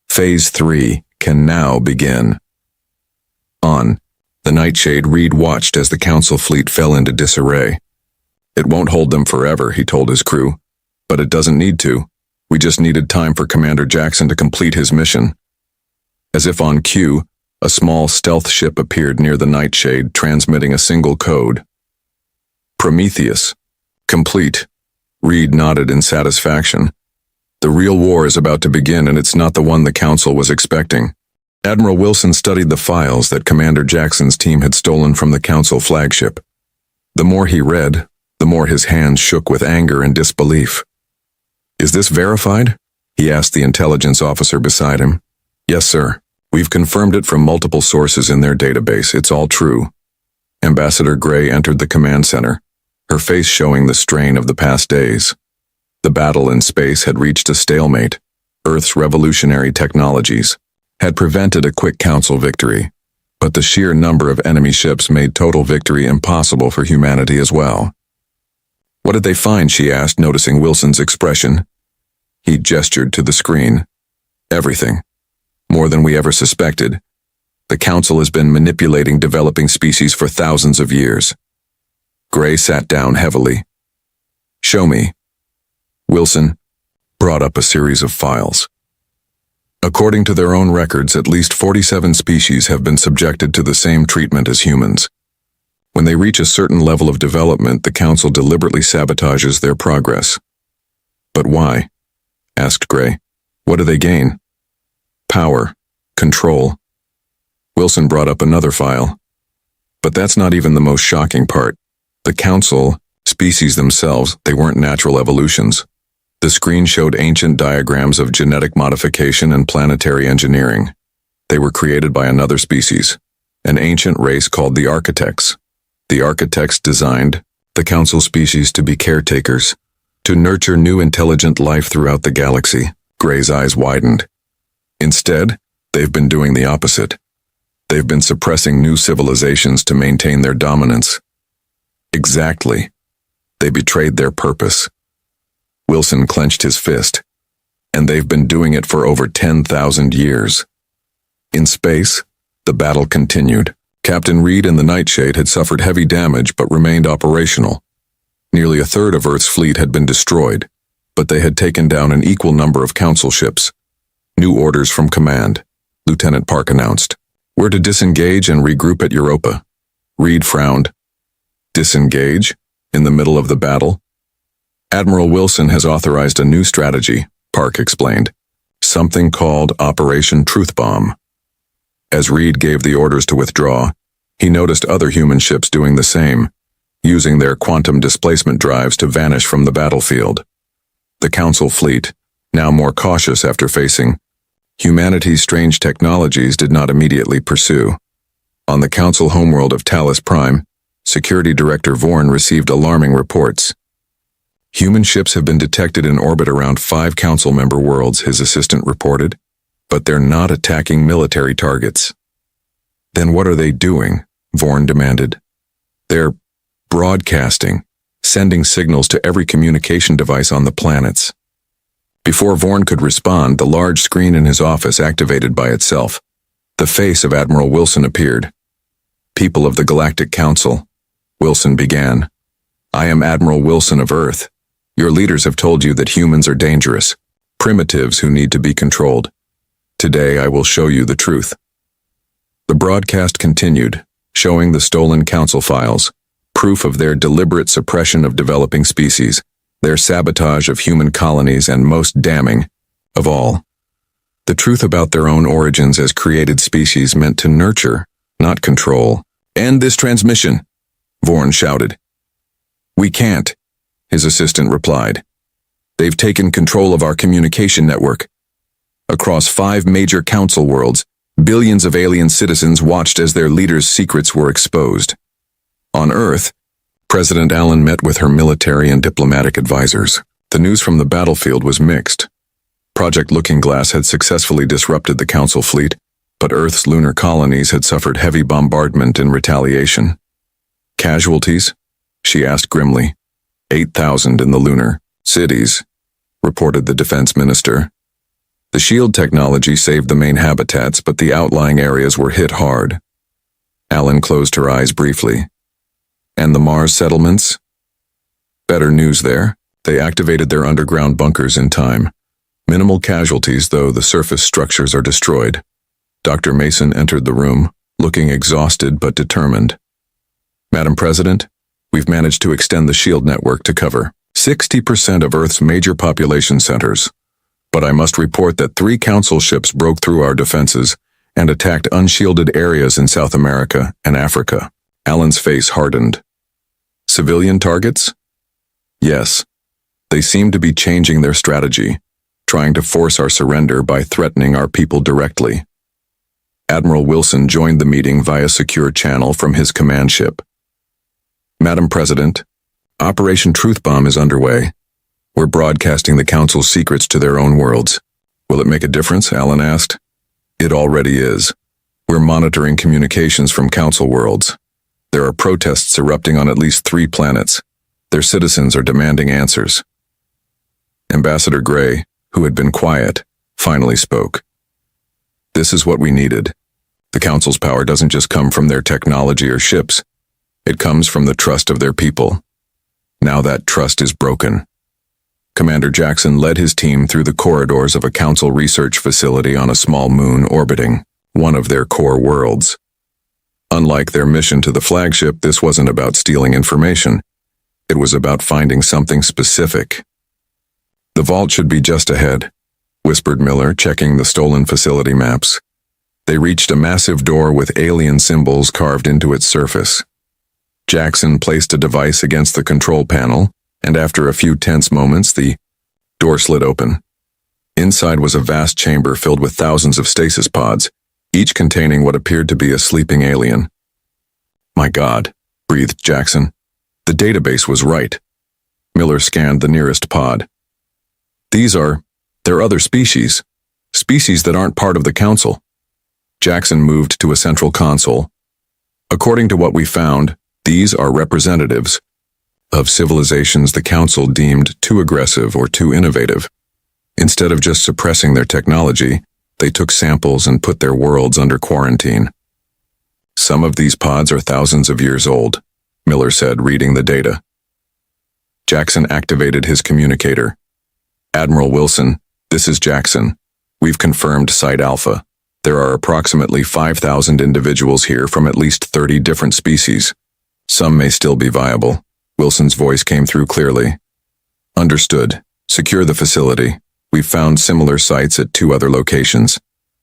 Phase 3 can now begin. On the Nightshade, Reed watched as the Council fleet fell into disarray. It won't hold them forever, he told his crew. But it doesn't need to. We just needed time for Commander Jackson to complete his mission. As if on cue, a small stealth ship appeared near the Nightshade, transmitting a single code. Prometheus. Complete. Reed nodded in satisfaction. The real war is about to begin, and it's not the one the Council was expecting. Admiral Wilson studied the files that Commander Jackson's team had stolen from the Council flagship. The more he read, the more his hands shook with anger and disbelief. "Is this verified?" he asked the intelligence officer beside him. "Yes, sir. We've confirmed it from multiple sources in their database. It's all true." Ambassador Gray entered the command center, her face showing the strain of the past days. The battle in space had reached a stalemate. Earth's revolutionary technologies had prevented a quick Council victory, but the sheer number of enemy ships made total victory impossible for humanity as well. "What did they find?" she asked, noticing Wilson's expression. He gestured to the screen. "Everything. More than we ever suspected. The Council has been manipulating developing species for thousands of years." Gray sat down heavily. "Show me." Wilson brought up a series of files. According to their own records, at least 47 species have been subjected to the same treatment as humans. When they reach a certain level of development, the Council deliberately sabotages their progress. "But why?" asked Gray. "What do they gain?" "Power. Control." Wilson brought up another file. "But that's not even the most shocking part. The Council, species themselves, they weren't natural evolutions." The screen showed ancient diagrams of genetic modification and planetary engineering. They were created by another species, an ancient race called the Architects. The Architects designed the Council species to be caretakers, to nurture new intelligent life throughout the galaxy. Gray's eyes widened. Instead, they've been doing the opposite. They've been suppressing new civilizations to maintain their dominance. Exactly. They betrayed their purpose. Wilson clenched his fist. And they've been doing it for over 10,000 years. In space, the battle continued. Captain Reed and the Nightshade had suffered heavy damage but remained operational. Nearly a third of Earth's fleet had been destroyed, but they had taken down an equal number of Council ships. "New orders from command," Lieutenant Park announced. "We're to disengage and regroup at Europa." Reed frowned. "Disengage? In the middle of the battle?" "Admiral Wilson has authorized a new strategy," Park explained. "Something called Operation Truth Bomb." As Reed gave the orders to withdraw, he noticed other human ships doing the same, using their quantum displacement drives to vanish from the battlefield. The Council fleet, now more cautious after facing humanity's strange technologies, did not immediately pursue. On the Council homeworld of Talos Prime, Security Director Vorn received alarming reports. "Human ships have been detected in orbit around 5 Council member worlds," his assistant reported, "but they're not attacking military targets." "Then what are they doing?" Vorn demanded. "They're broadcasting, sending signals to every communication device on the planets." Before Vorn could respond, the large screen in his office activated by itself. The face of Admiral Wilson appeared. "People of the Galactic Council," Wilson began. "I am Admiral Wilson of Earth. Your leaders have told you that humans are dangerous, primitives who need to be controlled. Today I will show you the truth." The broadcast continued, showing the stolen Council files, proof of their deliberate suppression of developing species, their sabotage of human colonies, and most damning of all, the truth about their own origins as created species meant to nurture, not control. "End this transmission," Vorn shouted. "We can't," his assistant replied. "They've taken control of our communication network." Across 5 major council worlds, billions of alien citizens watched as their leaders' secrets were exposed. On Earth, President Allen met with her military and diplomatic advisors. The news from the battlefield was mixed. Project Looking Glass had successfully disrupted the Council fleet, but Earth's lunar colonies had suffered heavy bombardment in retaliation. Casualties? She asked grimly. 8,000 in the lunar cities, reported the defense minister. The shield technology saved the main habitats, but the outlying areas were hit hard. Allen closed her eyes briefly. And the Mars settlements? Better news there. They activated their underground bunkers in time. Minimal casualties, though the surface structures are destroyed. Dr. Mason entered the room, looking exhausted but determined. Madam President, we've managed to extend the shield network to cover 60% of Earth's major population centers. But I must report that 3 council ships broke through our defenses and attacked unshielded areas in South America and Africa. Allen's face hardened. Civilian targets? Yes. They seem to be changing their strategy, trying to force our surrender by threatening our people directly. Admiral Wilson joined the meeting via secure channel from his command ship. Madam President, Operation Truth Bomb is underway. We're broadcasting the Council's secrets to their own worlds. Will it make a difference? Allen asked. It already is. We're monitoring communications from Council worlds. There are protests erupting on at least 3 planets. Their citizens are demanding answers. Ambassador Gray, who had been quiet, finally spoke. This is what we needed. The Council's power doesn't just come from their technology or ships. It comes from the trust of their people. Now that trust is broken. Commander Jackson led his team through the corridors of a Council research facility on a small moon orbiting one of their core worlds. Unlike their mission to the flagship, this wasn't about stealing information. It was about finding something specific. The vault should be just ahead, whispered Miller, checking the stolen facility maps. They reached a massive door with alien symbols carved into its surface. Jackson placed a device against the control panel, and after a few tense moments, the door slid open. Inside was a vast chamber filled with thousands of stasis pods, each containing what appeared to be a sleeping alien. My God, breathed Jackson. The database was right. Miller scanned the nearest pod. They're other species that aren't part of the Council. Jackson moved to a central console. According to what we found, these are representatives of civilizations the Council deemed too aggressive or too innovative. Instead of just suppressing their technology, they took samples and put their worlds under quarantine. Some of these pods are thousands of years old, Miller said, reading the data. Jackson activated his communicator. Admiral Wilson, this is Jackson. We've confirmed Site Alpha. There are approximately 5,000 individuals here from at least 30 different species. Some may still be viable. Wilson's voice came through clearly. Understood. Secure the facility. We've found similar sites at 2 other locations.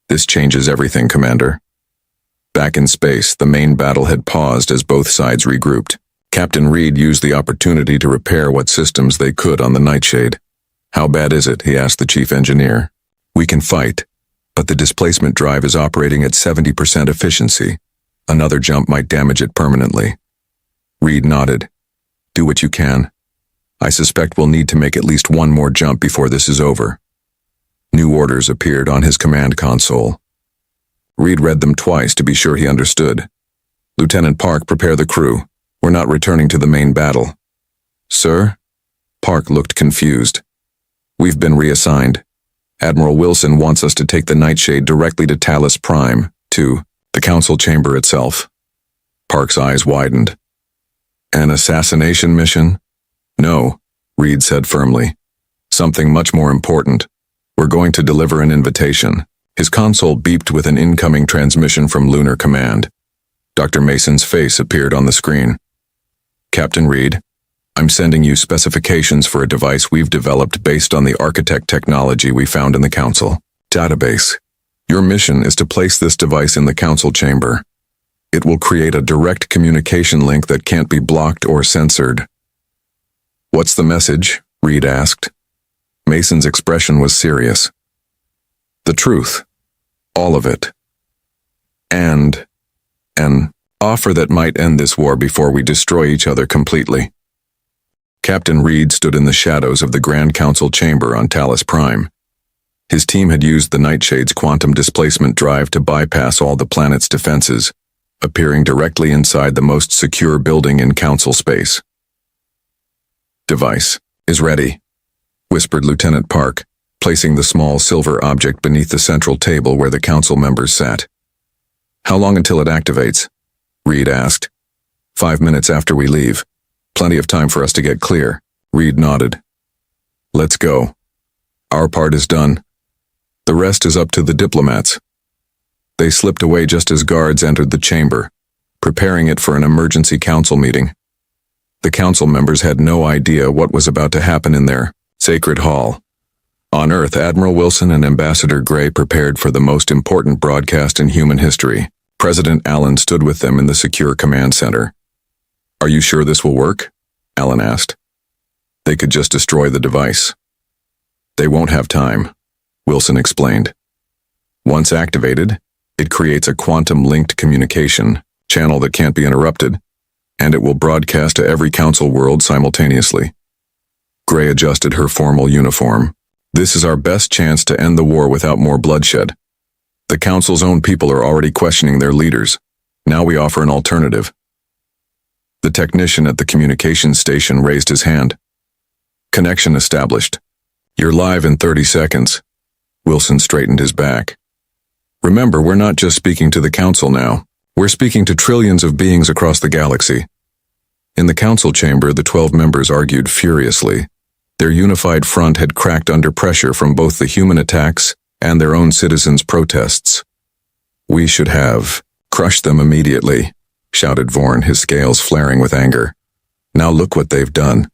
This changes everything, Commander. Back in space, the main battle had paused as both sides regrouped. Captain Reed used the opportunity to repair what systems they could on the Nightshade. How bad is it? He asked the chief engineer. We can fight, but the displacement drive is operating at 70% efficiency. Another jump might damage it permanently. Reed nodded. Do what you can. I suspect we'll need to make at least one more jump before this is over. New orders appeared on his command console. Reed read them twice to be sure he understood. Lieutenant Park, prepare the crew. We're not returning to the main battle. Sir? Park looked confused. We've been reassigned. Admiral Wilson wants us to take the Nightshade directly to Talus Prime, to the Council chamber itself. Park's eyes widened. An assassination mission? No, Reed said firmly. Something much more important. We're going to deliver an invitation. His console beeped with an incoming transmission from Lunar Command. Dr. Mason's face appeared on the screen. Captain Reed, I'm sending you specifications for a device we've developed based on the architect technology we found in the Council database. Your mission is to place this device in the Council chamber. It will create a direct communication link that can't be blocked or censored. What's the message? Reed asked. Mason's expression was serious. The truth. All of it. And an offer that might end this war before we destroy each other completely. Captain Reed stood in the shadows of the Grand Council chamber on Talos Prime. His team had used the Nightshade's quantum displacement drive to bypass all the planet's defenses, appearing directly inside the most secure building in Council space. "Device is ready," whispered Lieutenant Park, placing the small silver object beneath the central table where the Council members sat. "How long until it activates?" Reed asked. 5 minutes after we leave. Plenty of time for us to get clear." Reed nodded. "Let's go. Our part is done. The rest is up to the diplomats." They slipped away just as guards entered the chamber, preparing it for an emergency council meeting. The council members had no idea what was about to happen in their sacred hall. On Earth, Admiral Wilson and Ambassador Gray prepared for the most important broadcast in human history. President Allen stood with them in the secure command center. "Are you sure this will work?" Allen asked. "They could just destroy the device." "They won't have time," Wilson explained. "Once activated, it creates a quantum-linked communication channel that can't be interrupted, and it will broadcast to every council world simultaneously." Gray adjusted her formal uniform. "This is our best chance to end the war without more bloodshed. The council's own people are already questioning their leaders. Now we offer an alternative." The technician at the communications station raised his hand. "Connection established. You're live in 30 seconds. Wilson straightened his back. "Remember, we're not just speaking to the council now. We're speaking to trillions of beings across the galaxy." In the council chamber, the 12 members argued furiously. Their unified front had cracked under pressure from both the human attacks and their own citizens' protests. "We should have crushed them immediately," shouted Vorn, his scales flaring with anger. "Now look what they've done.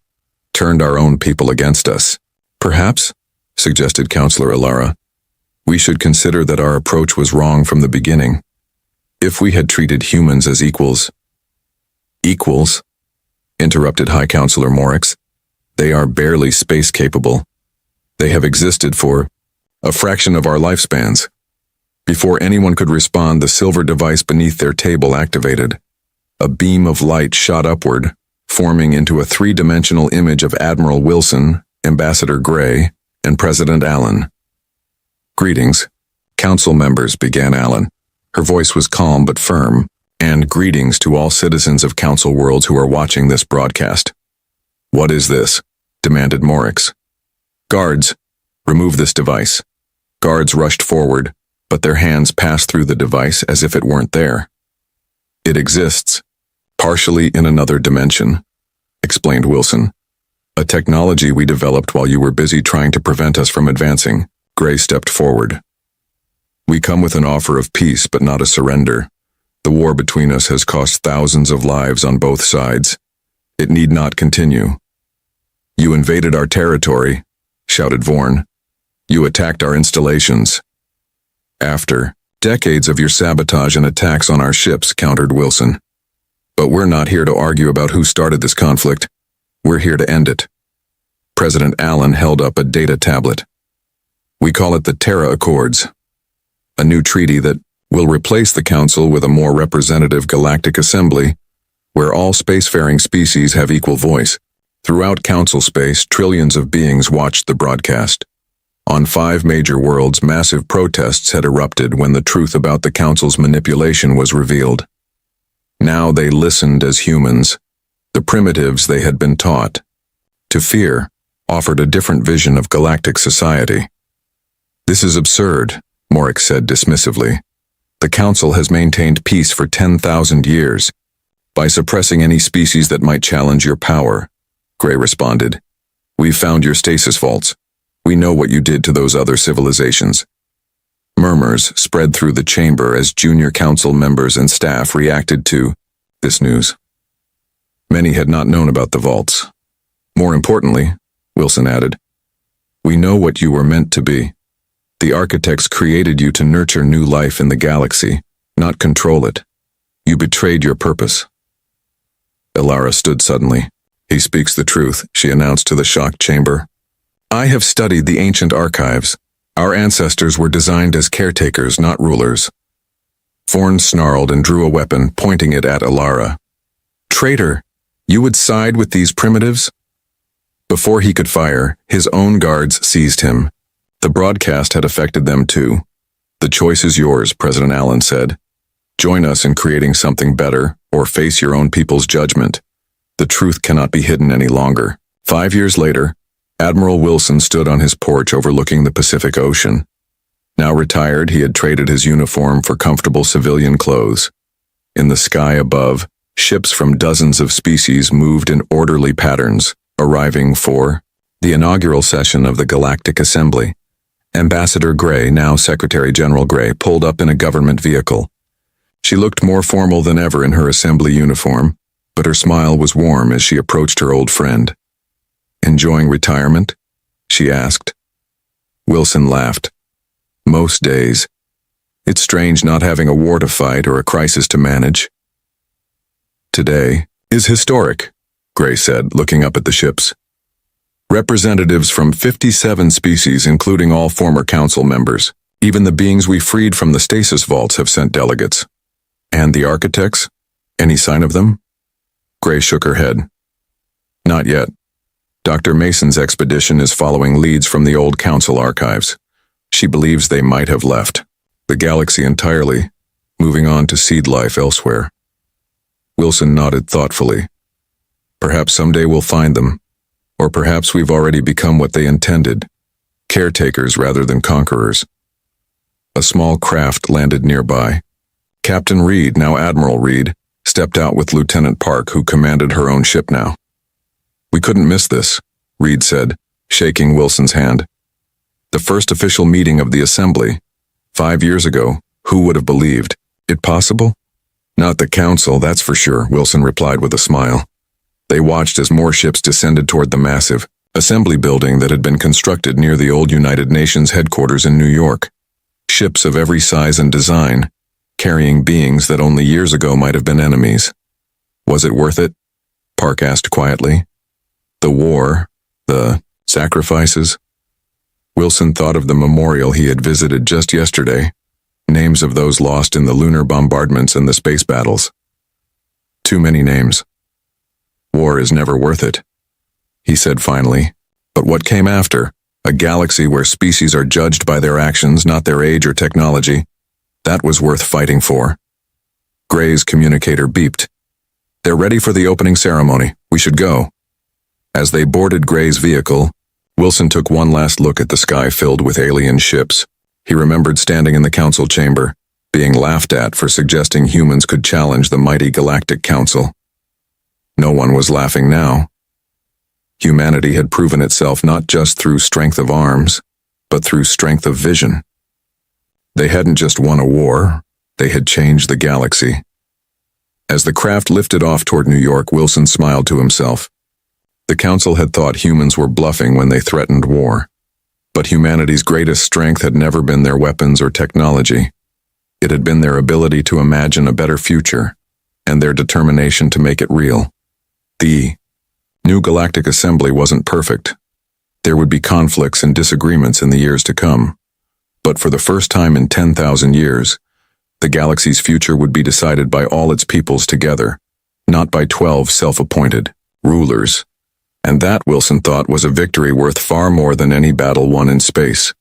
Turned our own people against us." "Perhaps," suggested Counselor Alara, "we should consider that our approach was wrong from the beginning. If we had treated humans as equals—" "Equals?" interrupted High Counselor Morix. "They are barely space-capable. They have existed for a fraction of our lifespans." Before anyone could respond, the silver device beneath their table activated. A beam of light shot upward, forming into a three-dimensional image of Admiral Wilson, Ambassador Gray, and President Allen. "Greetings, council members," began Allen. Her voice was calm but firm. "And greetings to all citizens of Council Worlds who are watching this broadcast." "What is this?" demanded Morix. "Guards, remove this device." Guards rushed forward, but their hands passed through the device as if it weren't there. "It exists, partially in another dimension," explained Wilson. "A technology we developed while you were busy trying to prevent us from advancing." Gray stepped forward. "We come with an offer of peace, but not a surrender. The war between us has cost thousands of lives on both sides. It need not continue." "You invaded our territory," shouted Vorn. "You attacked our installations." "After decades of your sabotage and attacks on our ships," countered Wilson. "But we're not here to argue about who started this conflict. We're here to end it." President Allen held up a data tablet. "We call it the Terra Accords, a new treaty that will replace the Council with a more representative galactic assembly where all spacefaring species have equal voice." Throughout Council space, trillions of beings watched the broadcast. On 5 major worlds, massive protests had erupted when the truth about the Council's manipulation was revealed. Now they listened as humans, the primitives they had been taught to fear, offered a different vision of galactic society. "This is absurd," Morix said dismissively. "The Council has maintained peace for 10,000 years by suppressing any species that might challenge your power." Gray responded. "We've found your stasis vaults. We know what you did to those other civilizations." Murmurs spread through the chamber as junior council members and staff reacted to this news. Many had not known about the vaults. "More importantly," Wilson added, "we know what you were meant to be. The architects created you to nurture new life in the galaxy, not control it. You betrayed your purpose." Alara stood suddenly. "He speaks the truth," she announced to the shocked chamber. "I have studied the ancient archives. Our ancestors were designed as caretakers, not rulers. Forn snarled and drew a weapon, pointing it at Alara. Traitor! You would side with these primitives? Before he could fire, his own guards seized him. The broadcast had affected them too. The choice is yours, President Allen said. Join us in creating something better, or face your own people's judgment. The truth cannot be hidden any longer. 5 years later, Admiral Wilson stood on his porch overlooking the Pacific Ocean. Now retired, he had traded his uniform for comfortable civilian clothes. In the sky above, ships from dozens of species moved in orderly patterns, arriving for the inaugural session of the Galactic Assembly. Ambassador Gray, now Secretary General Gray, pulled up in a government vehicle. She looked more formal than ever in her assembly uniform, but her smile was warm as she approached her old friend. Enjoying retirement? She asked. Wilson laughed. Most days. It's strange not having a war to fight or a crisis to manage. Today is historic, Gray said, looking up at the ships. Representatives from 57 species, including all former council members. Even the beings we freed from the stasis vaults have sent delegates. And the architects? Any sign of them? Gray shook her head. Not yet. Dr. Mason's expedition is following leads from the old council archives. She believes they might have left the galaxy entirely, moving on to seed life elsewhere. Wilson nodded thoughtfully. Perhaps someday we'll find them, or perhaps we've already become what they intended, caretakers rather than conquerors. A small craft landed nearby. Captain Reed, now Admiral Reed, stepped out with Lieutenant Park, who commanded her own ship now. We couldn't miss this, Reed said, shaking Wilson's hand. The first official meeting of the Assembly. 5 years ago, who would have believed it possible? Not the Council, that's for sure, Wilson replied with a smile. They watched as more ships descended toward the massive assembly building that had been constructed near the old United Nations headquarters in New York. Ships of every size and design, carrying beings that only years ago might have been enemies. Was it worth it? Park asked quietly. The war, the sacrifices? Wilson thought of the memorial he had visited just yesterday, names of those lost in the lunar bombardments and the space battles. Too many names. War is never worth it, he said finally. But what came after? A galaxy where species are judged by their actions, not their age or technology. That was worth fighting for. Gray's communicator beeped. They're ready for the opening ceremony. We should go. As they boarded Gray's vehicle, Wilson took one last look at the sky filled with alien ships. He remembered standing in the council chamber, being laughed at for suggesting humans could challenge the mighty Galactic Council. No one was laughing now. Humanity had proven itself not just through strength of arms, but through strength of vision. They hadn't just won a war, they had changed the galaxy. As the craft lifted off toward New York, Wilson smiled to himself. The Council had thought humans were bluffing when they threatened war. But humanity's greatest strength had never been their weapons or technology. It had been their ability to imagine a better future, and their determination to make it real. The new Galactic Assembly wasn't perfect. There would be conflicts and disagreements in the years to come. But for the first time in 10,000 years, the galaxy's future would be decided by all its peoples together, not by 12 self-appointed rulers. And that, Wilson thought, was a victory worth far more than any battle won in space.